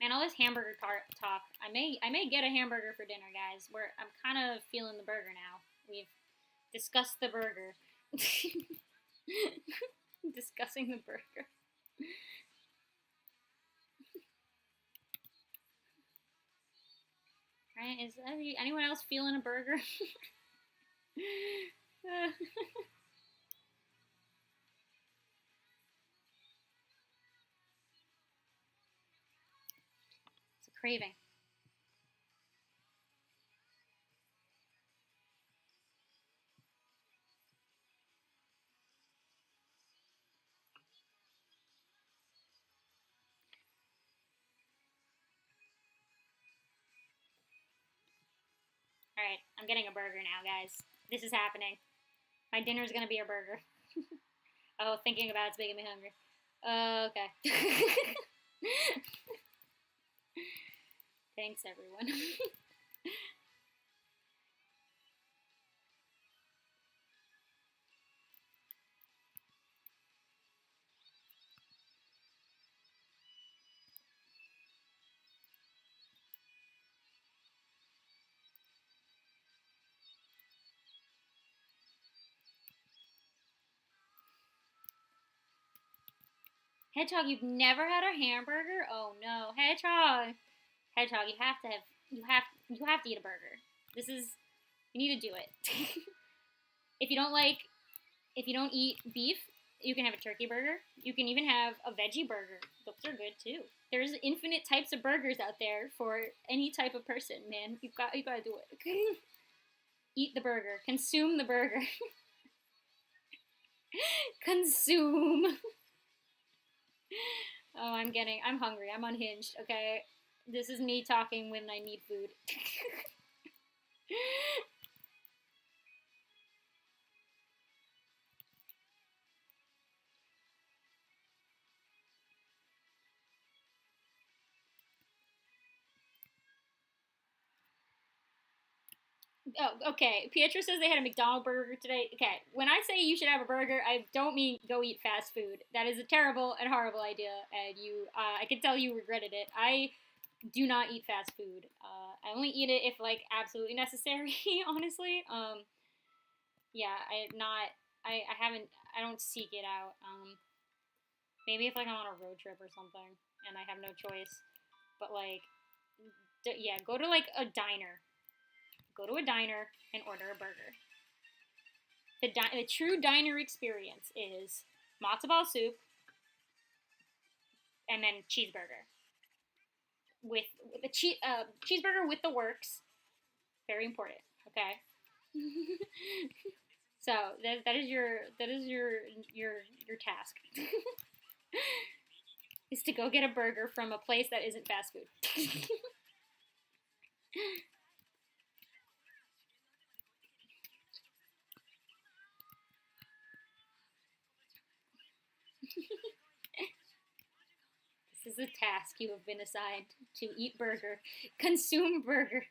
Man, all this hamburger talk. I may get a hamburger for dinner, guys. I'm kind of feeling the burger now. We've discussed the burger. Discussing the burger. Right? Is anyone else feeling a burger? It's a craving. All right, I'm getting a burger now, guys. This is happening. My dinner's gonna be a burger. Oh, thinking about it's making me hungry. Okay. Thanks, everyone. Hedgehog, you've never had a hamburger? Oh no, Hedgehog. Hedgehog, you have to eat a burger. This is you need to do it. if you don't like if you don't eat beef, you can have a turkey burger. You can even have a veggie burger. Those are good too. There's infinite types of burgers out there for any type of person, man. You gotta do it. Eat the burger. Consume the burger. Consume. Oh, I'm hungry. I'm unhinged, okay? This is me talking when I need food. Oh, okay. Pietro says they had a McDonald's burger today. Okay, when I say you should have a burger, I don't mean go eat fast food. That is a terrible and horrible idea, and I can tell you regretted it. I do not eat fast food. I only eat it if like absolutely necessary. Honestly, Yeah, I haven't, I don't seek it out. Maybe if like I'm on a road trip or something and I have no choice. But like, yeah, go to like a diner. Go to a diner and order a burger. The true diner experience is matzo ball soup and then cheeseburger with a cheeseburger with the works. Very important. Okay. So that is your task is to go get a burger from a place that isn't fast food. This is a task you have been assigned to eat burger, consume burger.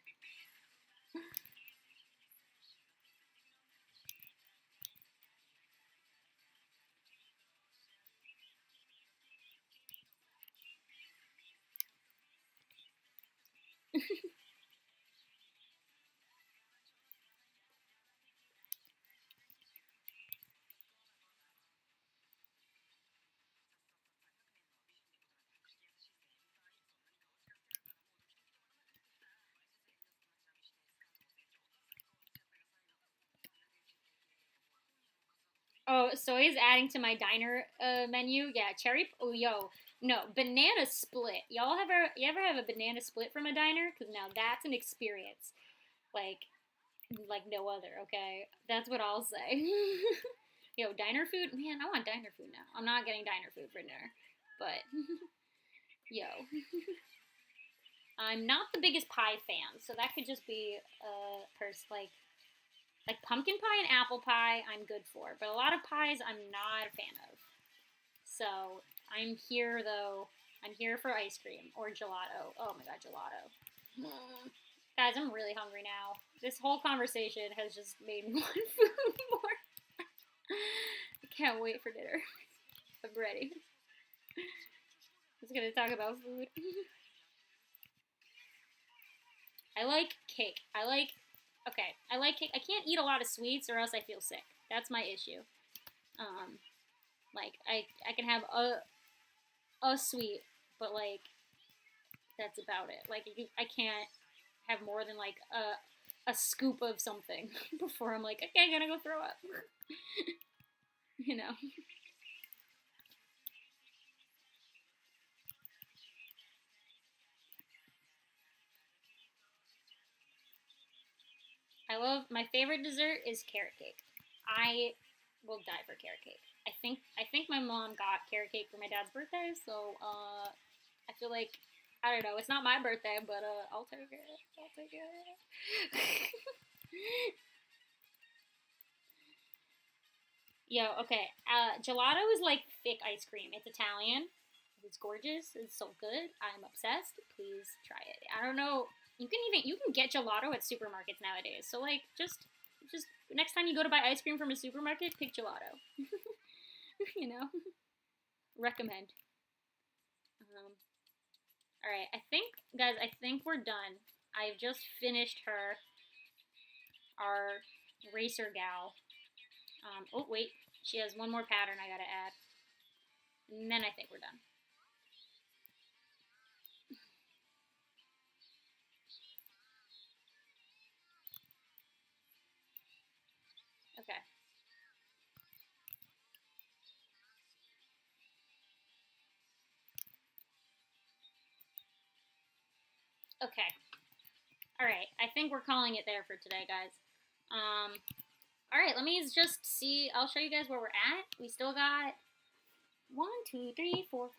Oh, soy is adding to my diner menu. Yeah, cherry. Oh, yo, no, banana split. You ever have a banana split from a diner? Cause now that's an experience, like like no other. Okay, that's what I'll say. Yo, diner food. Man, I want diner food now. I'm not getting diner food for dinner, but yo, I'm not the biggest pie fan, so that could just be a like pumpkin pie and apple pie. I'm good for, but a lot of pies I'm not a fan of. So I'm here though. I'm here for ice cream or gelato. Oh my god, gelato. Guys, I'm really hungry now. This whole conversation has just made me want food more. I can't wait for dinner. I'm ready. I'm just gonna talk about food. I like cake. Okay. I like cake. I can't eat a lot of sweets or else I feel sick. That's my issue. Um, like I can have a sweet, but like that's about it. Like I can't have more than like a scoop of something before I'm like, okay, I'm gonna go throw up. you know. I love my favorite dessert is carrot cake. I will die for carrot cake. I think my mom got carrot cake for my dad's birthday, so I feel like I don't know. It's not my birthday, but I'll take it. I'll take it. Yo, okay. Gelato is like thick ice cream. It's Italian. It's gorgeous. It's so good. I'm obsessed. Please try it. I don't know. You can get gelato at supermarkets nowadays. So like just next time you go to buy ice cream from a supermarket, pick gelato. you know, recommend. Um, all right. I think guys, I think we're done. I've just finished our racer gal. Oh wait, she has one more pattern I gotta add, and then I think we're done. Okay. Okay. All right. I think we're calling it there for today, guys. Um. All right. Let me just see. I'll show you guys where we're at. We still got one, two, three, four.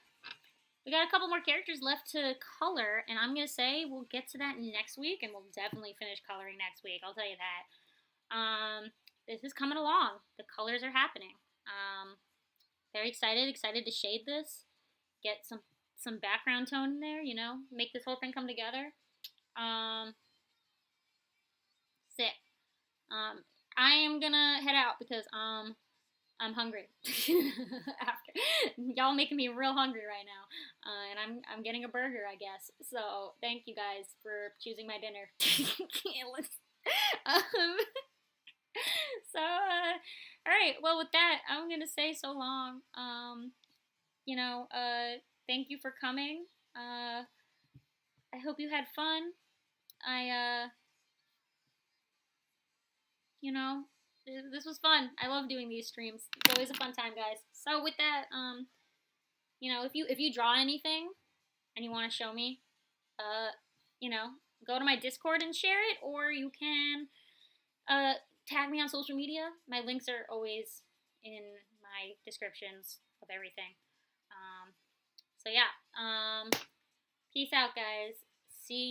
We got a couple more characters left to color, and I'm gonna say we'll get to that next week, and we'll definitely finish coloring next week. I'll tell you that. This is coming along. The colors are happening. Very excited. Excited to shade this. Get some background tone in there. Make this whole thing come together. Um, Sick. Um, I am gonna head out because I'm hungry. After y'all making me real hungry right now, and I'm getting a burger, I guess. So thank you guys for choosing my dinner. um, so right. Well, with that, I'm gonna say so long. You know, thank you for coming. I hope you had fun. I, you know, this was fun. I love doing these streams. It's always a fun time, guys. So with that, you know, if you draw anything and you want to show me, uh, you know, go to my Discord and share it, or you can tag me on social media. My links are always in my descriptions of everything. So yeah, peace out, guys.